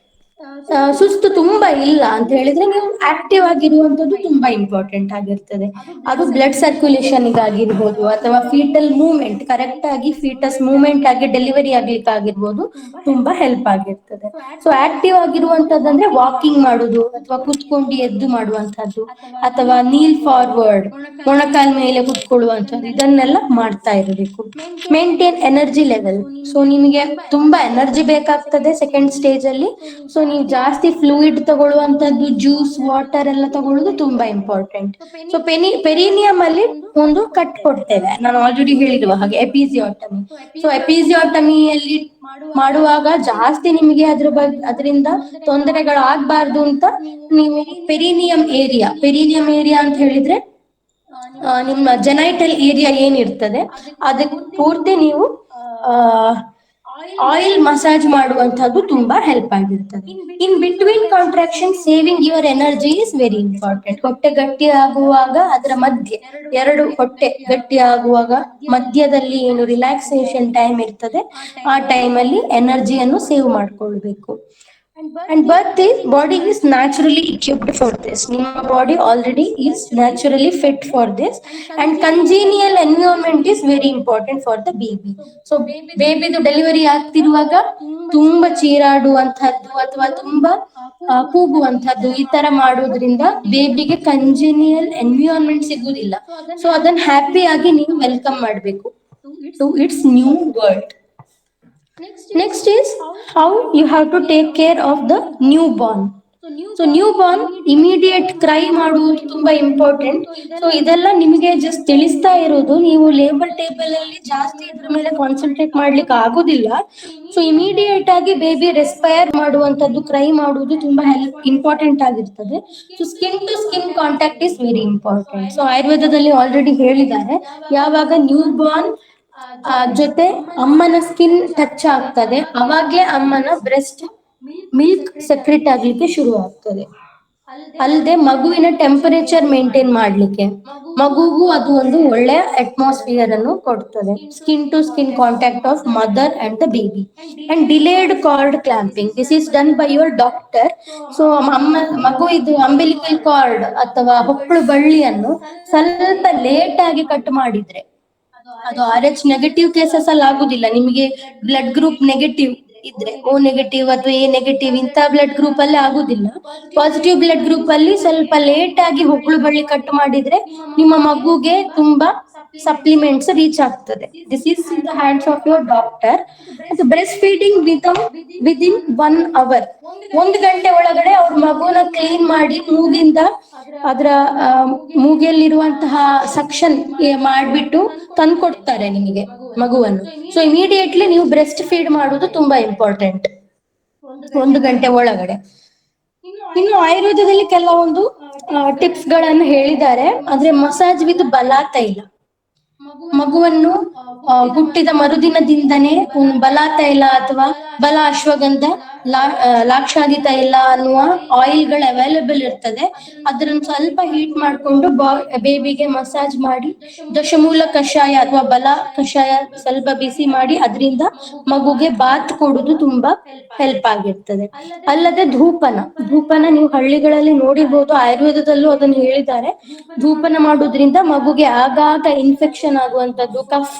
ಸುಸ್ತು ತುಂಬಾ ಇಲ್ಲ ಅಂತ ಹೇಳಿದ್ರೆ ನೀವು ಆಕ್ಟಿವ್ ಆಗಿರುವಂತದ್ದು ತುಂಬಾ ಇಂಪಾರ್ಟೆಂಟ್ ಆಗಿರ್ತದೆ. ಅದು ಬ್ಲಡ್ ಸರ್ಕ್ಯುಲೇಷನ್ ಆಗಿರ್ಬೋದು ಅಥವಾ ಫೀಟಲ್ ಮೂವ್ಮೆಂಟ್ ಕರೆಕ್ಟ್ ಆಗಿ ಫೀಟಸ್ ಮೂವ್ಮೆಂಟ್ ಆಗಿ ಡೆಲಿವರಿ ಆಗ್ಲಿಕ್ಕೆ ಆಗಿರ್ಬೋದು, ತುಂಬಾ ಹೆಲ್ಪ್ ಆಗಿರ್ತದೆ. ಸೊ ಆಕ್ಟಿವ್ ಆಗಿರುವಂತದ್ದಂದ್ರೆ ವಾಕಿಂಗ್ ಮಾಡುದು ಅಥವಾ ಕುತ್ಕೊಂಡು ಎದ್ದು ಮಾಡುವಂತದ್ದು ಅಥವಾ ನೀಲ್ ಫಾರ್ವರ್ಡ್, ಮೊಣಕಾಲ್ ಮೇಲೆ ಕುತ್ಕೊಳ್ಳುವಂಥದ್ದು, ಇದನ್ನೆಲ್ಲ ಮಾಡ್ತಾ ಇರಬೇಕು. Maintain energy level. ಸೊ ನಿಮಗೆ ತುಂಬಾ ಎನರ್ಜಿ ಬೇಕಾಗ್ತದೆ ಸೆಕೆಂಡ್ ಸ್ಟೇಜ್ ಅಲ್ಲಿ. ಸೊ ನೀವು ಜಾಸ್ತಿ ಫ್ಲೂಯಿಡ್ ತಗೊಳ್ಳುವಂತದ್ದು, ಜ್ಯೂಸ್, ವಾಟರ್ ಎಲ್ಲ ತಗೊಳ್ಳೋದು ತುಂಬಾ ಇಂಪಾರ್ಟೆಂಟ್. ಸೊ ಪೆರಿನಿಯಂ ಅಲ್ಲಿ ಒಂದು ಕಟ್ ಕೊಡ್ತೇವೆ, ನಾನು ಆಲ್ರೆಡಿ ಹೇಳಿರುವ ಹಾಗೆ ಎಪಿಸಿಯೋಟಮಿ. ಸೊ ಎಪಿಸಿಯೋಟಮಿಯಲ್ಲಿ ಮಾಡುವಾಗ ಜಾಸ್ತಿ ನಿಮಗೆ ಅದರಿಂದ ತೊಂದರೆಗಳಾಗಬಾರ್ದು ಅಂತ ನೀವು ಪೆರಿನಿಯಂ ಏರಿಯಾ ಅಂತ ಹೇಳಿದ್ರೆ ನಿಮ್ಮ ಜೆನೈಟಲ್ ಏರಿಯಾ ಏನಿರ್ತದೆ ಅದಕ್ಕೆ ಪೂರ್ತಿ ನೀವು ಆಯಿಲ್ ಮಸಾಜ್ ಮಾಡುವಂತದ್ದು ತುಂಬಾ ಹೆಲ್ಪ್ ಆಗಿರ್ತದೆ. In between contraction saving your energy is very important. ಹೊಟ್ಟೆ ಗಟ್ಟಿ ಆಗುವಾಗ ಅದರ ಮಧ್ಯೆ ಎರಡು ಹೊಟ್ಟೆ ಗಟ್ಟಿ ಆಗುವಾಗ ಮಧ್ಯದಲ್ಲಿ ಏನು ರಿಲ್ಯಾಕ್ಸೇಷನ್ ಟೈಮ್ ಇರ್ತದೆ ಆ ಟೈಮಲ್ಲಿ ಎನರ್ಜಿಯನ್ನು ಸೇವ್ ಮಾಡ್ಕೊಳ್ಬೇಕು. And body is naturally equipped for this. ನಿಮ್ಮ body already is naturally fit for this, and congenial environment is very important for the baby. So ಬೇಬಿದು ಡೆಲಿವರಿ ಆಗ್ತಿರುವಾಗ ತುಂಬಾ ಚೀರಾಡುವಂತಹದ್ದು ಅಥವಾ ತುಂಬಾ ಕೂಗುವಂತಹದ್ದು ಈ ತರ ಮಾಡೋದ್ರಿಂದ ಬೇಬಿಗೆ ಕಂಜಿನಿಯಲ್ ಎನ್ವಿರಾನ್ಮೆಂಟ್ ಸಿಗುದಿಲ್ಲ. ಸೊ ಅದನ್ನ ಹ್ಯಾಪಿ ಆಗಿ ನೀವು ವೆಲ್ಕಮ್ ಮಾಡಬೇಕು to its new world. Next is how you have to take care of the newborn. So newborn immediate CRY ಮಾಡುವುದು ತುಂಬಾ ಇಂಪಾರ್ಟೆಂಟ್. ಸೊ ಇದೆಲ್ಲ ನಿಮಗೆ ಜಸ್ಟ್ ತಿಳಿಸ್ತಾ ಇರೋದು, ನೀವು ಲೇಬರ್ ಟೇಬಲ್ ಅಲ್ಲಿ ಜಾಸ್ತಿ ಇದ್ರ ಮೇಲೆ ಕಾನ್ಸಂಟ್ರೇಟ್ ಮಾಡ್ಲಿಕ್ಕೆ ಆಗೋದಿಲ್ಲ. ಸೊ ಇಮಿಡಿಯೇಟ್ ಆಗಿ ಬೇಬಿ ರೆಸ್ಪೈರ್ ಮಾಡುವಂತದ್ದು, ಕ್ರೈ ಮಾಡುವುದು ತುಂಬಾ ಇಂಪಾರ್ಟೆಂಟ್ ಆಗಿರ್ತದೆ. So skin to skin contact is very important. So ಆಯುರ್ವೇದದಲ್ಲಿ ಆಲ್ರೆಡಿ ಹೇಳಿದ್ದಾರೆ, ಯಾವಾಗ ನ್ಯೂಬಾರ್ನ್ ಜೊತೆ ಅಮ್ಮನ ಸ್ಕಿನ್ ಟಚ್ ಆಗ್ತದೆ ಅವಾಗ್ಲೇ ಅಮ್ಮನ ಬ್ರೆಸ್ಟ್ ಮಿಲ್ಕ್ ಸೆಕ್ರೆಟ್ ಆಗ್ಲಿಕ್ಕೆ ಶುರು ಆಗ್ತದೆ. ಅಲ್ಲದೆ ಮಗುವಿನ ಟೆಂಪರೇಚರ್ ಮೇಂಟೈನ್ ಮಾಡ್ಲಿಕ್ಕೆ ಮಗುಗೂ ಅದು ಒಂದು ಒಳ್ಳೆ ಅಟ್ಮಾಸ್ಫಿಯರ್ ಅನ್ನು ಕೊಡ್ತದೆ. Skin to skin contact of mother and the baby. And delayed cord clamping, this is done by your doctor. So ಮಗು ಇದು ಅಂಬಿಲಿಕಲ್ ಕಾರ್ಡ್ ಅಥವಾ ಹೊಕ್ಕಳು ಬಳ್ಳಿಯನ್ನು ಸ್ವಲ್ಪ ಲೇಟ್ ಆಗಿ ಕಟ್ ಮಾಡಿದ್ರೆ ಅದು RH ನೆಗೆಟಿವ್ ಕೇಸಸ್ ಅಲ್ಲಿ ಆಗುದಿಲ್ಲ. ನಿಮಗೆ ಬ್ಲಡ್ ಗ್ರೂಪ್ ನೆಗೆಟಿವ್ ಇದ್ರೆ, O ನೆಗೆಟಿವ್ ಅಥವಾ A ನೆಗೆಟಿವ್ ಇಂತ ಬ್ಲಡ್ ಗ್ರೂಪ್ ಅಲ್ಲಿ ಆಗುದಿಲ್ಲ. ಪಾಸಿಟಿವ್ ಬ್ಲಡ್ ಗ್ರೂಪ್ ಅಲ್ಲಿ ಸ್ವಲ್ಪ ಲೇಟ್ ಆಗಿ ಹೊಕ್ಕಳು ಬಳ್ಳಿ ಕಟ್ ಮಾಡಿದ್ರೆ ನಿಮ್ಮ ಮಗುಗೆ ತುಂಬಾ ಸಪ್ಲಿಮೆಂಟ್ಸ್ ರೀಚ್ ಆಗ್ತದೆ. This is in the hands of your doctor. Breast feeding within 1 hour, 1 ಗಂಟೆ ಒಳಗಡೆ ಅವ್ರ ಮಗುನ ಕ್ಲೀನ್ ಮಾಡಿ ಮೂಗಿಂದ ಅದರ ಮೂಗಿಯಲ್ಲಿರುವಂತಹ ಸಕ್ಷನ್ ಮಾಡ್ಬಿಟ್ಟು ತಂದ್ಕೊಡ್ತಾರೆ ನಿಮಗೆ ಮಗುವನ್ನು. ಸೊ ಇಮಿಡಿಯೇಟ್ಲಿ ನೀವು ಬ್ರೆಸ್ಟ್ ಫೀಡ್ ಮಾಡುವುದು ತುಂಬಾ ಇಂಪಾರ್ಟೆಂಟ್ 1 ಗಂಟೆ ಒಳಗಡೆ. ಇನ್ನು ಆಯುರ್ವೇದದಲ್ಲಿ ಕೆಲವೊಂದು ಟಿಪ್ಸ್ ಗಳನ್ನು ಹೇಳಿದ್ದಾರೆ. ಆದ್ರೆ ಮಸಾಜ್ ವಿತ್ ಬಲಾ ತೈಲ, ಮಗುವನ್ನು ಹುಟ್ಟಿದ ಮರುದಿನದಿಂದನೇ ಬಲಾ ತೈಲ ಅಥವಾ ಬಲ ಅಶ್ವಗಂಧ, ಲಾಕ್ಷಾದಿ ತೈಲ ಅನ್ನುವ ಆಯಿಲ್ ಗಳು ಅವೈಲೇಬಲ್ ಇರ್ತದೆ. ಅದನ್ನ ಸ್ವಲ್ಪ ಹೀಟ್ ಮಾಡ್ಕೊಂಡು ಬೇಬಿಗೆ ಮಸಾಜ್ ಮಾಡಿ ದಶಮೂಲ ಕಷಾಯ ಅಥವಾ ಬಲ ಕಷಾಯ ಸ್ವಲ್ಪ ಬಿಸಿ ಮಾಡಿ ಅದರಿಂದ ಮಗುಗೆ ಬಾತ್ ಕೊಡುದು ತುಂಬಾ ಹೆಲ್ಪ್ ಆಗಿರ್ತದೆ. ಅಲ್ಲದೆ ಧೂಪನ ನೀವು ಹಳ್ಳಿಗಳಲ್ಲಿ ನೋಡಿರ್ಬೋದು, ಆಯುರ್ವೇದದಲ್ಲೂ ಅದನ್ನು ಹೇಳಿದ್ದಾರೆ. ಧೂಪನ ಮಾಡೋದ್ರಿಂದ ಮಗುಗೆ ಆಗಾಗ ಇನ್ಫೆಕ್ಷನ್ ಆಗುವಂತದ್ದು,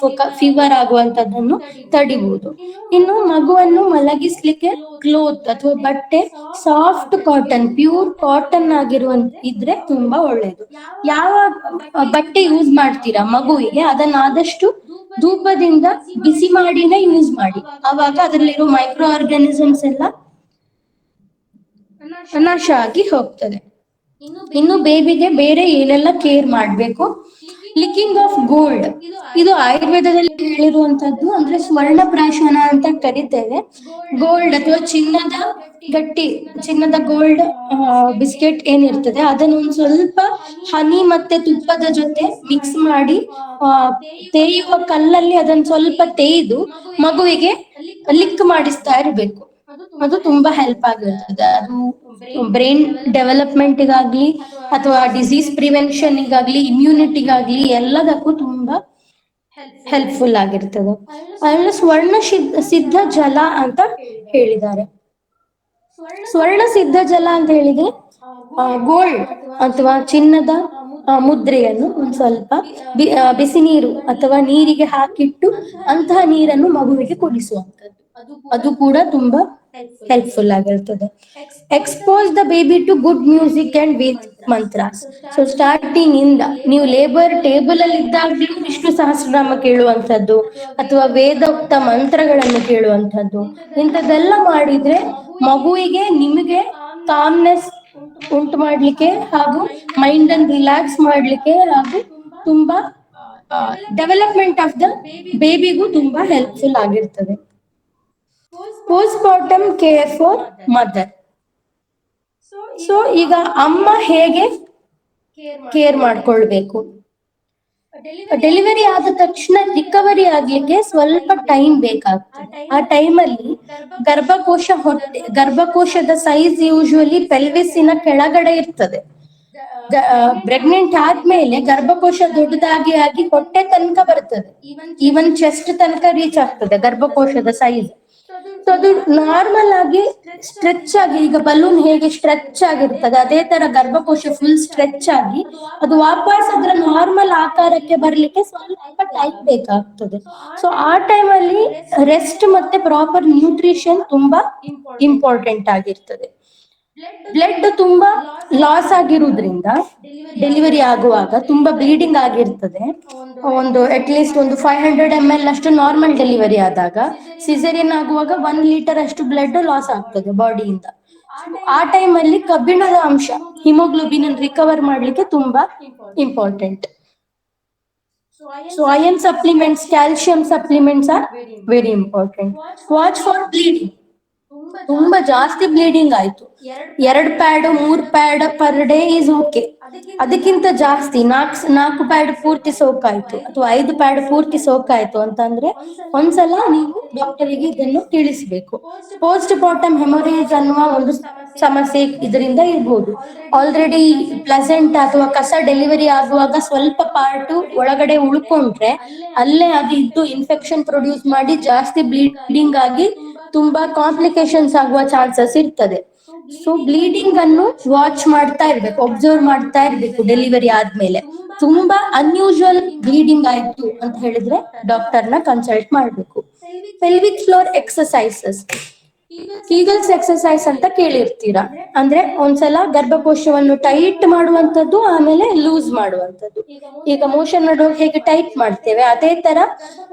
ಫೀವರ್ ಆಗುವಂತದ್ದನ್ನು ತಡಿಬಹುದು. ಇನ್ನು ಮಗುವನ್ನು ಮಲಗಿಸ್ಲಿಕ್ಕೆ ಕ್ಲೋತ್ ಅಥವಾ ಬಟ್ಟೆ ಸಾಫ್ಟ್ ಕಾಟನ್, ಪ್ಯೂರ್ ಕಾಟನ್ ಇದ್ರೆ ತುಂಬಾ ಒಳ್ಳೇದು. ಯಾವ ಬಟ್ಟೆ ಯೂಸ್ ಮಾಡ್ತೀರಾ ಮಗುವಿಗೆ ಅದನ್ನ ಆದಷ್ಟು ಧೂಪದಿಂದ ಬಿಸಿ ಮಾಡಿನೇ ಯೂಸ್ ಮಾಡಿ. ಅವಾಗ ಅದರಲ್ಲಿರೋ ಮೈಕ್ರೋ ಆರ್ಗಾನಿಸಮ್ಸ್ ಎಲ್ಲ ನಾಶ ಆಗಿ ಹೋಗ್ತದೆ. ಇನ್ನು ಬೇಬಿಗೆ ಬೇರೆ ಏನೆಲ್ಲ ಕೇರ್ ಮಾಡ್ಬೇಕು? ಲಿಕ್ಕಿಂಗ್ ಆಫ್ ಗೋಲ್ಡ್, ಇದು ಆಯುರ್ವೇದದಲ್ಲಿ ಹೇಳಿರುವಂತದ್ದು. ಅಂದ್ರೆ ಸ್ವರ್ಣ ಪ್ರಾಶನ ಅಂತ ಕರಿತೇವೆ. ಗೋಲ್ಡ್ ಅಥವಾ ಚಿನ್ನದ ಗೋಲ್ಡ್ ಬಿಸ್ಕೆಟ್ ಏನಿರ್ತದೆ ಅದನ್ನ ಒಂದ್ ಸ್ವಲ್ಪ ಹನಿ ಮತ್ತೆ ತುಪ್ಪದ ಜೊತೆ ಮಿಕ್ಸ್ ಮಾಡಿ ತೇಯುವ ಕಲ್ಲಲ್ಲಿ ಅದನ್ನ ಸ್ವಲ್ಪ ತೇಯ್ದು ಮಗುವಿಗೆ ಲಿಕ್ ಮಾಡಿಸ್ತಾ ಇರ್ಬೇಕು. ಅದು ತುಂಬಾ ಹೆಲ್ಪ್ ಆಗಿರ್ತದೆ. ಅದು ಬ್ರೈನ್ ಡೆವಲಪ್ಮೆಂಟ್ಗಾಗ್ಲಿ ಅಥವಾ ಡಿಸೀಸ್ ಪ್ರಿವೆನ್ಷನ್ಗಾಗ್ಲಿ ಇಮ್ಯುನಿಟಿಗಾಗ್ಲಿ ಎಲ್ಲದಕ್ಕೂ ತುಂಬಾ ಹೆಲ್ಪ್ಫುಲ್ ಆಗಿರ್ತದೆ. ಆಮೇಲೆ ಸ್ವರ್ಣ ಸಿದ್ಧ ಜಲ ಅಂತ ಹೇಳಿದ್ದಾರೆ. ಸ್ವರ್ಣ ಸಿದ್ಧ ಜಲ ಅಂತ ಹೇಳಿದ್ರೆ ಗೋಲ್ಡ್ ಅಥವಾ ಚಿನ್ನದ ಮುದ್ರೆಯನ್ನು ಒಂದ್ ಸ್ವಲ್ಪ ಬಿಸಿ ನೀರು ಅಥವಾ ನೀರಿಗೆ ಹಾಕಿಟ್ಟು ಅಂತಹ ನೀರನ್ನು ಮಗುವಿಗೆ ಕುಡಿಸುವಂತದ್ದು, ಅದು ಕೂಡ ತುಂಬಾ ಹೆಲ್ಪ್ಫುಲ್ ಆಗಿರ್ತದೆ. Expose the baby to good music and Veda mantras. So starting ಇಂದ ನೀವು ಲೇಬರ್ ಟೇಬಲ್ ಅಲ್ಲಿ ಇದ್ದಾಗ್ಲೂ ವಿಷ್ಣು ಸಹಸ್ರನಾಮ ಕೇಳುವಂತದ್ದು ಅಥವಾ ವೇದೋಕ್ತ ಮಂತ್ರಗಳನ್ನು ಕೇಳುವಂತದ್ದು ಇಂಥದ್ದೆಲ್ಲ ಮಾಡಿದ್ರೆ ಮಗುವಿಗೆ ನಿಮಗೆ ಕಾಮ್ನೆಸ್ ಉಂಟು ಮಾಡ್ಲಿಕ್ಕೆ ಹಾಗೂ ಮೈಂಡ್ ಅನ್ನು ರಿಲ್ಯಾಕ್ಸ್ ಮಾಡ್ಲಿಕ್ಕೆ ಹಾಗೂ ತುಂಬಾ ಡೆವಲಪ್ಮೆಂಟ್ ಆಫ್ ದ ಬೇಬಿಗೂ ತುಂಬಾ ಹೆಲ್ಪ್ಫುಲ್ ಆಗಿರ್ತದೆ. Post mortem care for mother. So ಈಗ ಅಮ್ಮ ಹೇಗೆ ಕೇರ್ ಮಾಡ್ಕೊಳ್ಬೇಕು? ಡೆಲಿವರಿ ಆದ ತಕ್ಷಣ ರಿಕವರಿ ಆಗ್ಲಿಕ್ಕೆ ಸ್ವಲ್ಪ ಟೈಮ್ ಬೇಕಾಗ್ತದೆ. ಆ ಟೈಮಲ್ಲಿ ಗರ್ಭಕೋಶದ ಸೈಜ್ ಯೂಶುವಲಿ ಪೆಲ್ವಿಸಿನ ಕೆಳಗಡೆ ಇರ್ತದೆ. ಪ್ರೆಗ್ನೆಂಟ್ ಆದ್ಮೇಲೆ ಗರ್ಭಕೋಶ ದೊಡ್ಡದಾಗಿ ಆಗಿ ಹೊಟ್ಟೆ ತನಕ ಬರ್ತದೆ, ಈವನ್ ಚೆಸ್ಟ್ ತನಕ ರೀಚ್ ಆಗ್ತದೆ ಗರ್ಭಕೋಶದ ಸೈಜ್. ಸೊ ಅದು ನಾರ್ಮಲ್ ಆಗಿ ಸ್ಟ್ರೆಚ್ ಆಗಿ, ಈಗ ಬಲೂನ್ ಹೇಗೆ ಸ್ಟ್ರೆಚ್ ಆಗಿರ್ತದೆ ಅದೇ ತರ ಗರ್ಭಕೋಶ ಫುಲ್ ಸ್ಟ್ರೆಚ್ ಆಗಿ ಅದು ವಾಪಸ್ ಅದರ ನಾರ್ಮಲ್ ಆಕಾರಕ್ಕೆ ಬರ್ಲಿಕ್ಕೆ ಸ್ವಲ್ಪ ಟೈಮ್ ಬೇಕಾಗ್ತದೆ. ಸೊ ಆ ಟೈಮಲ್ಲಿ ರೆಸ್ಟ್ ಮತ್ತೆ ಪ್ರಾಪರ್ ನ್ಯೂಟ್ರಿಷನ್ ತುಂಬಾ ಇಂಪಾರ್ಟೆಂಟ್ ಆಗಿರ್ತದೆ. ಬ್ಲಡ್ ತುಂಬಾ ಲಾಸ್ ಆಗಿರುವುದ್ರಿಂದ ಡೆಲಿವರಿ ಆಗುವಾಗ ತುಂಬಾ ಬ್ಲೀಡಿಂಗ್ ಆಗಿರ್ತದೆ. ಒಂದು ಅಟ್ ಲೀಸ್ಟ್ ಒಂದು 500 ml ಅಷ್ಟು ನಾರ್ಮಲ್ ಡೆಲಿವರಿ ಆದಾಗ, ಸಿಸೇರಿಯನ್ ಆಗುವಾಗ 1 ಲೀಟರ್ ಅಷ್ಟು ಬ್ಲಡ್ ಲಾಸ್ ಆಗ್ತದೆ ಬಾಡಿಯಿಂದ. ಆ ಟೈಮಲ್ಲಿ ಕಬ್ಬಿಣದ ಅಂಶ, ಹಿಮೋಗ್ಲೋಬಿನ್ ಅನ್ನು ರಿಕವರ್ ಮಾಡ್ಲಿಕ್ಕೆ ತುಂಬಾ important. So iron supplements, calcium supplements are very important. Watch for bleeding. ತುಂಬಾ ಜಾಸ್ತಿ ಬ್ಲೀಡಿಂಗ್ ಆಯ್ತು, 2 pad 3 pad per day is okay. ಅದಕ್ಕಿಂತ ಜಾಸ್ತಿ 4 ಪ್ಯಾಡ್ ಪೂರ್ತಿ ಸೋಕಾಯ್ತು ಅಥವಾ 5 ಪ್ಯಾಡ್ ಪೂರ್ತಿ ಸೋಕಾಯ್ತು ಅಂತಂದ್ರೆ ಒಂದ್ಸಲ ನೀವು ಡಾಕ್ಟರಿಗೆ ಇದನ್ನು ತಿಳಿಸ್ಬೇಕು. ಪೋಸ್ಟ್ ಮಾರ್ಟಮ್ ಹೆಮೊರೇಜ್ ಅನ್ನುವ ಒಂದು ಸಮಸ್ಯೆ ಇದರಿಂದ ಇರ್ಬೋದು. ಆಲ್ರೆಡಿ ಪ್ಲೆಸೆಂಟ್ ಅಥವಾ ಕಸ ಡೆಲಿವರಿ ಆಗುವಾಗ ಸ್ವಲ್ಪ ಪಾರ್ಟ್ ಒಳಗಡೆ ಉಳ್ಕೊಂಡ್ರೆ ಅಲ್ಲೇ ಅದು ಇದ್ದು ಇನ್ಫೆಕ್ಷನ್ ಪ್ರೊಡ್ಯೂಸ್ ಮಾಡಿ ಜಾಸ್ತಿ ಬ್ಲೀಡಿಂಗ್ ಆಗಿ ತುಂಬಾ ಕಾಂಪ್ಲಿಕೇಶನ್ಸ್ ಆಗುವ ಚಾನ್ಸಸ್ ಇರ್ತದೆ. ಸೊ ಬ್ಲೀಡಿಂಗ್ ಅನ್ನು ವಾಚ್ ಮಾಡ್ತಾ ಇರ್ಬೇಕು, ಒಬ್ಸರ್ವ್ ಮಾಡ್ತಾ ಇರ್ಬೇಕು. ಡೆಲಿವರಿ ಆದ್ಮೇಲೆ ತುಂಬಾ ಅನ್ಯೂಶುವಲ್ ಬ್ಲೀಡಿಂಗ್ ಆಯ್ತು ಅಂತ ಹೇಳಿದ್ರೆ ಡಾಕ್ಟರ್ನ ಕನ್ಸಲ್ಟ್ ಮಾಡ್ಬೇಕು. Pelvic floor exercises, Kegels exercise ಅಂತ ಕೇಳಿರ್ತೀರಾ. ಅಂದ್ರೆ ಒಂದ್ಸಲ ಗರ್ಭಕೋಶವನ್ನು ಟೈಟ್ ಮಾಡುವಂತದ್ದು, ಆಮೇಲೆ ಲೂಸ್ ಮಾಡುವಂತದ್ದು. ಈಗ ಮೋಷನ್ ಮಾಡುವಾಗ ಹೇಗೆ ಟೈಟ್ ಮಾಡ್ತೇವೆ ಅದೇ ತರ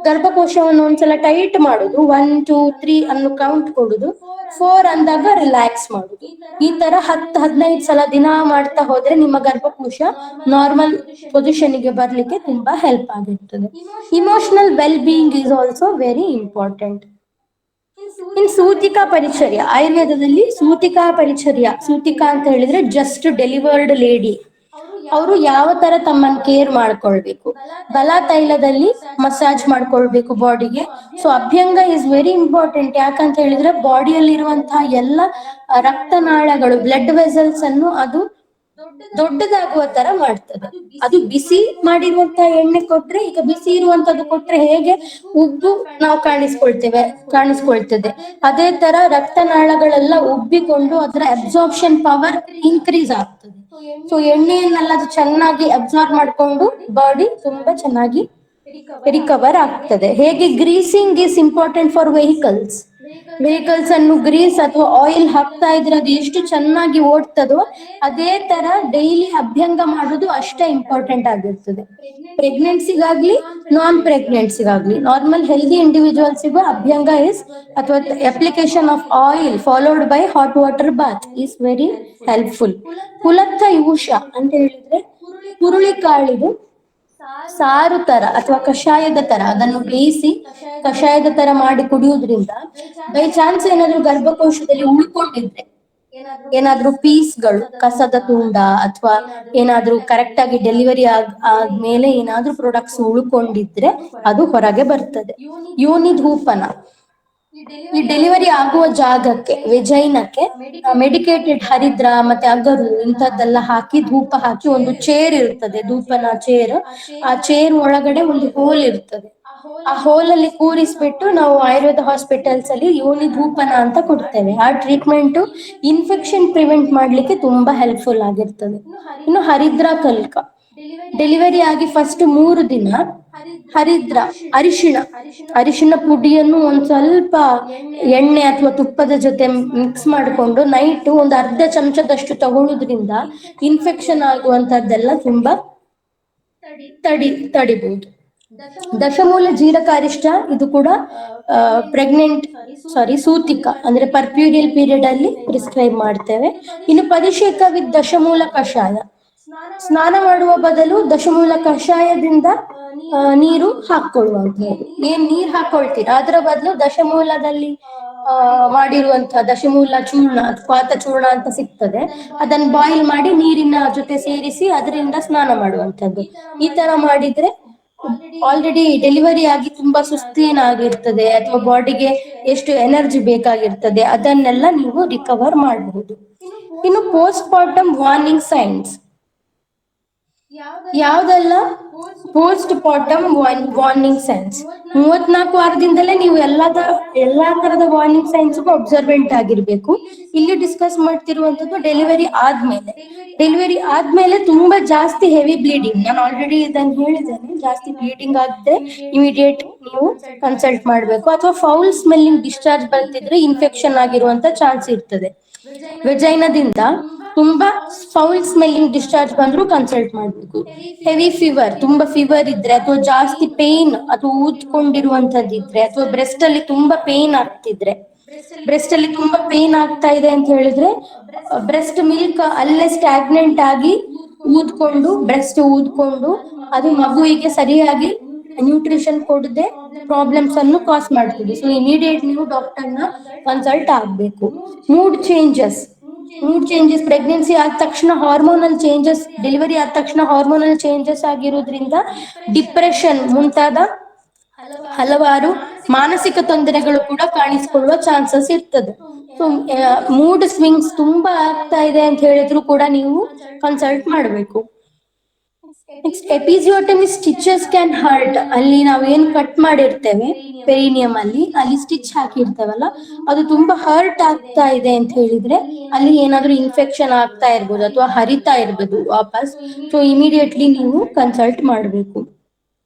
ಗರ್ಭಕೋಶವನ್ನು ಒಂದ್ಸಲ ಟೈಟ್ ಮಾಡುದು, 1 2 3 ಅನ್ನು ಕೌಂಟ್ ಕೊಡುದು, 4 ಅಂದಾಗ ರಿಲ್ಯಾಕ್ಸ್ ಮಾಡುದು. ಈ ತರ 10-15 ಸಲ ದಿನ ಮಾಡ್ತಾ ಹೋದ್ರೆ ನಿಮ್ಮ ಗರ್ಭಕೋಶ ನಾರ್ಮಲ್ ಪೊಸಿಷನ್ ಗೆ ಬರ್ಲಿಕ್ಕೆ ತುಂಬಾ ಹೆಲ್ಪ್ ಆಗಿರ್ತದೆ. Emotional well being is also very important. In sutika paricharya, ಆಯುರ್ವೇದದಲ್ಲಿ ಸೂತಿಕಾ ಪರಿಚರ್ಯ, ಸೂತಿಕಾ ಅಂತ ಹೇಳಿದ್ರೆ ಜಸ್ಟ್ ಡೆಲಿವರ್ಡ್ ಲೇಡಿ, ಅವರು ಯಾವ ತರ ತಮ್ಮನ್ನು ಕೇರ್ ಮಾಡ್ಕೊಳ್ಬೇಕು. ಬಲ ತೈಲದಲ್ಲಿ ಮಸಾಜ್ ಮಾಡ್ಕೊಳ್ಬೇಕು ಬಾಡಿಗೆ. So abhyanga is very important. ಯಾಕಂತ ಹೇಳಿದ್ರೆ ಬಾಡಿಯಲ್ಲಿರುವಂತಹ ಎಲ್ಲ ರಕ್ತನಾಳಗಳು, ಬ್ಲಡ್ ವೆಸಲ್ಸ್ ಅನ್ನು ಅದು ದೊಡ್ಡದಾಗುವ ತರ ಮಾಡ್ತದೆ. ಅದು ಬಿಸಿ ಮಾಡಿರುವಂತಹ ಎಣ್ಣೆ ಕೊಟ್ರೆ, ಈಗ ಬಿಸಿ ಇರುವಂತದ್ದು ಕೊಟ್ರೆ ಹೇಗೆ ಉಬ್ಬು ನಾವು ಕಾಣಿಸ್ಕೊಳ್ತದೆ, ಅದೇ ತರ ರಕ್ತನಾಳಗಳೆಲ್ಲ ಉಬ್ಬಿಕೊಂಡು ಅದರ ಅಬ್ಸಾರ್ಪ್ಷನ್ ಪವರ್ ಇನ್ಕ್ರೀಸ್ ಆಗ್ತದೆ. ಸೊ ಎಣ್ಣೆಯನ್ನೆಲ್ಲ ಅದು ಚೆನ್ನಾಗಿ ಅಬ್ಸಾರ್ಬ್ ಮಾಡ್ಕೊಂಡು ಬಾಡಿ ತುಂಬಾ ಚೆನ್ನಾಗಿ ರಿಕವರ್ ಆಗ್ತದೆ. ಹೇಗೆ greasing is important for vehicles ಅನ್ನು ಗ್ರೀಸ್ ಅಥವಾ ಆಯಿಲ್ ಹಾಕ್ತಾ ಇದ್ರೆ ಅದು ಎಷ್ಟು ಚೆನ್ನಾಗಿ ಓಡ್ತದೋ ಅದೇ ತರ ಡೈಲಿ ಅಭ್ಯಂಗ ಮಾಡೋದು ಅಷ್ಟೇ ಇಂಪಾರ್ಟೆಂಟ್ ಆಗಿರ್ತದೆ. ಪ್ರೆಗ್ನೆನ್ಸಿಗಾಗ್ಲಿ ನಾನ್ ಪ್ರೆಗ್ನೆನ್ಸಿಗಾಗ್ಲಿ ನಾರ್ಮಲ್ ಹೆಲ್ದಿ ಇಂಡಿವಿಜುವಲ್ಸಿಗೂ ಅಭ್ಯಂಗ ಇಸ್ ಅಥವಾ application of oil followed by hot water bath is very helpful. ಕುಲತ್ತ ಯೂಷ ಅಂತ ಹೇಳಿದ್ರೆ ಹುರುಳಿಕಾಳಿದು ಸಾರು ತರ ಅಥವಾ ಕಷಾಯದ ತರ ಅದನ್ನು ಬೇಯಿಸಿ ಕಷಾಯದ ತರ ಮಾಡಿ ಕುಡಿಯುವುದ್ರಿಂದ ಬೈ ಚಾನ್ಸ್ ಏನಾದ್ರೂ ಗರ್ಭಕೋಶದಲ್ಲಿ ಉಳ್ಕೊಂಡಿದ್ರೆ, ಏನಾದ್ರೂ ಪೀಸ್ಗಳು, ಕಸದ ತುಂಡ ಅಥವಾ ಏನಾದ್ರೂ ಕರೆಕ್ಟ್ ಆಗಿ ಡೆಲಿವರಿ ಆದ್ಮೇಲೆ ಏನಾದ್ರೂ ಪ್ರೊಡಕ್ಟ್ಸ್ ಉಳ್ಕೊಂಡಿದ್ರೆ ಅದು ಹೊರಗೆ ಬರ್ತದೆ. ಯೋನಿ ಧೂಪನ, ಈ ಡೆಲಿವರಿ ಆಗುವ ಜಾಗಕ್ಕೆ, ವೆಜೈನಕ್ಕೆ ಮೆಡಿಕೇಟೆಡ್ ಹರಿದ್ರ ಮತ್ತೆ ಅಗರು ಇಂಥದ್ದೆಲ್ಲ ಹಾಕಿ ಧೂಪ ಹಾಕಿ, ಒಂದು ಚೇರ್ ಇರ್ತದೆ ಧೂಪನ ಚೇರ್, ಆ ಚೇರ್ ಒಳಗಡೆ ಒಂದು ಹೋಲ್ ಇರ್ತದೆ, ಆ ಹೋಲ್ ಅಲ್ಲಿ ಕೂರಿಸ್ಬಿಟ್ಟು ನಾವು ಆಯುರ್ವೇದ ಹಾಸ್ಪಿಟಲ್ಸ್ ಅಲ್ಲಿ ಯೋನಿ ಧೂಪನ ಅಂತ ಕೊಡ್ತೇವೆ. ಆ ಟ್ರೀಟ್ಮೆಂಟ್ ಇನ್ಫೆಕ್ಷನ್ ಪ್ರಿವೆಂಟ್ ಮಾಡ್ಲಿಕ್ಕೆ ತುಂಬಾ ಹೆಲ್ಪ್ಫುಲ್ ಆಗಿರ್ತದೆ. ಇನ್ನು ಹರಿದ್ರ ಕಲ್ಕ, ಡೆಲಿವರಿ ಆಗಿ ಫಸ್ಟ್ 3 ದಿನ ಹರಿದ್ರ ಅರಿಶಿಣ ಪುಡಿಯನ್ನು ಒಂದ್ ಸ್ವಲ್ಪ ಎಣ್ಣೆ ಅಥವಾ ತುಪ್ಪದ ಜೊತೆ ಮಿಕ್ಸ್ ಮಾಡಿಕೊಂಡು ನೈಟ್ ಒಂದು ಅರ್ಧ ಚಮಚದಷ್ಟು ತಗೊಳ್ಳೋದ್ರಿಂದ ಇನ್ಫೆಕ್ಷನ್ ಆಗುವಂತದ್ದೆಲ್ಲ ತುಂಬಾ ತಡಿಬಹುದು. ದಶಮೂಲ ಜೀರಕಾರಿಷ್ಟ ಇದು ಕೂಡ ಪ್ರೆಗ್ನೆಂಟ್ ಸೂತಿಕ ಅಂದ್ರೆ ಪರ್ಪ್ಯೂರಿಯಲ್ ಪೀರಿಯಡ್ ಅಲ್ಲಿ ಪ್ರಿಸ್ಕ್ರೈಬ್ ಮಾಡ್ತೇವೆ. ಇನ್ನು ಪರಿಷೇಕ ವಿತ್ ದಶಮೂಲ ಕಷಾಯ, ಸ್ನಾನ ಮಾಡುವ ಬದಲು ದಶಮೂಲ ಕಷಾಯದಿಂದ ನೀರು ಹಾಕೊಳ್ಳುವಂಥದ್ದು. ಏನ್ ನೀರ್ ಹಾಕೊಳ್ತೀರಾ ಅದರ ಬದಲು ದಶಮೂಲದಲ್ಲಿ ಮಾಡಿರುವಂತಹ ದಶಮೂಲ ಚೂರ್ಣ, ಕ್ವಾಥ ಚೂರ್ಣ ಅಂತ ಸಿಗ್ತದೆ, ಅದನ್ನ ಬಾಯ್ಲ್ ಮಾಡಿ ನೀರಿನ ಜೊತೆ ಸೇರಿಸಿ ಅದರಿಂದ ಸ್ನಾನ ಮಾಡುವಂಥದ್ದು. ಈ ತರ ಮಾಡಿದ್ರೆ ಆಲ್ರೆಡಿ ಡೆಲಿವರಿ ಆಗಿ ತುಂಬಾ ಸುಸ್ತೇನಾಗಿರ್ತದೆ ಅಥವಾ ಬಾಡಿಗೆ ಎಷ್ಟು ಎನರ್ಜಿ ಬೇಕಾಗಿರ್ತದೆ ಅದನ್ನೆಲ್ಲ ನೀವು ರಿಕವರ್ ಮಾಡಬಹುದು. ಇನ್ನು ಪೋಸ್ಟ್ ಪಾರ್ಟಮ್ ವಾರ್ನಿಂಗ್ ಸೈನ್ಸ್ ಯಾವ್ದೆಲ್ಲ? ಪೋಸ್ಟ್ ಪಾರ್ಟಮ್ ವಾರ್ನಿಂಗ್ ಸೈನ್ಸ್ 34 ವಾರದಿಂದಲೇ ನೀವು ಎಲ್ಲಾ ತರದ ವಾರ್ನಿಂಗ್ ಸೈನ್ಸ್ ಅಬ್ಸರ್ವೆಂಟ್ ಆಗಿರ್ಬೇಕು. ಇಲ್ಲಿ ಡಿಸ್ಕಸ್ ಮಾಡ್ತಿರುವಂತದ್ದು ಡೆಲಿವರಿ ಆದ್ಮೇಲೆ ತುಂಬಾ ಜಾಸ್ತಿ ಹೆವಿ ಬ್ಲೀಡಿಂಗ್, ನಾನು ಆಲ್ರೆಡಿ ಇದನ್ನ ಹೇಳಿದ್ದೇನೆ, ಜಾಸ್ತಿ ಬ್ಲೀಡಿಂಗ್ ಆದ್ರೆ ಇಮಿಡಿಯೇಟ್ ನೀವು ಕನ್ಸಲ್ಟ್ ಮಾಡ್ಬೇಕು. ಅಥವಾ ಫೌಲ್ ಸ್ಮೆಲ್ಲಿಂಗ್ ಡಿಸ್ಚಾರ್ಜ್ ಬರ್ತಿದ್ರೆ ಇನ್ಫೆಕ್ಷನ್ ಆಗಿರುವಂತ ಚಾನ್ಸ್ ಇರ್ತದೆ. ವೆಜೈನದಿಂದ ತುಂಬಾ ಫೌಲ್ ಸ್ಮೆಲ್ಲಿಂಗ್ ಡಿಸ್ಚಾರ್ಜ್ ಬಂದ್ರು ಕನ್ಸಲ್ಟ್ ಮಾಡ್ಬೇಕು. ಹೆವಿ ಫೀವರ್, ತುಂಬಾ ಫೀವರ್ ಇದ್ರೆ ಅಥವಾ ಜಾಸ್ತಿ ಪೇನ್ ಅಥವಾ ಊದ್ಕೊಂಡಿರುವಂತದ್ದಿದ್ರೆ ಅಥವಾ ಬ್ರೆಸ್ಟ್ ಅಲ್ಲಿ ತುಂಬಾ ಪೇನ್ ಆಗ್ತಾ ಇದೆ ಅಂತ ಹೇಳಿದ್ರೆ ಬ್ರೆಸ್ಟ್ ಮಿಲ್ಕ್ ಅಲ್ಲೇ ಸ್ಟಾಗ್ನೆಂಟ್ ಆಗಿ ಬ್ರೆಸ್ಟ್ ಊದ್ಕೊಂಡು ಅದು ಮಗುವಿಗೆ ಸರಿಯಾಗಿ ನ್ಯೂಟ್ರಿಷನ್ ಕೊಡದೆ ಪ್ರಾಬ್ಲಮ್ಸ್ ಅನ್ನು ಕಾಸ್ ಮಾಡ್ತದೆ. ಸೊ ಇಮಿಡಿಯೇಟ್ ನೀವು ಡಾಕ್ಟರ್ನ ಕನ್ಸಲ್ಟ್ ಆಗ್ಬೇಕು. ಮೂಡ್ ಚೇಂಜಸ್ ಪ್ರೆಗ್ನೆನ್ಸಿ ಆದ ತಕ್ಷಣ ಹಾರ್ಮೋನಲ್ ಚೇಂಜಸ್, ಡೆಲಿವರಿ ಆದ ತಕ್ಷಣ ಹಾರ್ಮೋನಲ್ ಚೇಂಜಸ್ ಆಗಿರೋದ್ರಿಂದ ಡಿಪ್ರೆಷನ್ ಮುಂತಾದ ಹಲವಾರು ಮಾನಸಿಕ ತೊಂದರೆಗಳು ಕೂಡ ಕಾಣಿಸಿಕೊಳ್ಳುವ ಚಾನ್ಸಸ್ ಇರ್ತದೆ. ಸೊ ಮೂಡ್ ಸ್ವಿಂಗ್ಸ್ ತುಂಬಾ ಆಗ್ತಾ ಇದೆ ಅಂತ ಹೇಳಿದ್ರು ಕೂಡ ನೀವು ಕನ್ಸಲ್ಟ್ ಮಾಡಬೇಕು. Next episiotomy stitches can hurt. ಅಲ್ಲಿ ನಾವು ಏನ್ ಕಟ್ ಮಾಡಿರ್ತೇವೆ ಪೆರಿನಿಯಂ ಅಲ್ಲಿ ಸ್ಟಿಚ್ ಹಾಕಿರ್ತೇವಲ್ಲ, ಅದು ತುಂಬಾ ಹರ್ಟ್ ಆಗ್ತಾ ಇದೆ ಅಂತ ಹೇಳಿದ್ರೆ ಅಲ್ಲಿ ಏನಾದ್ರೂ ಇನ್ಫೆಕ್ಷನ್ ಆಗ್ತಾ ಇರ್ಬೋದು ಅಥವಾ ಹರಿತಾ ಇರ್ಬೋದು ವಾಪಸ್. ಸೊ ಇಮಿಡಿಯೇಟ್ಲಿ ನೀವು ಕನ್ಸಲ್ಟ್ ಮಾಡಬೇಕು.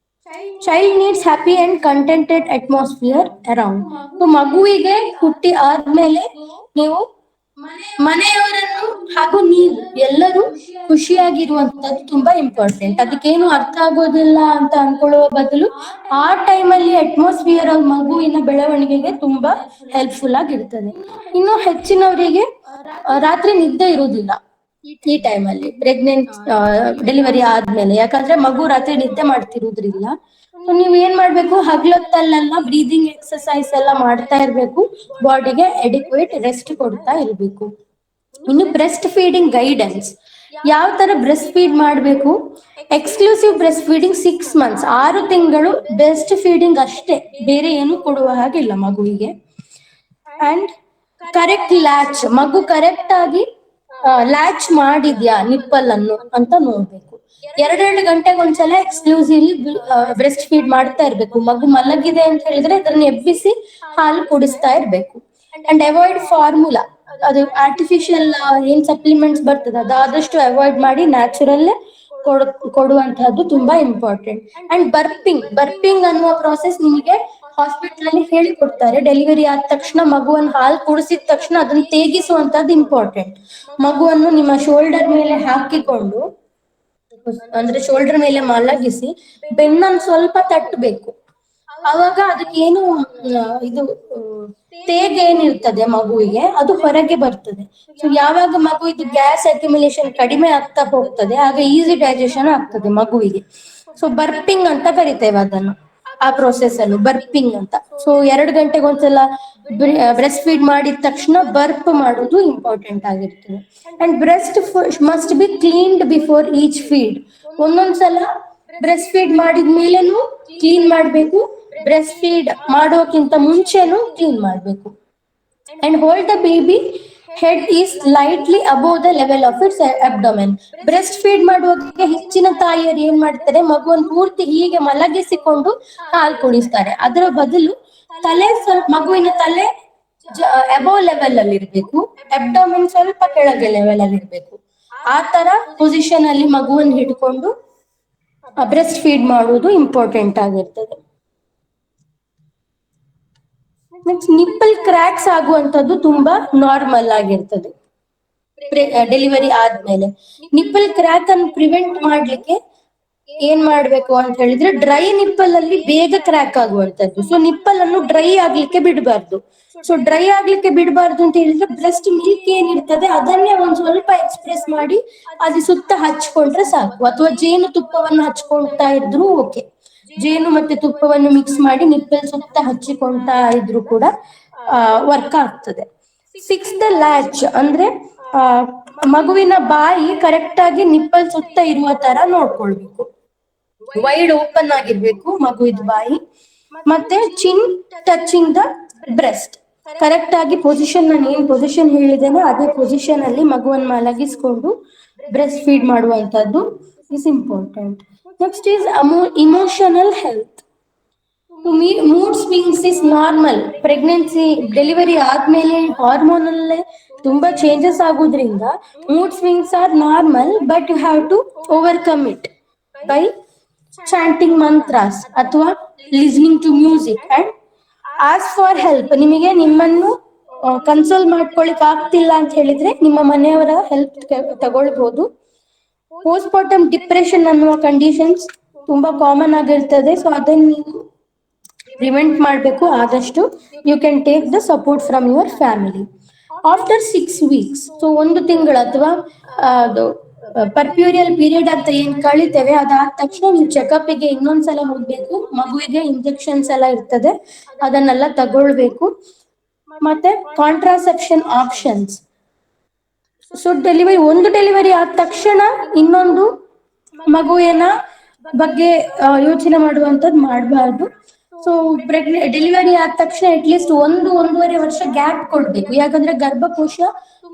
Child needs happy and contented atmosphere around. So ಮಗುವಿಗೆ ಹುಟ್ಟಿ ಆದ್ಮೇಲೆ ನೀವು ಮನೆಯವರನ್ನು ಹಾಗೂ ನೀವು ಎಲ್ಲರೂ ಖುಷಿಯಾಗಿರುವಂತದ್ದು ತುಂಬಾ ಇಂಪಾರ್ಟೆಂಟ್. ಅದಕ್ಕೇನು ಅರ್ಥ ಆಗೋದಿಲ್ಲ ಅಂತ ಅನ್ಕೊಳ್ಳುವ ಬದಲು ಆ ಟೈಮಲ್ಲಿ ಅಟ್ಮಾಸ್ಫಿಯರ್ ಮಗುವಿನ ಬೆಳವಣಿಗೆಗೆ ತುಂಬಾ ಹೆಲ್ಪ್ಫುಲ್ ಆಗಿರ್ತದೆ. ಇನ್ನು ಹೆಚ್ಚಿನವರಿಗೆ ರಾತ್ರಿ ನಿದ್ದೆ ಇರುವುದಿಲ್ಲ ಈ ಟೈಮಲ್ಲಿ, ಪ್ರೆಗ್ನೆಂಟ್ ಡೆಲಿವರಿ ಆದ್ಮೇಲೆ, ಯಾಕಂದ್ರೆ ಮಗು ರಾತ್ರಿ ನಿದ್ದೆ ಮಾಡ್ತಿರುವುದ್ರಿಲ್ಲ. ಸೊ ನೀವ್ ಏನ್ ಮಾಡ್ಬೇಕು, ಹಗಲೊತ್ತಲ್ಲೆಲ್ಲ ಬ್ರೀದಿಂಗ್ ಎಕ್ಸರ್ಸೈಸ್ ಎಲ್ಲ ಮಾಡ್ತಾ ಇರ್ಬೇಕು, ಬಾಡಿಗೆ ಅಡಿಕ್ವೇಟ್ ರೆಸ್ಟ್ ಕೊಡ್ತಾ ಇರ್ಬೇಕು. ಇನ್ನು ಬ್ರೆಸ್ಟ್ ಫೀಡಿಂಗ್ ಗೈಡೆನ್ಸ್, ಯಾವ ತರ ಬ್ರೆಸ್ಟ್ ಫೀಡ್ ಮಾಡಬೇಕು? ಎಕ್ಸ್ಕ್ಲೂಸಿವ್ ಬ್ರೆಸ್ಟ್ ಫೀಡಿಂಗ್ 6 months, 6 ತಿಂಗಳು ಬ್ರೆಸ್ಟ್ ಫೀಡಿಂಗ್ ಅಷ್ಟೇ, ಬೇರೆ ಏನು ಕೊಡುವ ಹಾಗಿಲ್ಲ ಮಗುವಿಗೆ. ಅಂಡ್ ಕರೆಕ್ಟ್ ಲ್ಯಾಚ್, ಮಗು ಕರೆಕ್ಟ್ ಆಗಿ ಲ್ಯಾಚ್ ಮಾಡಿದ್ಯಾ ನಿಪ್ಪಲ್ ಅನ್ನು ಅಂತ ನೋಡ್ಬೇಕು. 2 ಗಂಟೆಗೊಂದ್ಸಲ ಎಕ್ಸ್ಕ್ಲೂಸಿವ್ಲಿ ಬ್ರೆಸ್ಟ್ ಫೀಡ್ ಮಾಡ್ತಾ ಇರ್ಬೇಕು. ಮಗು ಮಲಗಿದೆ ಅಂತ ಹೇಳಿದ್ರೆ ಅದನ್ನ ಎಬ್ಬಿಸಿ ಹಾಲು ಕುಡಿಸ್ತಾ ಇರ್ಬೇಕು. ಅಂಡ್ ಅವಾಯ್ಡ್ ಫಾರ್ಮುಲಾ, ಅದು ಆರ್ಟಿಫಿಷಿಯಲ್ ಏನ್ ಸಪ್ಲಿಮೆಂಟ್ಸ್ ಬರ್ತದೆ ಅದಾದಷ್ಟು ಅವಾಯ್ಡ್ ಮಾಡಿ ನ್ಯಾಚುರಲ್ ಕೊಡುವಂತಹದ್ದು ತುಂಬಾ ಇಂಪಾರ್ಟೆಂಟ್. ಅಂಡ್ ಬರ್ಪಿಂಗ್ ಅನ್ನುವ ಪ್ರಾಸೆಸ್ ನಿಮಗೆ ಹಾಸ್ಪಿಟಲ್ ಅಲ್ಲಿ ಹೇಳಿಕೊಡ್ತಾರೆ. ಡೆಲಿವರಿ ಆದ ತಕ್ಷಣ ಮಗುವನ್ನು ಹಾಲು ಕುಡಿಸಿದ ತಕ್ಷಣ ಅದನ್ನ ತೇಗಿಸುವಂತದ್ದು ಇಂಪಾರ್ಟೆಂಟ್. ಮಗುವನ್ನು ನಿಮ್ಮ ಶೋಲ್ಡರ್ ಮೇಲೆ ಹಾಕಿಕೊಂಡು, ಅಂದ್ರೆ ಶೋಲ್ಡರ್ ಮೇಲೆ ಮಲಗಿಸಿ ಬೆನ್ನನ್ನು ಸ್ವಲ್ಪ ತಟ್ಟಬೇಕು. ಅವಾಗ ಅದಕ್ಕೇನು ಇದು ತೇಗ ಏನಿರ್ತದೆ ಮಗುವಿಗೆ ಅದು ಹೊರಗೆ ಬರ್ತದೆ. ಸೊ ಯಾವಾಗ ಮಗು ಇದು ಗ್ಯಾಸ್ ಅಕ್ಯುಮುಲೇಷನ್ ಕಡಿಮೆ ಆಗ್ತಾ ಹೋಗ್ತದೆ ಆಗ ಈಸಿ ಡೈಜೆಷನ್ ಆಗ್ತದೆ ಮಗುವಿಗೆ. ಸೊ ಬರ್ಪಿಂಗ್ ಅಂತ ಕರಿತೇವೆ ಅದನ್ನು, ಆ ಪ್ರೊಸೆಸ್ ಅನ್ನು ಬರ್ಪಿಂಗ್ ಅಂತ. ಸೊ 2 ಗಂಟೆಗೊಂದ್ಸಲ ಬ್ರೆಸ್ಟ್ ಫೀಡ್ ಮಾಡಿದ ತಕ್ಷಣ ಬರ್ಪ್ ಮಾಡೋದು ಇಂಪಾರ್ಟೆಂಟ್ ಆಗಿರ್ತದೆ. And breast must be cleaned before each feed. ಒಂದೊಂದ್ಸಲ ಬ್ರೆಸ್ಟ್ ಫೀಡ್ ಮಾಡಿದ್ಮೇಲೆನು ಕ್ಲೀನ್ ಮಾಡ್ಬೇಕು, ಬ್ರೆಸ್ಟ್ ಫೀಡ್ ಮಾಡೋಕ್ಕಿಂತ ಮುಂಚೆನು ಕ್ಲೀನ್ ಮಾಡ್ಬೇಕು. And hold the baby head is lightly above the level of its abdomen. Breast feed ಮಾಡುವಾಗ ಹೆಚ್ಚಿನ ತಾಯಿಯರು ಏನ್ ಮಾಡ್ತಾರೆ, ಮಗುವನ್ನು ಪೂರ್ತಿ ಹೀಗೆ ಮಲಗಿಸಿಕೊಂಡು ಹಾಲು ಕುಡಿಸ್ತಾರೆ. ಅದರ ಬದಲು ಮಗುವಿನ ತಲೆ ಅಬೋವ್ ಲೆವೆಲ್ ಅಲ್ಲಿ ಇರ್ಬೇಕು, ಅಬ್ಡೊಮೆನ್ ಸ್ವಲ್ಪ ಕೆಳಗೆ ಲೆವೆಲ್ ಅಲ್ಲಿ ಇರ್ಬೇಕು. ಆ ತರ ಪೊಸಿಷನ್ ಅಲ್ಲಿ ಮಗುವನ್ನು ಹಿಡ್ಕೊಂಡು ಬ್ರೆಸ್ಟ್ ಫೀಡ್ ಮಾಡುವುದು ಇಂಪಾರ್ಟೆಂಟ್ ಆಗಿರ್ತದೆ. ನೆಕ್ಸ್ಟ್ ನಿಪ್ಪಲ್ ಕ್ರ್ಯಾಕ್ಸ್ ಆಗುವಂತದ್ದು ತುಂಬಾ ನಾರ್ಮಲ್ ಆಗಿರ್ತದೆ ಡೆಲಿವರಿ ಆದ್ಮೇಲೆ. ನಿಪ್ಪಲ್ ಕ್ರ್ಯಾಕ್ ಅನ್ನು ಪ್ರಿವೆಂಟ್ ಮಾಡ್ಲಿಕ್ಕೆ ಏನ್ ಮಾಡ್ಬೇಕು ಅಂತ ಹೇಳಿದ್ರೆ ಡ್ರೈ ನಿಪ್ಪಲ್ ಅಲ್ಲಿ ಬೇಗ ಕ್ರ್ಯಾಕ್ ಆಗುವಂತದ್ದು. ಸೊ ನಿಪ್ಪಲ್ ಅನ್ನು ಡ್ರೈ ಆಗ್ಲಿಕ್ಕೆ ಬಿಡಬಾರ್ದು. ಸೊ ಡ್ರೈ ಆಗ್ಲಿಕ್ಕೆ ಬಿಡಬಾರ್ದು ಅಂತ ಹೇಳಿದ್ರೆ ಬ್ರೆಸ್ಟ್ ಮಿಲ್ಕ್ ಏನಿರ್ತದೆ ಅದನ್ನೇ ಒಂದ್ ಸ್ವಲ್ಪ ಎಕ್ಸ್ಪ್ರೆಸ್ ಮಾಡಿ ಅದು ಸುತ್ತ ಹಚ್ಕೊಂಡ್ರೆ ಸಾಕು, ಅಥವಾ ಜೇನು ತುಪ್ಪವನ್ನು ಹಚ್ಕೊಳ್ತಾ ಇದ್ರು ಓಕೆ. ಜೇನು ಮತ್ತೆ ತುಪ್ಪವನ್ನು ಮಿಕ್ಸ್ ಮಾಡಿ ನಿಪ್ಪಲ್ ಸುತ್ತ ಹಚ್ಚಿಕೊಳ್ತಾ ಇದ್ರು ಕೂಡ ವರ್ಕ್ ಆಗ್ತದೆ. ಫಿಕ್ಸ್ ದ ಲ್ಯಾಚ್ ಅಂದ್ರೆ ಆ ಮಗುವಿನ ಬಾಯಿ ಕರೆಕ್ಟ್ ಆಗಿ ನಿಪ್ಪಲ್ ಸುತ್ತ ಇರುವ ತರ ನೋಡ್ಕೊಳ್ಬೇಕು. ವೈಡ್ ಓಪನ್ ಆಗಿರ್ಬೇಕು ಮಗುವಿದ ಬಾಯಿ. ಮತ್ತೆ chin touching the breast, correct ಆಗಿ ಪೊಸಿಷನ್, ನಾನು ಏನ್ ಪೊಸಿಷನ್ ಹೇಳಿದ್ದೇನೆ ಅದೇ ಪೊಸಿಷನ್ ಅಲ್ಲಿ ಮಗುವನ್ನು ಮಲಗಿಸ್ಕೊಂಡು ಬ್ರೆಸ್ಟ್ ಫೀಡ್ ಮಾಡುವಂತದ್ದು is important. Next is emotional health. Mood swings is normal. Pregnancy delivery ಆದ್ಮೇಲೆ ಹಾರ್ಮೋನಲ್ ತುಂಬಾ ಚೇಂಜಸ್ ಆಗೋದ್ರಿಂದ mood swings are normal, but you have to overcome it by chanting mantras ಅಥವಾ listening to music and ask for help. ನಿಮಗೆ ನಿಮ್ಮನ್ನು console ಮಾಡ್ಕೊಳಿಕ್ ಆಗ್ತಿಲ್ಲ ಅಂತ ಹೇಳಿದ್ರೆ ನಿಮ್ಮ ಮನೆಯವರ ಹೆಲ್ಪ್ ತಗೊಳ್ಬಹುದು. ಪೋಸ್ಟ್ಮಾರ್ಟಮ್ ಡಿಪ್ರೆಷನ್ ಅನ್ನುವ ಕಂಡೀಷನ್ಸ್ ತುಂಬಾ ಕಾಮನ್ ಆಗಿರ್ತದೆ. ಸೊ ಅದನ್ನ ನೀವು ಪ್ರಿವೆಂಟ್ ಮಾಡಬೇಕು ಆದಷ್ಟು. You can take the support from your family. After 6 weeks, so 1 ತಿಂಗಳು ಅಥವಾ ಅದು ಪರ್ಪ್ಯೂರಿಯಲ್ ಪೀರಿಯಡ್ ಅಂತ ಏನ್ ಕಳಿತೇವೆ ಅದಾದ ತಕ್ಷಣ ನೀವು ಚೆಕಪ್ಗೆ ಇನ್ನೊಂದ್ಸಲ ಹೋಗ್ಬೇಕು. ಮಗುವಿಗೆ ಇಂಜೆಕ್ಷನ್ಸ್ ಎಲ್ಲ ಇರ್ತದೆ ಅದನ್ನೆಲ್ಲ ತಗೊಳ್ಬೇಕು. ಮತ್ತೆ ಕಾಂಟ್ರಾಸೆಪ್ಷನ್ ಆಪ್ಷನ್ಸ್. ಸೊ ಡೆಲಿವರಿ ಆದ ತಕ್ಷಣ ಇನ್ನೊಂದು ಮಗುವಿನ ಬಗ್ಗೆ ಯೋಚನೆ ಮಾಡುವಂತದ್ದು ಮಾಡಬಾರ್ದು. ಸೊ ಡೆಲಿವರಿ ಆದ ತಕ್ಷಣ ಅಟ್ಲೀಸ್ಟ್ 1-1.5 ವರ್ಷ ಗ್ಯಾಪ್ ಕೊಡ್ಬೇಕು, ಯಾಕಂದ್ರೆ ಗರ್ಭಕೋಶ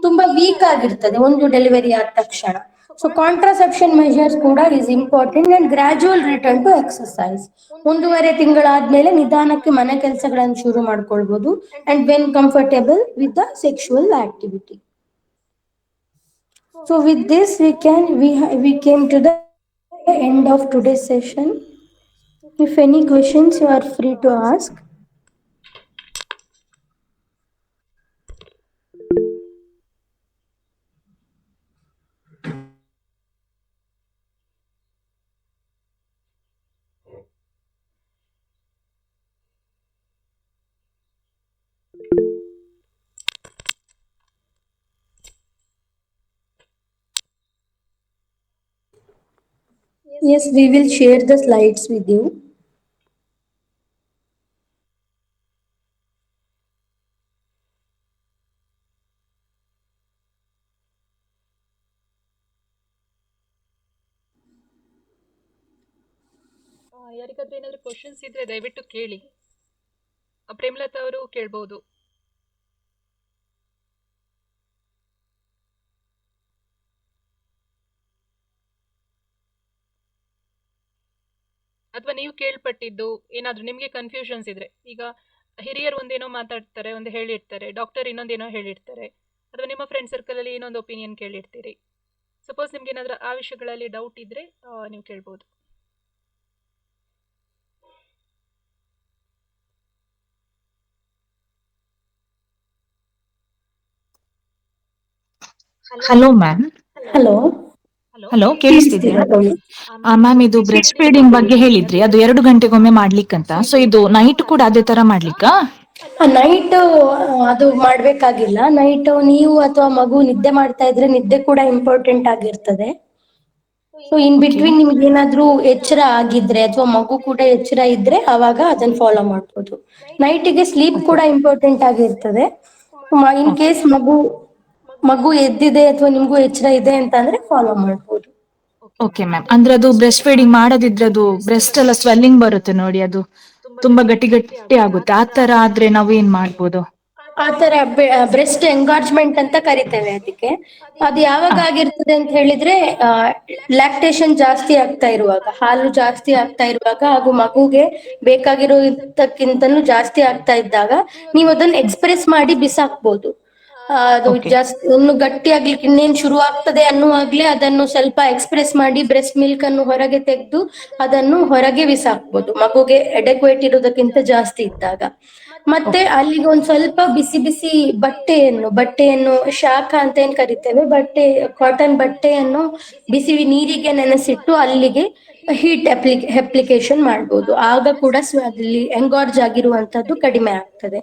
ತುಂಬಾ ವೀಕ್ ಆಗಿರ್ತದೆ ಒಂದು ಡೆಲಿವರಿ ಆದ ತಕ್ಷಣ. ಸೊ ಕಾಂಟ್ರಾಸೆಪ್ಷನ್ ಮೆಷರ್ಸ್ ಕೂಡ is important and gradual return to exercise. 1.5 ತಿಂಗಳಾದ್ಮೇಲೆ ನಿಧಾನಕ್ಕೆ ಮನೆ ಕೆಲಸಗಳನ್ನು ಶುರು ಮಾಡ್ಕೊಳ್ಬಹುದು and when comfortable with the sexual activity. So with this we came to the end of today's session. If any questions you are free to ask. Yes, we will share the slides with you. ಯಾರಿಗಾದ್ರೂ ಏನಾದರೂ questions ಇದ್ರೆ ದಯವಿಟ್ಟು ಕೇಳಿ. ಪ್ರೇಮಲತಾ ಅವರು ಕೇಳ್ಬೋದು. ಅಥವಾ ನೀವು ಕೇಳ್ಪಟ್ಟಿದ್ದು ಏನಾದರೂ ನಿಮಗೆ ಕನ್ಫ್ಯೂಷನ್ಸ್ ಇದ್ರೆ, ಈಗ ಹಿರಿಯರು ಒಂದೇನೋ ಮಾತಾಡ್ತಾರೆ, ಒಂದು ಹೇಳಿರ್ತಾರೆ, ಡಾಕ್ಟರ್ ಇನ್ನೊಂದೇನೋ ಹೇಳಿರ್ತಾರೆ, ಅಥವಾ ನಿಮ್ಮ ಫ್ರೆಂಡ್ ಸರ್ಕಲಲ್ಲಿ ಇನ್ನೊಂದು ಒಪಿನಿಯನ್ ಕೇಳಿರ್ತೀರಿ. ಸಪೋಸ್ ನಿಮ್ಗೆ ಏನಾದರೂ ಆ ವಿಷಯಗಳಲ್ಲಿ ಡೌಟ್ ಇದ್ರೆ ನೀವು ಕೇಳ್ಬೋದು. Hello ma'am. ಹಲೋ ಹಲೋ, ಕೇಳಿಸ್ತಿದ್ಯಾ ಮ್ಯಾಮ್? ಇದು ಬ್ರೆಸ್ಟ್ ಫೀಡಿಂಗ್ ಬಗ್ಗೆ ಹೇಳಿದ್ರಿ, ಅದು 2 ಗಂಟೆಗೊಮ್ಮೆ ಮಾಡ್ಲಿಕ್ಕಂತ. ಸೊ ಇದು ನೈಟ್ ಕೂಡ ಅದೇ ತರ ಮಾಡ್ಲಿಕ್ಕಾ? ನೈಟ್ ಅದು ಮಾಡ್ಬೇಕಾಗಿಲ್ಲ. ನೈಟ್ ನೀವು ಅಥವಾ ಮಗು ನಿದ್ದೆ ಮಾಡ್ತಾ ಇದ್ರೆ ನಿದ್ದೆ ಕೂಡ ಇಂಪಾರ್ಟೆಂಟ್ ಆಗಿರ್ತದೆ. ಸೊ ಇನ್ ಬಿಟ್ವೀನ್ ನಿಮ್ಗೆ ಏನಾದ್ರೂ ಎಚ್ಚರ ಆಗಿದ್ರೆ ಅಥವಾ ಮಗು ಕೂಡ ಎಚ್ಚರ ಇದ್ರೆ ಅವಾಗ ಅದನ್ನ ಫಾಲೋ ಮಾಡ್ಬೋದು. ನೈಟಿಗೆ ಸ್ಲೀಪ್ ಕೂಡ ಇಂಪಾರ್ಟೆಂಟ್ ಆಗಿರ್ತದೆ. ಇನ್ ಕೇಸ್ ಮಗು ಎದ್ದಿದೆ ಅಥವಾ ನಿಮ್ಗೂ ಎಚ್ಚರ ಇದೆ ಅಂತ ಅಂದ್ರೆ ಫಾಲೋ ಮಾಡ್ಬೋದು. Okay ma'am. ಅಂದ್ರೆ ಅದು ಬ್ರೆಸ್ಟ್ ಫೀಡಿಂಗ್ ಮಾಡದಿದ್ರೆ ಅದು ಬ್ರೆಸ್ಟ್ ಎಲ್ಲ ಸ್ವೆಲ್ಲಿಂಗ್ ಬರುತ್ತೆ ನೋಡಿ, ಅದು ತುಂಬಾ ಗಟ್ಟಿ ಗಟ್ಟಿ ಆಗುತ್ತೆ. ಆ ತರ ಆದ್ರೆ ನಾವ್ ಏನ್ ಮಾಡ್ಬೋದು? ಆತರ ಬ್ರೆಸ್ಟ್ ಎಂಗಾರ್ಜ್ಮೆಂಟ್ ಅಂತ ಕರಿತೇವೆ ಅದಕ್ಕೆ. ಅದು ಯಾವಾಗ ಆಗಿರ್ತದೆ ಅಂತ ಹೇಳಿದ್ರೆ ಲ್ಯಾಕ್ಟೇಷನ್ ಜಾಸ್ತಿ ಆಗ್ತಾ ಇರುವಾಗ, ಹಾಲು ಜಾಸ್ತಿ ಆಗ್ತಾ ಇರುವಾಗ ಹಾಗೂ ಮಗುಗೆ ಬೇಕಾಗಿರೋದಕ್ಕಿಂತನೂ ಜಾಸ್ತಿ ಆಗ್ತಾ ಇದ್ದಾಗ ನೀವು ಅದನ್ನ ಎಕ್ಸ್ಪ್ರೆಸ್ ಮಾಡಿ ಬಿಸಾಕ್ಬೋದು. ಅದು ಜಾಸ್ತಿ ಇನ್ನು ಗಟ್ಟಿ ಆಗ್ಲಿಕ್ಕೆ ಇನ್ನೇನ್ ಶುರು ಆಗ್ತದೆ ಅನ್ನುವಾಗ್ಲೇ ಅದನ್ನು ಸ್ವಲ್ಪ ಎಕ್ಸ್ಪ್ರೆಸ್ ಮಾಡಿ ಬ್ರೆಸ್ಟ್ ಮಿಲ್ಕ್ ಅನ್ನು ಹೊರಗೆ ತೆಗೆದು ಅದನ್ನು ಹೊರಗೆ ಬಿಸಾಕ್ಬೋದು ಮಗುಗೆ ಎಡೆಕ್ವೇಟ್ ಇರೋದಕ್ಕಿಂತ ಜಾಸ್ತಿ ಇದ್ದಾಗ. ಮತ್ತೆ ಅಲ್ಲಿಗೆ ಒಂದ್ ಸ್ವಲ್ಪ ಬಿಸಿ ಬಿಸಿ ಬಟ್ಟೆಯನ್ನು ಶಾಖ ಅಂತ ಏನ್ ಕರಿತೇವೆ, ಕಾಟನ್ ಬಟ್ಟೆಯನ್ನು ಬಿಸಿ ನೀರಿಗೆ ನೆನೆಸಿಟ್ಟು ಅಲ್ಲಿಗೆ ಹೀಟ್ ಅಪ್ಲಿಕೇಶನ್ ಮಾಡ್ಬೋದು. ಆಗ ಕೂಡ ಅದ್ರಲ್ಲಿ ಎಂಗಾರ್ಜ್ ಆಗಿರುವಂತದ್ದು ಕಡಿಮೆ ಆಗ್ತದೆ.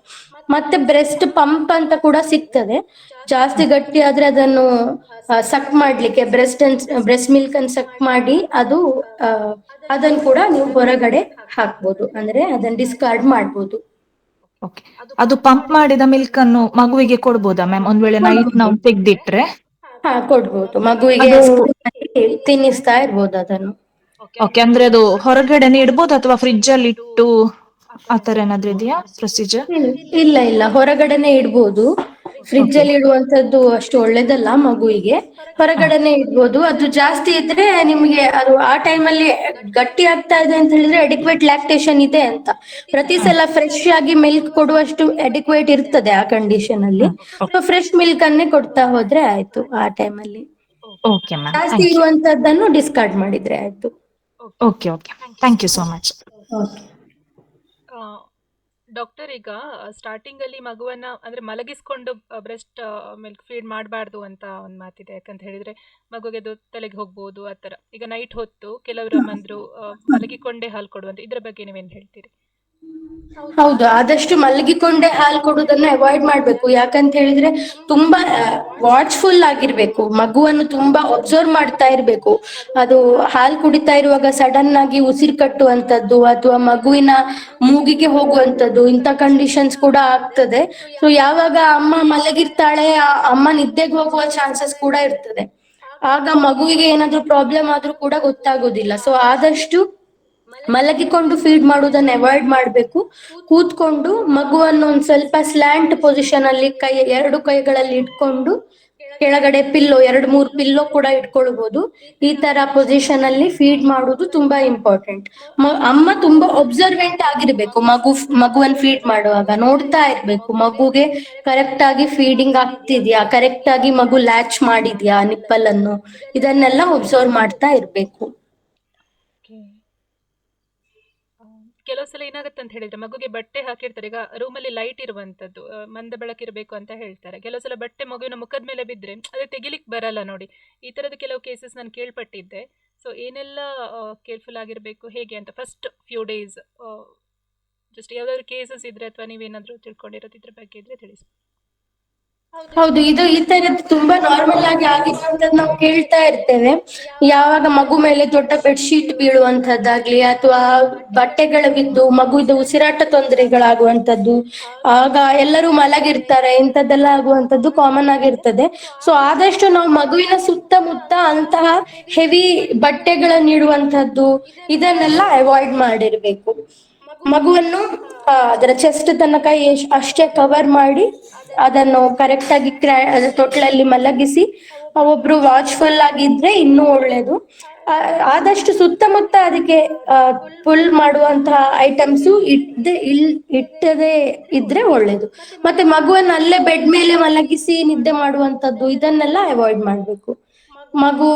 ಮತ್ತೆ ಬ್ರೆಸ್ಟ್ ಪಂಪ್ ಅಂತ ಕೂಡ ಸಿಗ್ತದೆ. ಜಾಸ್ತಿ ಗಟ್ಟಿ ಆದ್ರೆ ಅದನ್ನು ಸಕ್ ಮಾಡ್ಲಿಕ್ಕೆ ಬ್ರೆಸ್ಟ್ ಮಿಲ್ಕ್ ಅನ್ನು ಸಕ್ ಮಾಡಿ ಅದನ್ನು ಕೂಡ ನೀವು ಹೊರಗಡೆ ಹಾಕ್ಬೋದು, ಅಂದ್ರೆ ಅದನ್ನ ಡಿಸ್ಕಾರ್ಡ್ ಮಾಡ್ಬೋದು. ಓಕೆ, ಅದು ಪಂಪ್ ಮಾಡಿದ ಮಿಲ್ಕ್ ಅನ್ನು ಮಗುವಿಗೆ ಕೊಡ್ಬೋದಾ ಮ್ಯಾಮ್, ಒಂದ್ ವೇಳೆ ನೈಟ್ ನಾವು ತೆಗ್ದಿಟ್ರೆ? ಕೊಡ್ಬೋದು, ಮಗುವಿಗೆ ಅದು ಸ್ಪೂನ್ ಅಲ್ಲಿ ತಿನ್ನಿಸ್ತಾ ಇರ್ಬೋದು ಅದನ್ನು. ಓಕೆ, ಅಂದ್ರೆ ಅದು ಹೊರಗಡೆನೆ ಇಡ್ಬೋದು ಅಥವಾ ಫ್ರಿಡ್ಜ್ ಅಲ್ಲಿ ಇಟ್ಟು ಆತರ ಏನಾದ್ರು ಇದೆಯಾ ಪ್ರೊಸೀಜರ್? ಇಲ್ಲ ಇಲ್ಲ, ಹೊರಗಡೆನೆ ಇಡ್ಬೋದು. Fridge okay. ಅಲ್ಲಿ ಇಡುವಂತದ್ದು ಅಷ್ಟು ಒಳ್ಳೇದಲ್ಲ ಮಗುವಿಗೆ. ಹೊರಗಡೆನೆ ಇಡ್ಬೋದು. ಅದು ಜಾಸ್ತಿ ಇದ್ರೆ ನಿಮ್ಗೆ ಅದು ಆ ಟೈಮಲ್ಲಿ ಗಟ್ಟಿ ಆಗ್ತಾ ಇದೆ ಅಂತ ಹೇಳಿದ್ರೆ ಅಡಿಕ್ವೇಟ್ ಲ್ಯಾಕ್ಟೇಷನ್ ಇದೆ ಅಂತ. ಪ್ರತಿ ಸಲ ಫ್ರೆಶ್ ಆಗಿ ಮಿಲ್ಕ್ ಕೊಡುವಷ್ಟು ಅಡಿಕ್ವೇಟ್ ಇರ್ತದೆ ಆ ಕಂಡೀಷನ್ ಅಲ್ಲಿ. ಸೊ ಫ್ರೆಶ್ ಮಿಲ್ಕ್ ಅನ್ನೇ ಕೊಡ್ತಾ ಹೋದ್ರೆ ಆಯ್ತು ಆ ಟೈಮಲ್ಲಿ. ಓಕೆ ಮ್ಯಾಮ್, ಜಾಸ್ತಿ ಥ್ಯಾಂಕ್ ಯು. ಇರುವಂತದ್ದನ್ನು ಡಿಸ್ಕಾರ್ಡ್ ಮಾಡಿದ್ರೆ ಆಯ್ತು. Okay okay, thank you so much. Okay. Doctor, ಈಗ ಸ್ಟಾರ್ಟಿಂಗ್ ಅಲ್ಲಿ ಮಗುವನ್ನ ಅಂದ್ರೆ ಮಲಗಿಸ್ಕೊಂಡು ಬ್ರೆಸ್ಟ್ ಮಿಲ್ಕ್ ಫೀಡ್ ಮಾಡಬಾರ್ದು ಅಂತ ಒಂದು ಮಾತಿದೆ. ಯಾಕಂತ ಹೇಳಿದ್ರೆ ಮಗುಗೆ ಅದು ತಲೆಗೆ ಹೋಗ್ಬೋದು ಆ ಥರ. ಈಗ ನೈಟ್ ಹೊತ್ತು ಕೆಲವರು ಅಮ್ಮಂದ್ರು ಮಲಗಿಕೊಂಡೇ ಹಾಲು ಕೊಡುವಂತ, ಇದ್ರ ಬಗ್ಗೆ ನೀವೇನು ಹೇಳ್ತೀರಿ? ಹೌದು, ಆದಷ್ಟು ಮಲಗಿಕೊಂಡೇ ಹಾಲು ಕೊಡುವುದನ್ನ ಅವಾಯ್ಡ್ ಮಾಡ್ಬೇಕು. ಯಾಕಂತ ಹೇಳಿದ್ರೆ ತುಂಬಾ ವಾಚ್ಫುಲ್ ಆಗಿರ್ಬೇಕು, ಮಗುವನ್ನು ತುಂಬಾ ಒಬ್ಸರ್ವ್ ಮಾಡ್ತಾ ಇರ್ಬೇಕು. ಅದು ಹಾಲು ಕುಡಿತಾ ಇರುವಾಗ ಸಡನ್ ಆಗಿ ಉಸಿರು ಕಟ್ಟುವಂತದ್ದು ಅಥವಾ ಮಗುವಿನ ಮೂಗಿಗೆ ಹೋಗುವಂತದ್ದು, ಇಂಥ ಕಂಡೀಷನ್ಸ್ ಕೂಡ ಆಗ್ತದೆ. ಸೊ ಯಾವಾಗ ಅಮ್ಮ ಮಲಗಿರ್ತಾಳೆ, ಅಮ್ಮ ನಿದ್ದೆಗೆ ಹೋಗುವ ಚಾನ್ಸಸ್ ಕೂಡ ಇರ್ತದೆ. ಆಗ ಮಗುವಿಗೆ ಏನಾದ್ರೂ ಪ್ರಾಬ್ಲಮ್ ಆದ್ರೂ ಕೂಡ ಗೊತ್ತಾಗೋದಿಲ್ಲ. ಸೊ ಆದಷ್ಟು ಮಲಗಿಕೊಂಡು ಫೀಡ್ ಮಾಡುವುದನ್ನ ಅವಾಯ್ಡ್ ಮಾಡ್ಬೇಕು. ಕೂತ್ಕೊಂಡು ಮಗುವನ್ನು ಒಂದ್ ಸ್ವಲ್ಪ ಸ್ಲ್ಯಾಂಟ್ ಪೊಸಿಷನ್ ಅಲ್ಲಿ ಎರಡು ಕೈಗಳಲ್ಲಿ ಇಟ್ಕೊಂಡು ಕೆಳಗಡೆ ಪಿಲ್ಲೋ 2-3 ಪಿಲ್ಲೋ ಕೂಡ ಇಟ್ಕೊಳ್ಬಹುದು. ಈ ತರ ಪೊಸಿಷನ್ ಅಲ್ಲಿ ಫೀಡ್ ಮಾಡುವುದು ತುಂಬಾ ಇಂಪಾರ್ಟೆಂಟ್. ಅಮ್ಮ ತುಂಬಾ ಒಬ್ಸರ್ವೆಂಟ್ ಆಗಿರ್ಬೇಕು. ಮಗುವನ್ನ ಫೀಡ್ ಮಾಡುವಾಗ ನೋಡ್ತಾ ಇರ್ಬೇಕು, ಮಗುಗೆ ಕರೆಕ್ಟ್ ಆಗಿ ಫೀಡಿಂಗ್ ಆಗ್ತಿದ್ಯಾ, ಕರೆಕ್ಟ್ ಆಗಿ ಮಗು ಲ್ಯಾಚ್ ಮಾಡಿದ್ಯಾ ನಿಪ್ಪಲ್ ಅನ್ನು, ಇದನ್ನೆಲ್ಲ ಒಬ್ಸರ್ವ್ ಮಾಡ್ತಾ ಇರ್ಬೇಕು. ಕೆಲವು ಸಲ ಏನಾಗುತ್ತೆ ಅಂತ ಹೇಳಿದ್ರೆ ಮಗುಗೆ ಬಟ್ಟೆ ಹಾಕಿರ್ತಾರೆ. ಈಗ ರೂಮಲ್ಲಿ ಲೈಟ್ ಇರುವಂತದ್ದು, ಮಂದ ಬೆಳಕಿರಬೇಕು ಅಂತ ಹೇಳ್ತಾರೆ. ಕೆಲವು ಸಲ ಬಟ್ಟೆ ಮಗುವಿನ ಮುಖದ ಮೇಲೆ ಬಿದ್ದರೆ ಅದೇ ತೆಗಿಲಿಕ್ಕೆ ಬರಲ್ಲ ನೋಡಿ. ಈ ಥರದ ಕೆಲವು ಕೇಸಸ್ ನಾನು ಕೇಳ್ಪಟ್ಟಿದ್ದೆ. ಸೊ ಏನೆಲ್ಲ ಕೇರ್ಫುಲ್ ಆಗಿರಬೇಕು ಹೇಗೆ ಅಂತ ಫಸ್ಟ್ ಫ್ಯೂ ಡೇಸ್ ಜಸ್ಟ್ ಯಾವ್ದಾದ್ರು ಕೇಸಸ್ ಇದ್ರೆ ಅಥವಾ ನೀವೇನಾದರೂ ತಿಳ್ಕೊಂಡಿರೋದು ಇದ್ರ ಬಗ್ಗೆ ಇದ್ರೆ ತಿಳಿಸಿ. ಹೌದು, ಇದು ಈ ತರದ್ದು ತುಂಬಾ ನಾರ್ಮಲ್ ಆಗಿ ಆಗಿರುವಂತದ್ದು ನಾವು ಕೇಳ್ತಾ ಇರ್ತೇವೆ. ಯಾವಾಗ ಮಗು ಮೇಲೆ ದೊಡ್ಡ ಬೆಡ್ಶೀಟ್ ಬೀಳುವಂತದ್ದಾಗ್ಲಿ ಅಥವಾ ಬಟ್ಟೆಗಳ ಬಿದ್ದು ಮಗುವಿದ ಉಸಿರಾಟ ತೊಂದರೆಗಳಾಗುವಂತದ್ದು, ಆಗ ಎಲ್ಲರೂ ಮಲಗಿರ್ತಾರೆ, ಇಂಥದ್ದೆಲ್ಲ ಆಗುವಂತದ್ದು ಕಾಮನ್ ಆಗಿರ್ತದೆ. ಸೊ ಆದಷ್ಟು ನಾವು ಮಗುವಿನ ಸುತ್ತಮುತ್ತ ಅಂತಹ ಹೆವಿ ಬಟ್ಟೆಗಳನ್ನು ಇಡುವಂತದ್ದು ಇದನ್ನೆಲ್ಲ ಅವಾಯ್ಡ್ ಮಾಡಿರ್ಬೇಕು. ಮಗುವನ್ನು ಅದರ ಚೆಸ್ಟ್ ತನಕ ಅಷ್ಟೇ ಕವರ್ ಮಾಡಿ ಅದನ್ನು ಕರೆಕ್ಟ್ ಆಗಿ ತೊಟ್ಲಲ್ಲಿ ಮಲಗಿಸಿ ಒಬ್ರು ವಾಚ್ಫುಲ್ ಆಗಿದ್ರೆ ಇನ್ನೂ ಒಳ್ಳೇದು. ಆದಷ್ಟು ಸುತ್ತಮುತ್ತ ಅದಕ್ಕೆ ಪುಲ್ ಮಾಡುವಂತಹ ಐಟಮ್ಸ್ ಇಟ್ಟದೇ ಇದ್ರೆ ಒಳ್ಳೇದು. ಮತ್ತೆ ಮಗುವನ್ನ ಅಲ್ಲೇ ಬೆಡ್ ಮೇಲೆ ಮಲಗಿಸಿ ನಿದ್ದೆ ಮಾಡುವಂತದ್ದು ಇದನ್ನೆಲ್ಲ ಅವಾಯ್ಡ್ ಮಾಡ್ಬೇಕು. ಮಗು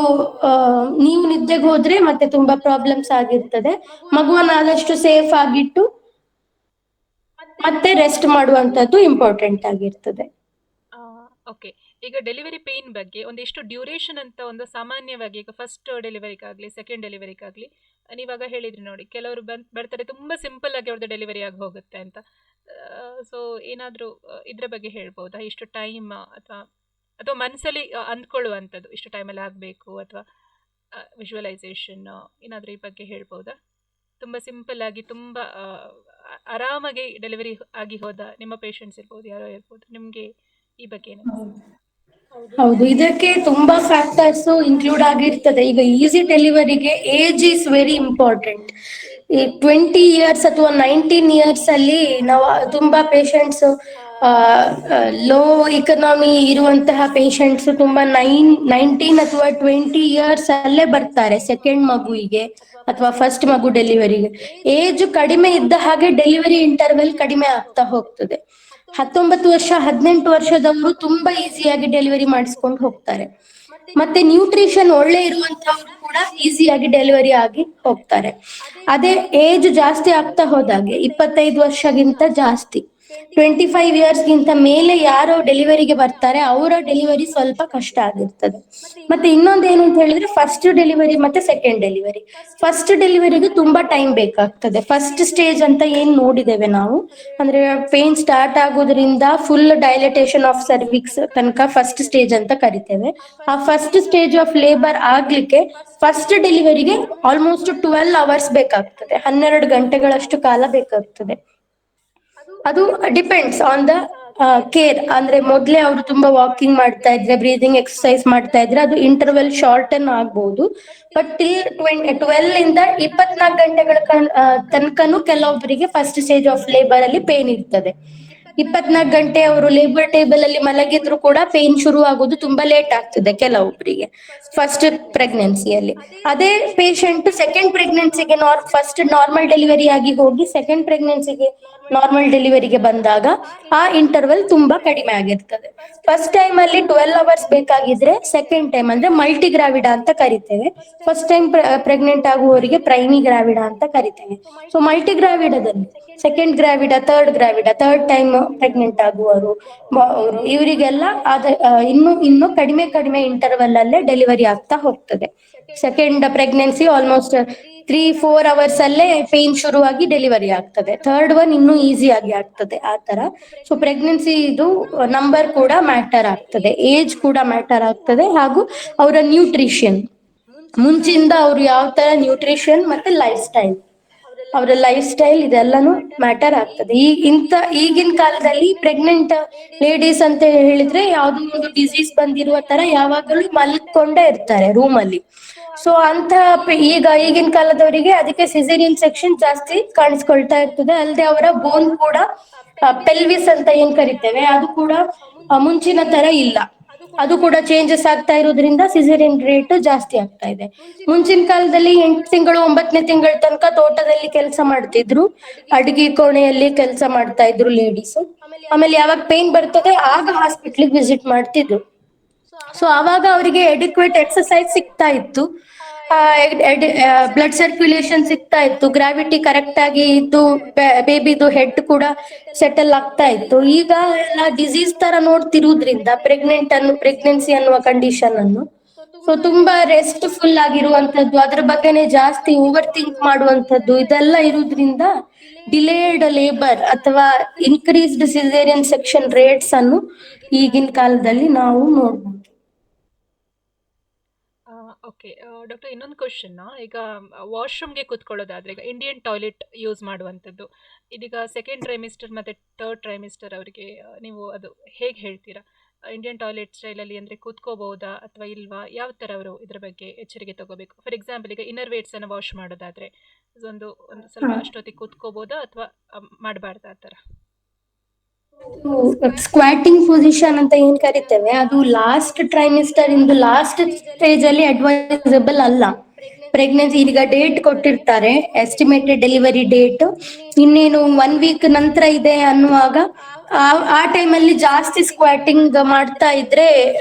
ನೀವು ನಿದ್ದೆಗೆ ಹೋದ್ರೆ ಮತ್ತೆ ತುಂಬಾ ಪ್ರಾಬ್ಲಮ್ಸ್ ಆಗಿರ್ತದೆ. ಮಗುವನ್ನ ಆದಷ್ಟು ಸೇಫ್ ಆಗಿಟ್ಟು ಮತ್ತೆ ರೆಸ್ಟ್ ಮಾಡುವಂತದ್ದು ಇಂಪಾರ್ಟೆಂಟ್ ಆಗಿರ್ತದೆ. ಓಕೆ, ಈಗ ಡೆಲಿವರಿ ಪೇಯ್ನ್ ಬಗ್ಗೆ ಒಂದಿಷ್ಟು ಡ್ಯೂರೇಷನ್ ಅಂತ ಒಂದು ಸಾಮಾನ್ಯವಾಗಿ ಈಗ ಫಸ್ಟ್ ಡೆಲಿವರಿಗಾಗಲಿ ಸೆಕೆಂಡ್ ಡೆಲಿವರಿಗಾಗಲಿ ನೀವಾಗ ಹೇಳಿದ್ರಿ ನೋಡಿ, ಕೆಲವರು ಬರ್ತಾರೆ ತುಂಬ ಸಿಂಪಲ್ ಆಗಿ ಅವ್ರದ್ದು ಡೆಲಿವರಿ ಆಗಿ ಹೋಗುತ್ತೆ ಅಂತ. ಸೊ ಏನಾದರೂ ಇದ್ರ ಬಗ್ಗೆ ಹೇಳ್ಬೋದಾ? ಇಷ್ಟು ಟೈಮ್ ಅಥವಾ ಅಥವಾ ಮನಸ್ಸಲ್ಲಿ ಅಂದ್ಕೊಳ್ಳುವಂಥದ್ದು ಇಷ್ಟು ಟೈಮಲ್ಲಿ ಆಗಬೇಕು ಅಥವಾ ವಿಜುವಲೈಸೇಷನ್ ಏನಾದರೂ ಈ ಬಗ್ಗೆ ಹೇಳ್ಬೋದಾ? ತುಂಬ ಸಿಂಪಲ್ ಆಗಿ ತುಂಬ ಆರಾಮಾಗಿ ಡೆಲಿವರಿ ಆಗಿ ಹೋದ ನಿಮ್ಮ ಪೇಷಂಟ್ಸ್ ಇರ್ಬೋದು, ಯಾರೋ ಇರ್ಬೋದು, ನಿಮಗೆ ಈ ಬಗ್ಗೆ ಏನು? ಹೌದು, ಇದಕ್ಕೆ ತುಂಬಾ ಫ್ಯಾಕ್ಟರ್ಸ್ ಇನ್ಕ್ಲೂಡ್ ಆಗಿರ್ತದೆ. ಈಗ ಈಸಿ ಡೆಲಿವರಿಗೆ ಏಜ್ ಈಸ್ ವೆರಿ ಇಂಪಾರ್ಟೆಂಟ್. ಈ 20 years ಅಥವಾ 19 years ಅಲ್ಲಿ ನಾವು ತುಂಬಾ ಪೇಷಂಟ್ಸ್ ಲೋ ಇಕನಾಮಿ ಇರುವಂತಹ ಪೇಷಂಟ್ಸ್ ತುಂಬಾ 19 ಅಥವಾ 20 years ಅಲ್ಲೇ ಬರ್ತಾರೆ ಸೆಕೆಂಡ್ ಮಗುವಿಗೆ ಅಥವಾ ಫಸ್ಟ್ ಮಗು ಡೆಲಿವರಿಗೆ. ಏಜ್ ಕಡಿಮೆ ಇದ್ದ ಹಾಗೆ ಡೆಲಿವರಿ ಇಂಟರ್ವೆಲ್ ಕಡಿಮೆ ಆಗ್ತಾ ಹೋಗ್ತದೆ. 19 ವರ್ಷ 18 ವರ್ಷದವರು ತುಂಬಾ ಈಸಿಯಾಗಿ ಡೆಲಿವರಿ ಮಾಡಿಸ್ಕೊಂಡು ಹೋಗ್ತಾರೆ. ಮತ್ತೆ ನ್ಯೂಟ್ರಿಷನ್ ಒಳ್ಳೆ ಇರುವಂತವ್ರು ಕೂಡ ಈಸಿಯಾಗಿ ಡೆಲಿವರಿ ಆಗಿ ಹೋಗ್ತಾರೆ. ಅದೇ ಏಜ್ ಜಾಸ್ತಿ ಆಗ್ತಾ ಹೋದಾಗೆ 25 ವರ್ಷಗಿಂತ ಜಾಸ್ತಿ 25 ಇಯರ್ಸ್ಗಿಂತ ಮೇಲೆ ಯಾರು ಡೆಲಿವರಿಗೆ ಬರ್ತಾರೆ ಅವರ ಡೆಲಿವರಿ ಸ್ವಲ್ಪ ಕಷ್ಟ ಆಗಿರ್ತದೆ. ಮತ್ತೆ ಇನ್ನೊಂದೇನು ಅಂತ ಹೇಳಿದ್ರೆ ಫಸ್ಟ್ ಡೆಲಿವರಿ ಮತ್ತೆ ಸೆಕೆಂಡ್ ಡೆಲಿವರಿ. ಫಸ್ಟ್ ಡೆಲಿವರಿಗೆ ತುಂಬಾ ಟೈಮ್ ಬೇಕಾಗ್ತದೆ. ಫಸ್ಟ್ ಸ್ಟೇಜ್ ಅಂತ ಏನ್ ನೋಡಿದ್ದೇವೆ ನಾವು, ಅಂದ್ರೆ ಪೇನ್ ಸ್ಟಾರ್ಟ್ ಆಗೋದ್ರಿಂದ ಫುಲ್ ಡೈಲಟೇಷನ್ ಆಫ್ ಸರ್ವಿಕ್ಸ್ ತನಕ ಫಸ್ಟ್ ಸ್ಟೇಜ್ ಅಂತ ಕರಿತೇವೆ. ಆ ಫಸ್ಟ್ ಸ್ಟೇಜ್ ಆಫ್ ಲೇಬರ್ ಆಗ್ಲಿಕ್ಕೆ ಫಸ್ಟ್ ಡೆಲಿವರಿಗೆ ಆಲ್ಮೋಸ್ಟ್ 12 ಅವರ್ಸ್ ಬೇಕಾಗ್ತದೆ, 12 ಗಂಟೆಗಳಷ್ಟು ಕಾಲ ಬೇಕಾಗ್ತದೆ. ಅದು ಡಿಪೆಂಡ್ಸ್ ಆನ್ ದ ಕೇರ್. ಅಂದ್ರೆ ಮೊದ್ಲೇ ಅವರು ತುಂಬಾ ವಾಕಿಂಗ್ ಮಾಡ್ತಾ ಇದ್ರೆ, ಬ್ರೀದಿಂಗ್ ಎಕ್ಸರ್ಸೈಸ್ ಮಾಡ್ತಾ ಇದ್ರೆ ಅದು ಇಂಟರ್ವೆಲ್ ಶಾರ್ಟನ್ ಆಗ್ಬಹುದು. ಬಟ್ ಟಿಲ್ 12 ಇಂದ 24 ಗಂಟೆಗಳ ತನಕನೂ ಕೆಲವೊಬ್ಬರಿಗೆ ಫಸ್ಟ್ ಸ್ಟೇಜ್ ಆಫ್ ಲೇಬರ್ ಅಲ್ಲಿ ಪೇನ್ ಇರ್ತದೆ. 24 ಗಂಟೆ ಅವರು ಲೇಬರ್ ಟೇಬಲ್ ಅಲ್ಲಿ ಮಲಗಿದ್ರು ಕೂಡ ಪೇನ್ ಶುರು ಆಗೋದು ತುಂಬಾ ಲೇಟ್ ಆಗ್ತದೆ ಕೆಲವೊಬ್ಬರಿಗೆ ಫಸ್ಟ್ ಪ್ರೆಗ್ನೆನ್ಸಿಯಲ್ಲಿ. ಅದೇ ಪೇಷಂಟ್ ಸೆಕೆಂಡ್ ಪ್ರೆಗ್ನೆನ್ಸಿಗೆ ಫಸ್ಟ್ ನಾರ್ಮಲ್ ಡೆಲಿವರಿ ಆಗಿ ಹೋಗಿ ಸೆಕೆಂಡ್ ಪ್ರೆಗ್ನೆನ್ಸಿಗೆ ನಾರ್ಮಲ್ ಡೆಲಿವರಿಗೆ ಬಂದಾಗ ಆ ಇಂಟರ್ವಲ್ ತುಂಬಾ ಕಡಿಮೆ ಆಗಿರ್ತದೆ. ಫಸ್ಟ್ ಟೈಮ್ ಅಲ್ಲಿ 12 ಅವರ್ಸ್ ಬೇಕಾಗಿದ್ರೆ ಸೆಕೆಂಡ್ ಟೈಮ್ ಅಂದ್ರೆ ಮಲ್ಟಿ ಗ್ರಾವಿಡಾ ಅಂತ ಕರಿತೇವೆ. ಫಸ್ಟ್ ಟೈಮ್ ಪ್ರೆಗ್ನೆಂಟ್ ಆಗುವವರಿಗೆ ಪ್ರೈಮಿ ಗ್ರಾವಿಡಾ ಅಂತ ಕರಿತೇವೆ. ಸೊ ಮಲ್ಟಿ ಗ್ರಾವಿಡಾದಲ್ಲಿ second gravida, third time pregnant ಆಗುವವರು ಅವರು ಇವರಿಗೆಲ್ಲ ಇನ್ನು ಕಡಿಮೆ ಇಂಟರ್ವಲ್ ಅಲ್ಲೇ ಡೆಲಿವರಿ ಆಗ್ತಾ ಹೋಗ್ತದೆ. ಸೆಕೆಂಡ್ ಪ್ರೆಗ್ನೆನ್ಸಿ ಆಲ್ಮೋಸ್ಟ್ 3-4 ಅವರ್ಸ್ ಅಲ್ಲೇ ಪೇನ್ ಶುರುವಾಗಿ ಡೆಲಿವರಿ ಆಗ್ತದೆ. ಥರ್ಡ್ ಒನ್ ಇನ್ನೂ ಈಸಿ ಆಗಿ ಆಗ್ತದೆ ಆ ತರ. ಸೊ ಪ್ರೆಗ್ನೆನ್ಸಿ ಇದು ನಂಬರ್ ಕೂಡ ಮ್ಯಾಟರ್ ಆಗ್ತದೆ, ಏಜ್ ಕೂಡ ಮ್ಯಾಟರ್ ಆಗ್ತದೆ, ಹಾಗೂ ಅವರ ನ್ಯೂಟ್ರಿಷನ್, ಮುಂಚಿಂದ ಅವ್ರು ಯಾವ ತರ ನ್ಯೂಟ್ರಿಷನ್ ಮತ್ತೆ ಲೈಫ್ ಸ್ಟೈಲ್ ಇದೆಲ್ಲಾನು ಮ್ಯಾಟರ್ ಆಗ್ತದೆ. ಈಗಿನ ಕಾಲದಲ್ಲಿ ಪ್ರೆಗ್ನೆಂಟ್ ಲೇಡೀಸ್ ಅಂತ ಹೇಳಿದ್ರೆ ಯಾವ್ದೋ ಒಂದು ಡಿಸೀಸ್ ಬಂದಿರುವ ತರ ಯಾವಾಗಲೂ ಮಲ್ಕೊಂಡೇ ಇರ್ತಾರೆ ರೂಮ್ ಅಲ್ಲಿ. ಸೊ ಅಂತ ಈಗಿನ ಕಾಲದವರಿಗೆ ಅದಕ್ಕೆ ಸಿಸೇರಿಯನ್ ಸೆಕ್ಷನ್ ಜಾಸ್ತಿ ಕಾಣಿಸ್ಕೊಳ್ತಾ ಇರ್ತದೆ. ಅಲ್ಲದೆ ಅವರ ಬೋನ್ ಕೂಡ ಪೆಲ್ವಿಸ್ ಅಂತ ಏನ್ ಕರಿತೇವೆ ಅದು ಕೂಡ ಮುಂಚಿನ ತರ ಇಲ್ಲ, ಅದು ಕೂಡ ಚೇಂಜಸ್ ಆಗ್ತಾ ಇರೋದ್ರಿಂದ ಸಿಸೇರಿಯನ್ ರೇಟ್ ಜಾಸ್ತಿ ಆಗ್ತಾ ಇದೆ. ಮುಂಚಿನ ಕಾಲದಲ್ಲಿ 8 ತಿಂಗಳು 9ನೇ ತಿಂಗಳ ತನಕ ತೋಟದಲ್ಲಿ ಕೆಲಸ ಮಾಡ್ತಿದ್ರು, ಅಡಿಗೆ ಕೋಣೆಯಲ್ಲಿ ಕೆಲಸ ಮಾಡ್ತಾ ಇದ್ರು ಲೇಡೀಸ್. ಆಮೇಲೆ ಯಾವಾಗ ಪೇನ್ ಬರ್ತದೆ ಆಗ ಹಾಸ್ಪಿಟ್ಲಿಗೆ ವಿಸಿಟ್ ಮಾಡ್ತಿದ್ರು. ಸೊ ಅವಾಗ ಅವರಿಗೆ ಎಡಿಕ್ವೇಟ್ ಎಕ್ಸರ್ಸೈಸ್ ಸಿಗ್ತಾ ಇತ್ತು, ಬ್ಲಡ್ ಸರ್ಕ್ಯುಲೇಷನ್ ಸಿಗ್ತಾ ಇತ್ತು, ಗ್ರಾವಿಟಿ ಕರೆಕ್ಟ್ ಆಗಿ ಇದ್ದು ಬೇಬಿದು ಹೆಡ್ ಕೂಡ ಸೆಟಲ್ ಆಗ್ತಾ ಇತ್ತು. ಈಗ ಎಲ್ಲ ಡಿಸೀಸ್ ತರ ನೋಡ್ತಿರುವುದ್ರಿಂದ ಪ್ರೆಗ್ನೆನ್ಸಿ ಅನ್ನುವ ಕಂಡೀಷನ್ ಅನ್ನು ಸೊ ತುಂಬಾ ರೆಸ್ಟ್ ಫುಲ್ ಆಗಿರುವಂತದ್ದು, ಅದ್ರ ಬಗ್ಗೆನೆ ಜಾಸ್ತಿ ಓವರ್ ಥಿಂಕ್ ಮಾಡುವಂತದ್ದು ಇದೆಲ್ಲ ಇರುವುದ್ರಿಂದ ಡಿಲೇಡ್ ಲೇಬರ್ ಅಥವಾ ಇನ್ಕ್ರೀಸ್ಡ್ ಸಿಸೇರಿಯನ್ ಸೆಕ್ಷನ್ ರೇಟ್ಸ್ ಅನ್ನು ಈಗಿನ ಕಾಲದಲ್ಲಿ ನಾವು ನೋಡ್ಬೋದು. ಓಕೆ ಡಾಕ್ಟರ್, ಇನ್ನೊಂದು ಕ್ವಶನ್. ಈಗ ವಾಶ್ರೂಮ್ಗೆ ಕೂತ್ಕೊಳ್ಳೋದಾದ್ರೆ ಈಗ ಇಂಡಿಯನ್ ಟಾಯ್ಲೆಟ್ ಯೂಸ್ ಮಾಡುವಂಥದ್ದು, ಇದೀಗ ಸೆಕೆಂಡ್ ಟ್ರೈಮಿಸ್ಟರ್ ಮತ್ತು ಥರ್ಡ್ ಟ್ರೈಮಿಸ್ಟರ್ ಅವರಿಗೆ ನೀವು ಅದು ಹೇಗೆ ಹೇಳ್ತೀರಾ? ಇಂಡಿಯನ್ ಟಾಯ್ಲೆಟ್ ಸ್ಟೈಲಲ್ಲಿ ಅಂದರೆ ಕೂತ್ಕೋಬಹುದಾ ಅಥವಾ ಇಲ್ವಾ? ಯಾವ ಥರ ಅವರು ಇದ್ರ ಬಗ್ಗೆ ಎಚ್ಚರಿಕೆ ತಗೋಬೇಕು? ಫಾರ್ ಎಕ್ಸಾಂಪಲ್ ಈಗ ಇನ್ನರ್ ವೇಟ್ಸನ್ನು ವಾಶ್ ಮಾಡೋದಾದರೆ ಒಂದು ಸ್ವಲ್ಪ ಅಷ್ಟೊತ್ತಿಗೆ ಕೂತ್ಕೋಬೋದಾ ಅಥವಾ ಮಾಡಬಾರ್ದಾ ಆ ಥರ? ಸ್ಕ್ವಾಟಿಂಗ್ ಪೊಸಿಷನ್ ಅಂತ ಏನ್ ಕರಿತೇವೆ ಅದು ಲಾಸ್ಟ್ ಟ್ರೈಮಿಸ್ಟರ್ ಇಂದು ಲಾಸ್ಟ್ ಸ್ಟೇಜ್ ಅಲ್ಲಿ ಅಡ್ವೈಸಬಲ್ ಅಲ್ಲ. ಪ್ರೆಗ್ನೆನ್ಸಿ ಈಗ ಡೇಟ್ ಕೊಟ್ಟಿರ್ತಾರೆ, ಎಸ್ಟಿಮೇಟೆಡ್ ಡೆಲಿವರಿ ಡೇಟ್ ಇನ್ನೇನು 1 ವೀಕ್ ನಂತರ ಇದೆ ಅನ್ನುವಾಗ ಆ ಟೈಮಲ್ಲಿ ಜಾಸ್ತಿ ಸ್ಕ್ವಾಟಿಂಗ್ ಮಾಡ್ತಾ ಇದ್ರೆ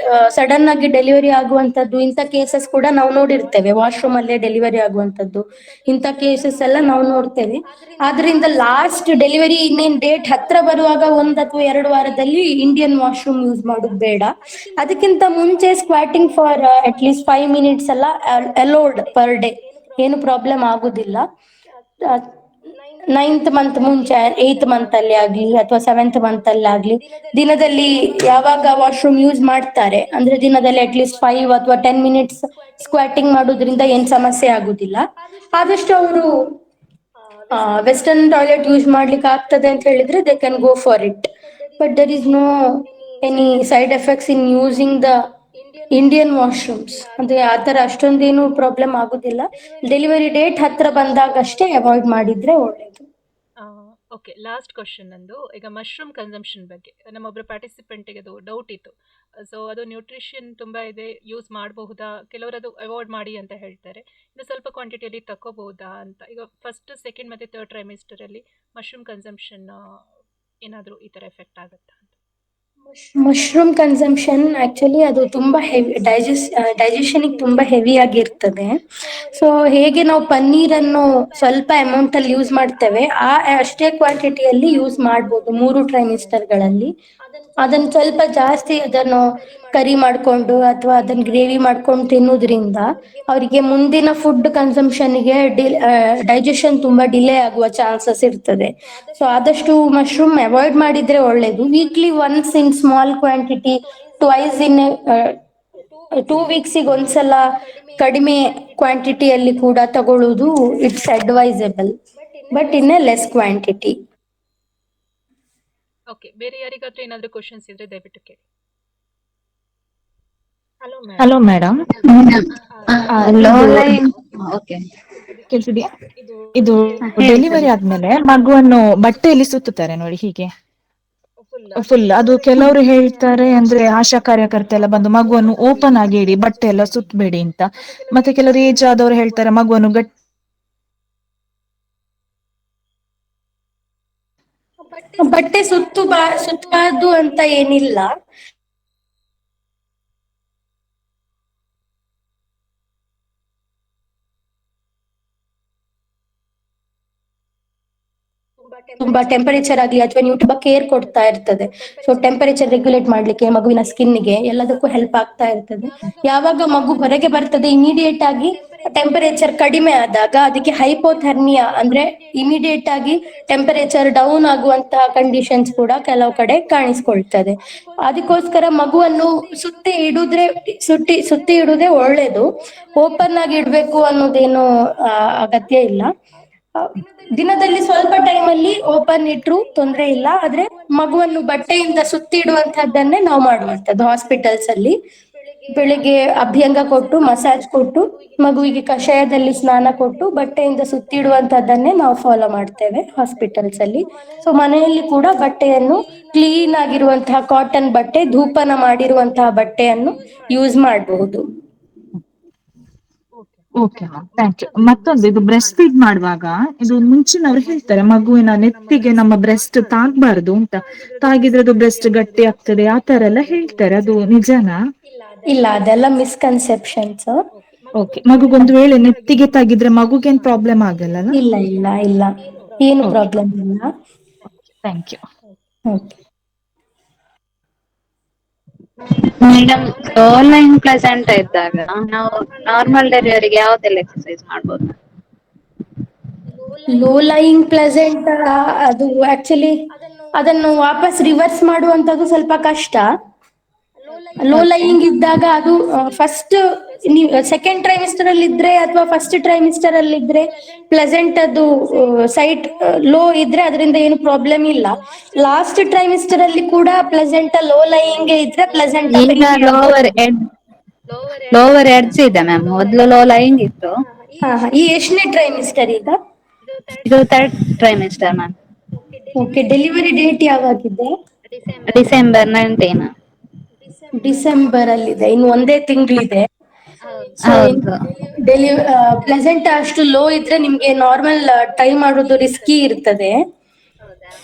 ಸಡನ್ ಆಗಿ ಡೆಲಿವರಿ ಆಗುವಂತದ್ದು ಇಂಥ ಕೇಸಸ್ ಕೂಡ ನಾವು ನೋಡಿರ್ತೇವೆ. ವಾಶ್ರೂಮ್ ಅಲ್ಲೇ ಡೆಲಿವರಿ ಆಗುವಂತದ್ದು ಇಂಥ ಕೇಸಸ್ ಎಲ್ಲ ನಾವು ನೋಡ್ತೇವೆ. ಆದ್ರಿಂದ ಲಾಸ್ಟ್ ಡೆಲಿವರಿ ಇನ್ನೇನ್ ಡೇಟ್ ಹತ್ರ ಬರುವಾಗ 1 ಅಥವಾ 2 ವಾರದಲ್ಲಿ ಇಂಡಿಯನ್ ವಾಶ್ರೂಮ್ ಯೂಸ್ ಮಾಡೋದು ಬೇಡ. ಅದಕ್ಕಿಂತ ಮುಂಚೆ ಸ್ಕ್ವಾಟಿಂಗ್ ಫಾರ್ ಅಟ್ಲೀಸ್ಟ್ 5 ಮಿನಿಟ್ಸ್ ಎಲ್ಲ ಅಲೋಡ್ ಪರ್ ಡೇ, ಏನು ಪ್ರಾಬ್ಲಮ್ ಆಗುದಿಲ್ಲ. 9th ಮಂತ್ ಮುಂಚೆ 8th ಮಂತ್ ಅಲ್ಲಿ ಆಗ್ಲಿ ಅಥವಾ 7th ಮಂತ್ ಅಲ್ಲಿ ಆಗ್ಲಿ ದಿನದಲ್ಲಿ ಯಾವಾಗ ವಾಶ್ರೂಮ್ ಯೂಸ್ ಮಾಡ್ತಾರೆ ಅಂದ್ರೆ ದಿನದಲ್ಲಿ ಅಟ್ಲೀಸ್ಟ್ 5 ಅಥವಾ 10 ಮಿನಿಟ್ಸ್ ಸ್ಕ್ವಾಟಿಂಗ್ ಮಾಡೋದ್ರಿಂದ ಏನ್ ಸಮಸ್ಯೆ ಆಗುದಿಲ್ಲ. ಆದಷ್ಟು ಅವರು ವೆಸ್ಟರ್ನ್ ಟಾಯ್ಲೆಟ್ ಯೂಸ್ ಮಾಡ್ಲಿಕ್ಕೆ ಆಗ್ತದೆ ಅಂತ ಹೇಳಿದ್ರೆ they can go for it. But there is no any side effects in using the Indian washrooms. ಅಂದ್ರೆ ಆತರ ಅಷ್ಟೊಂದೇನು ಪ್ರಾಬ್ಲಮ್ ಆಗುದಿಲ್ಲ. ಡೆಲಿವರಿ ಡೇಟ್ ಹತ್ರ ಬಂದಾಗಷ್ಟೇ ಅವಾಯ್ಡ್ ಮಾಡಿದ್ರೆ ಒಳ್ಳೇದು. ಓಕೆ, ಲಾಸ್ಟ್ ಕ್ವಶನ್ ನಂದು. ಈಗ ಮಶ್ರೂಮ್ ಕನ್ಸಂಪ್ಷನ್ ಬಗ್ಗೆ ನಮ್ಮೊಬ್ಬರು ಪಾರ್ಟಿಸಿಪೆಂಟಿಗೆ ಅದು ಡೌಟ್ ಇತ್ತು. ಸೊ ಅದು ನ್ಯೂಟ್ರಿಷನ್ ತುಂಬ ಇದೆ, ಯೂಸ್ ಮಾಡಬಹುದಾ? ಕೆಲವರು ಅದು ಅವಾಯ್ಡ್ ಮಾಡಿ ಅಂತ ಹೇಳ್ತಾರೆ. ಇನ್ನು ಸ್ವಲ್ಪ ಕ್ವಾಂಟಿಟಿಯಲ್ಲಿ ತಗೋಬಹುದಾ ಅಂತ. ಈಗ ಫಸ್ಟ್ ಸೆಕೆಂಡ್ ಮತ್ತು ಥರ್ಡ್ ಟ್ರೈಮಿಸ್ಟರಲ್ಲಿ ಮಶ್ರೂಮ್ ಕನ್ಸಂಪ್ಷನ್ ಏನಾದರೂ ಈ ಥರ ಎಫೆಕ್ಟ್ ಆಗುತ್ತಾ ಅಂತ? ಮಶ್ರೂಮ್ ಕನ್ಸಂಪ್ಷನ್ ಆಕ್ಚುಲಿ ಅದು ತುಂಬಾ ಹೆವಿ ಡೈಜೆಷನ್ ತುಂಬಾ ಹೆವಿ ಆಗಿರ್ತದೆ. ಸೊ ಹೇಗೆ ನಾವು ಪನ್ನೀರನ್ನು ಸ್ವಲ್ಪ ಅಮೌಂಟ್ ಅಲ್ಲಿ ಯೂಸ್ ಮಾಡ್ತೇವೆ ಅಷ್ಟೇ ಕ್ವಾಂಟಿಟಿಯಲ್ಲಿ ಯೂಸ್ ಮಾಡ್ಬೋದು 3 ಟ್ರೈಮಿಸ್ಟರ್ಗಳಲ್ಲಿ. ಅದನ್ನ ಸ್ವಲ್ಪ ಜಾಸ್ತಿ ಅದನ್ನು ಕರಿ ಮಾಡ್ಕೊಂಡು ಅಥವಾ ಅದನ್ನ ಗ್ರೇವಿ ಮಾಡ್ಕೊಂಡು ತಿನ್ನೋದ್ರಿಂದ ಅವರಿಗೆ ಮುಂದಿನ ಫುಡ್ ಕನ್ಸಂಪ್ಷನ್ಗೆ ಡೈಜೆಷನ್ ತುಂಬಾ ಡಿಲೇ ಆಗುವ ಚಾನ್ಸಸ್ ಇರ್ತದೆ. ಸೊ ಆದಷ್ಟು ಮಶ್ರೂಮ್ ಅವಾಯ್ಡ್ ಮಾಡಿದ್ರೆ ಒಳ್ಳೇದು. Weekly once in small quantity, twice in 2 ವೀಕ್ಸಿಗೆ ಒಂದ್ಸಲ ಕಡಿಮೆ ಕ್ವಾಂಟಿಟಿಯಲ್ಲಿ ಕೂಡ ತಗೊಳ್ಳುವುದು it's advisable, but in a less quantity. Okay, ಬೇರೆ ಯಾರಿಗಾದ್ರೂ ಏನಾದ್ರೂ ಕ್ವಶನ್ಸ್ ಇದ್ರೆ ದಯವಿಟ್ಟು ಕೇಳಿ. ಹಲೋ ಮೇಡಮ್, ಲೋ ಇದು ಲೈನ್. ಓಕೆ. ಕೇಳ್ತಿದ್ಯಾ? ಇದು ಡೆಲಿವರಿ ಆದ್ಮೇಲೆ ಮಗುವನ್ನು ಬಟ್ಟೆಯಲ್ಲಿ ಸುತ್ತುತ್ತಾರೆ ನೋಡಿ, ಹೀಗೆ ಫುಲ್. ಅದು ಕೆಲವರು ಹೇಳ್ತಾರೆ ಅಂದ್ರೆ ಆಶಾ ಕಾರ್ಯಕರ್ತೆ ಎಲ್ಲ ಬಂದು ಮಗುವನ್ನು ಓಪನ್ ಆಗಿ ಇಡಿ, ಬಟ್ಟೆ ಎಲ್ಲ ಸುತ್ತಬೇಡಿ ಅಂತ. ಮತ್ತೆ ಕೆಲವರು ಏಜ್ ಆದವರು ಹೇಳ್ತಾರೆ ಮಗುವನ್ನು ಬಟ್ಟೆ ಸುತ್ತಬಾರ್ದು ಅಂತ ಏನಿಲ್ಲ. ತುಂಬಾ ಟೆಂಪರೇಚರ್ ಆಗ್ಲಿ ಅಥವಾ ನೀವು ತುಂಬಾ ಕೇರ್ ಕೊಡ್ತಾ ಇರ್ತದೆ. ಸೊ ಟೆಂಪರೇಚರ್ ರೆಗ್ಯುಲೇಟ್ ಮಾಡ್ಲಿಕ್ಕೆ ಮಗುವಿನ ಸ್ಕಿನ್ಗೆ ಎಲ್ಲದಕ್ಕೂ ಹೆಲ್ಪ್ ಆಗ್ತಾ ಇರ್ತದೆ. ಯಾವಾಗ ಮಗು ಹೊರಗೆ ಬರ್ತದೆ ಇಮಿಡಿಯೇಟ್ ಆಗಿ ಟೆಂಪರೇಚರ್ ಕಡಿಮೆ ಆದಾಗ ಅದಕ್ಕೆ ಹೈಪೋಥರ್ಮಿಯಾ ಅಂದ್ರೆ ಇಮಿಡಿಯೇಟ್ ಆಗಿ ಟೆಂಪರೇಚರ್ ಡೌನ್ ಆಗುವಂತಹ ಕಂಡೀಷನ್ಸ್ ಕೂಡ ಕೆಲವು ಕಡೆ ಕಾಣಿಸ್ಕೊಳ್ತದೆ. ಅದಕ್ಕೋಸ್ಕರ ಮಗುವನ್ನು ಸುತ್ತಿ ಇಡುದೇ ಒಳ್ಳೇದು. ಓಪನ್ ಆಗಿ ಇಡ್ಬೇಕು ಅನ್ನೋದೇನು ಅಗತ್ಯ ಇಲ್ಲ. ದಿನದಲ್ಲಿ ಸ್ವಲ್ಪ ಟೈಮ್ ಅಲ್ಲಿ ಓಪನ್ ಇಟ್ರು ತೊಂದ್ರೆ ಇಲ್ಲ. ಆದ್ರೆ ಮಗುವನ್ನು ಬಟ್ಟೆಯಿಂದ ಸುತ್ತಿ ಇಡುವಂತಹದ್ದನ್ನೇ ನಾವು ಮಾಡುವಂತದ್ದು ಹಾಸ್ಪಿಟಲ್ಸ್ ಅಲ್ಲಿ. ಬೆಳಿಗ್ಗೆ ಅಭ್ಯಂಗ ಕೊಟ್ಟು ಮಸಾಜ್ ಕೊಟ್ಟು ಮಗುವಿಗೆ ಕಷಾಯದಲ್ಲಿ ಸ್ನಾನ ಕೊಟ್ಟು ಬಟ್ಟೆಯಿಂದ ಸುತ್ತಿಡುವಂತಹದ್ದನ್ನೇ ನಾವು ಫಾಲೋ ಮಾಡ್ತೇವೆ ಹಾಸ್ಪಿಟಲ್ಸ್ ಅಲ್ಲಿ. ಸೊ ಮನೆಯಲ್ಲಿ ಕೂಡ ಬಟ್ಟೆಯನ್ನು ಕ್ಲೀನ್ ಆಗಿರುವಂತಹ ಕಾಟನ್ ಬಟ್ಟೆ, ಧೂಪನ ಮಾಡಿರುವಂತಹ ಬಟ್ಟೆಯನ್ನು ಯೂಸ್ ಮಾಡಬಹುದು. Okay ma'am, thank you. ಮತ್ತೊಂದು, ಇದು ಬ್ರೆಸ್ಟ್ ಫೀಡ್ ಮಾಡುವಾಗ ಇದು ಮುಂಚಿನವ್ರು ಹೇಳ್ತಾರೆ ಮಗುವಿನ ನೆತ್ತಿಗೆ ನಮ್ಮ ಬ್ರೆಸ್ಟ್ ತಾಗ್ಬಾರ್ದು ಅಂತ. ತಾಗಿದ್ರೆ ಅದು ಬ್ರೆಸ್ಟ್ ಗಟ್ಟಿ ಆಗ್ತದೆ ಆ ತರ ಎಲ್ಲ ಹೇಳ್ತಾರೆ, ಅದು ನಿಜನಾ? ಇಲ್ಲ, ಅದೆಲ್ಲ ಮಿಸ್ಕನ್ಸೆಪ್ಷನ್ಸ್. ಓಕೆ, ಮಗುಗೊಂದು ವೇಳೆ ನೆತ್ತಿಗೆ ತಾಗಿದ್ರೆ ಮಗುಗೇನ್ ಪ್ರಾಬ್ಲಮ್ ಆಗಲ್ಲ? ಇಲ್ಲ ಇಲ್ಲ ಇಲ್ಲ, ಏನು ಪ್ರಾಬ್ಲಮ್ ಇಲ್ಲ. Thank you. Okay madam, low line present ಇದ್ದಾಗ ನಾವು ನಾರ್ಮಲ್ ಡೆಲಿವರಿಗೆ ಯಾವ್ದೆಲ್ಲ ಎಕ್ಸರ್ಸೈಸ್ ಮಾಡ್ಬೋದು? ಲೋ ಲೈಯಿಂಗ್ ಪ್ಲೆಸೆಂಟ್ ಅದು ಆಕ್ಚುಲಿ ಅದನ್ನು ವಾಪಸ್ ರಿವರ್ಸ್ ಮಾಡುವಂತದ್ದು ಸ್ವಲ್ಪ ಕಷ್ಟ. Low okay. ಲೈಯಿಂಗ್ ಇದ್ದಾಗ ಅದು ಫಸ್ಟ್ ನೀವು ಸೆಕೆಂಡ್ ಟ್ರೈಮಿಸ್ಟರ್ ಅಲ್ಲಿ ಇದ್ರೆ ಅಥವಾ ಫಸ್ಟ್ ಟ್ರೈಮಿಸ್ಟರ್ ಅಲ್ಲಿ ಇದ್ರೆ ಪ್ಲೆಸೆಂಟ್ ಅದು ಸೈಟ್ ಲೋ ಇದ್ರೆ ಅದರಿಂದ ಏನು ಪ್ರಾಬ್ಲಮ್ ಇಲ್ಲ. ಲಾಸ್ಟ್ ಟ್ರೈಮಿಸ್ಟರ್ ಅಲ್ಲಿ ಕೂಡ ಪ್ಲೆಸೆಂಟ್ ಲೋ ಲೈಯಿಂಗ್ ಇದ್ರೆ ಪ್ಲೆಸೆಂಟ್ ಈಗ ಲೋವರ್ ಎಡ್ಜ್ ಇದೆ ಮ್ಯಾಮ್, ಮೊದ್ಲು ಲೋ ಲೈಂಗ್ ಇತ್ತು. ಈ ಎಷ್ಟನೇ ಟ್ರೈಮಿಸ್ಟರ್ ಈಗ? ಇದು 3rd trimester ma'am. Okay, delivery date ಯಾವಾಗಿದೆ? ಡಿಸೆಂಬರ್ 19. ಡಿಸೆಂಬರ್ ಅಲ್ಲಿದೆ, ಇನ್ನು ಒಂದೇ ತಿಂಗಳಿದೆ. ಸೊ ಹೌದು. ಪ್ಲೆಸೆಂಟ್ ಅಷ್ಟು ಲೋ ಇದ್ರೆ ನಿಮ್ಗೆ ನಾರ್ಮಲ್ ಟ್ರೈ ಮಾಡೋದು ರಿಸ್ಕಿ ಇರ್ತದೆ.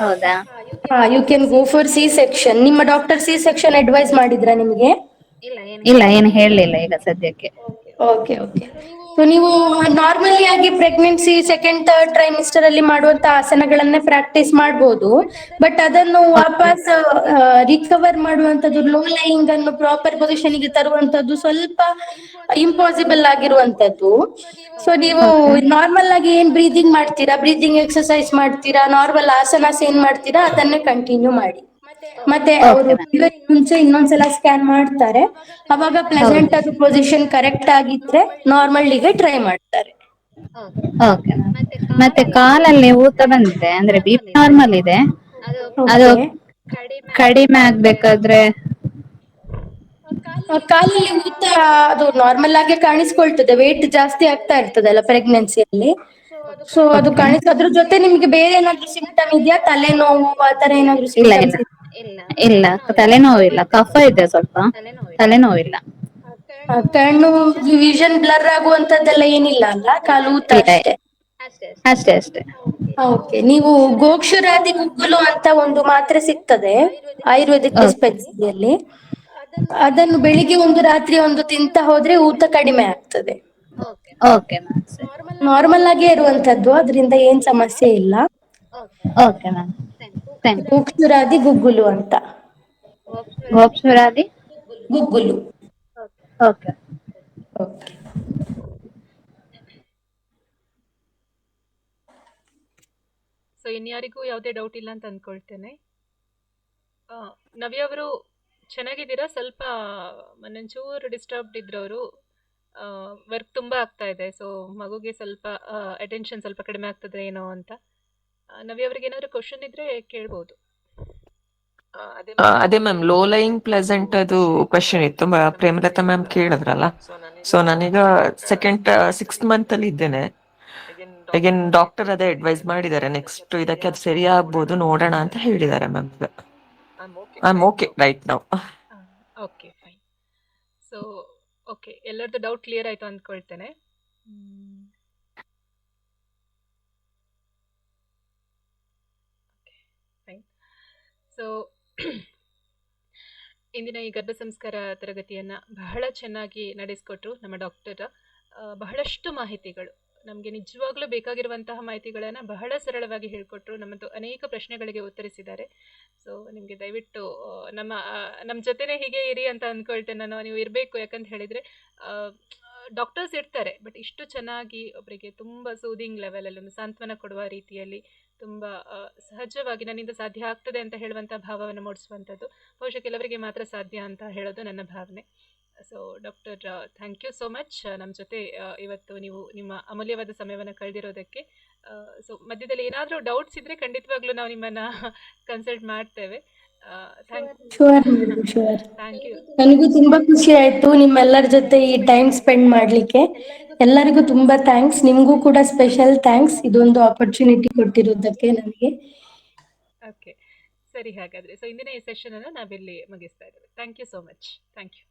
ಹೌದಾ? You can go for C section. ನಿಮ್ಮ ಡಾಕ್ಟರ್ ಸಿ ಸೆಕ್ಷನ್ ಅಡ್ವೈಸ್ ಮಾಡಿದ್ರಾ ನಿಮ್ಗೆ? ಇಲ್ಲ, ಏನು ಹೇಳಲಿಲ್ಲ ಈಗ ಸದ್ಯಕ್ಕೆ. Okay okay. ಸೊ ನೀವು ನಾರ್ಮಲಿ ಆಗಿ ಪ್ರೆಗ್ನೆನ್ಸಿ ಸೆಕೆಂಡ್ ಥರ್ಡ್ ಟ್ರೈಮಿಸ್ಟರ್ ಅಲ್ಲಿ ಮಾಡುವಂತ ಆಸನಗಳನ್ನೇ ಪ್ರಾಕ್ಟೀಸ್ ಮಾಡ್ಬೋದು. ಬಟ್ ಅದನ್ನು ವಾಪಸ್ ರಿಕವರ್ ಮಾಡುವಂತದ್ದು, ಲೋ ಲೈಯಿಂಗ್ ಅನ್ನು ಪ್ರಾಪರ್ ಪೊಸಿಷನ್ ಗೆ ತರುವಂತದ್ದು ಸ್ವಲ್ಪ ಇಂಪಾಸಿಬಲ್ ಆಗಿರುವಂತದ್ದು. ಸೊ ನೀವು ನಾರ್ಮಲ್ ಆಗಿ ಏನ್ ಬ್ರೀದಿಂಗ್ ಮಾಡ್ತೀರಾ, ಬ್ರೀದಿಂಗ್ ಎಕ್ಸರ್ಸೈಸ್ ಮಾಡ್ತೀರಾ, ನಾರ್ಮಲ್ ಆಸನಾಸ್ ಏನ್ ಮಾಡ್ತೀರಾ ಅದನ್ನೇ ಕಂಟಿನ್ಯೂ ಮಾಡಿ. ಮತ್ತೆ ಅವರು ಮುಂಚೆ ಇನ್ನೊಂದ್ಸಲ ಸ್ಕ್ಯಾನ್ ಮಾಡ್ತಾರೆ, ಅವಾಗ ಪ್ಲೆಸೆಂಟ್ ಅದು ಪೊಸಿಷನ್ ಕರೆಕ್ಟ್ ಆಗಿದ್ರೆ ನಾರ್ಮಲ್ಗೆ ಟ್ರೈ ಮಾಡ್ತಾರೆ. ಓಕೆ. ಮತ್ತೆ ಕಾಲಲ್ಲಿ ಊತ ಬಂದಿದೆ, ಅಂದ್ರೆ BP ನಾರ್ಮಲ್ ಇದೆ, ಅದು ಕಡಿಮೆ ಆಗ್ಬೇಕಾದ್ರೆ ಕಾಲಲ್ಲಿ ಊತ ಅದು ನಾರ್ಮಲ್ ಆಗಿ ಕಾಣಿಸ್ಕೊಳ್ತದೆ, ವೇಟ್ ಜಾಸ್ತಿ ಆಗ್ತಾ ಇರ್ತದಲ್ಲ ಪ್ರೆಗ್ನೆನ್ಸಿಯಲ್ಲಿ. ಸೊ ಅದು ಅದ್ರ ಜೊತೆ ನಿಮ್ಗೆ ಬೇರೆ ಏನಾದ್ರು ಸಿಂಪ್ಟಮ್ ಇದೆಯಾ, ತಲೆನೋವು ಆತರ ಏನಾದ್ರು ಇಲ್ಲ ಸಿಂಪ್ಟಮ್ಸ್? ಇಲ್ಲ, ತಲೆನೋವಿಲ್ಲ, ಕಫ ಇದೆ ಸ್ವಲ್ಪ, ತಲೆನೋವಿಲ್ಲ. ಕಣ್ಣು ವಿಷನ್ ಬ್ಲರ್ ಆಗುವಂತದ್ದೆಲ್ಲ ಏನಿಲ್ಲ ಅಲ್ಲ, ಕಾಲು ಊತ ಇಲ್ಲ ಅಷ್ಟೇ. ಅಷ್ಟೇ ಅಷ್ಟೇ. ಓಕೆ, ನೀವು ಗೋಕ್ಷುರಾದಿ ಗುಗ್ಗುಲು ಅಂತ ಒಂದು ಮಾತ್ರೆ ಸಿಗ್ತದೆ ಆಯುರ್ವೇದಿಕ್ Okay. ಡಿಸ್ಪೆನ್ಸರಿಯಲ್ಲಿ. ಅದನ್ನು ಬೆಳಿಗ್ಗೆ ಒಂದು ರಾತ್ರಿ ಒಂದು ತಿಂತ ಹೋದ್ರೆ ಊತ ಕಡಿಮೆ ಆಗ್ತದೆ. ಓಕೆ ಮ್ಯಾಮ್, ಸರಿ. ನಾರ್ಮಲ್ ಆಗೇ ಇರುವಂತದ್ದು, ಅದರಿಂದ ಏನ್ ಸಮಸ್ಯೆ ಇಲ್ಲ. Okay ma'am, thank you. Gokshuradi Guggulu ಅಂತ. Gokshuradi Guggulu. Okay. Okay. So ಇನ್ಯಾರಿಗೂ ಯಾವುದೇ ಡೌಟ್ ಇಲ್ಲ ಅಂತ ಅಂದ್ಕೊಳ್ತೇನೆ. ನವ್ಯ ಅವರು ಚೆನ್ನಾಗಿದ್ದೀರಾ? ಸ್ವಲ್ಪ ಮೊನ್ನೊಂಚೂರು ಡಿಸ್ಟರ್ಬ್ಡ್ ಇದ್ರು ಅವರು. ವರ್ಕ್ ತುಂಬ ಆಗ್ತಾ ಇದೆ, ಸೊ ಮಗುಗೆ ಸ್ವಲ್ಪ ಅಟೆನ್ಷನ್ ಸ್ವಲ್ಪ ಕಡಿಮೆ ಆಗ್ತದೆ ಏನೋ ಅಂತ. ನವ್ಯ ಅವ್ರಿಗೆ ಏನಾದರೂ ಕ್ವಶನ್ ಇದ್ರೆ ಕೇಳ್ಬೋದು. ಅದೇ ಮ್ಯಾಮ್, ಲೋ ಲೈಯಿಂಗ್ ಪ್ಲೆಸೆಂಟ್ ಅದು ಕ್ವಶನ್ ಇತ್ತು, ಪ್ರೇಮಲತಾ ಮ್ಯಾಮ್ ಕೇಳಿದ್ರಲ್ಲ. ಸೊ ನಾನೀಗ ಸೆಕೆಂಡ್ 6th ಮಂತ್ ಅಲ್ಲಿ ಇದ್ದೇನೆ. ಈಗೇನ್ ಡಾಕ್ಟರ್ ಅದೇ ಅಡ್ವೈಸ್ ಮಾಡಿದ್ದಾರೆ, ನೆಕ್ಸ್ಟ್ ಇದಕ್ಕೆ ಅದು ಸರಿ ಆಗ್ಬೋದು, ನೋಡೋಣ ಅಂತ ಹೇಳಿದ್ದಾರೆ ma'am. I am okay right now. Okay, fine. So okay, ಎಲ್ಲರದ್ದು ಡೌಟ್ ಕ್ಲಿಯರ್ ಆಯಿತು ಅಂದ್ಕೊಳ್ತೇನೆ. ಫೈನ್. ಸೊ ಇಂದಿನ ಈ ಗರ್ಭ ಸಂಸ್ಕಾರ ತರಗತಿಯನ್ನು ಬಹಳ ಚೆನ್ನಾಗಿ ನಡೆಸಿಕೊಟ್ರು ನಮ್ಮ ಡಾಕ್ಟರ್. ಬಹಳಷ್ಟು ಮಾಹಿತಿಗಳು, ನಮಗೆ ನಿಜವಾಗ್ಲೂ ಬೇಕಾಗಿರುವಂತಹ ಮಾಹಿತಿಗಳನ್ನು ಬಹಳ ಸರಳವಾಗಿ ಹೇಳಿಕೊಟ್ರು. ನಮ್ಮದು ಅನೇಕ ಪ್ರಶ್ನೆಗಳಿಗೆ ಉತ್ತರಿಸಿದ್ದಾರೆ. ಸೊ ನಿಮಗೆ ದಯವಿಟ್ಟು ನಮ್ಮ ಜೊತೆನೇ ಹೀಗೆ ಇರಿ ಅಂತ ಅಂದ್ಕೊಳ್ತೇನೆ ನಾನು. ನೀವು ಇರಬೇಕು, ಯಾಕಂತ ಹೇಳಿದರೆ ಡಾಕ್ಟರ್ಸ್ ಇರ್ತಾರೆ, ಬಟ್ ಇಷ್ಟು ಚೆನ್ನಾಗಿ ಒಬ್ಬರಿಗೆ ತುಂಬ ಸೂದಿಂಗ್ ಲೆವೆಲಲ್ಲಿ ಒಂದು ಸಾಂತ್ವನ ಕೊಡುವ ರೀತಿಯಲ್ಲಿ ತುಂಬ ಸಹಜವಾಗಿ ನನ್ನಿಂದ ಸಾಧ್ಯ ಆಗ್ತದೆ ಅಂತ ಹೇಳುವಂಥ ಭಾವವನ್ನು ಮೂಡಿಸುವಂಥದ್ದು ಬಹುಶಃ ಕೆಲವರಿಗೆ ಮಾತ್ರ ಸಾಧ್ಯ ಅಂತ ಹೇಳೋದು ನನ್ನ ಭಾವನೆ. So doctor, thank you so much ನಮ್ಮ ಜೊತೆ ಇವತ್ತು ನೀವು ನಿಮ್ಮ ಅಮೂಲ್ಯವಾದ ಸಮಯವನ್ನು ಕಳೆದಿರೋದಕ್ಕೆ. ಸೊ ಮಧ್ಯದಲ್ಲಿ ಏನಾದರೂ ಡೌಟ್ಸ್ ಇದ್ದರೆ ಖಂಡಿತವಾಗ್ಲೂ ನಾವು ನಿಮ್ಮನ್ನು ಕನ್ಸಲ್ಟ್ ಮಾಡ್ತೇವೆ. ಶೂರ್. Thank you. ನನಗೂ ತುಂಬಾ ಖುಷಿ ಆಯ್ತು ನಿಮ್ಮೆಲ್ಲರ ಜೊತೆ ಈ ಟೈಮ್ ಸ್ಪೆಂಡ್ ಮಾಡ್ಲಿಕ್ಕೆ. ಎಲ್ಲರಿಗೂ ತುಂಬಾ ಥ್ಯಾಂಕ್ಸ್. ನಿಮ್ಗೂ ಕೂಡ ಸ್ಪೆಷಲ್ ಥ್ಯಾಂಕ್ಸ್, ಇದೊಂದು ಆಪರ್ಚುನಿಟಿ ಕೊಟ್ಟಿರೋದಕ್ಕೆ ನನಗೆ. ಓಕೆ, ಸರಿ. ಹಾಗಾದರೆ ಸೊ ಇಂದಿನ ಈ ಸೆಷನನ್ನು ನಾವಿಲ್ಲಿ ಮುಗಿಸ್ತಾ ಇದ್ದೇವೆ. Thank you so much. Thank you.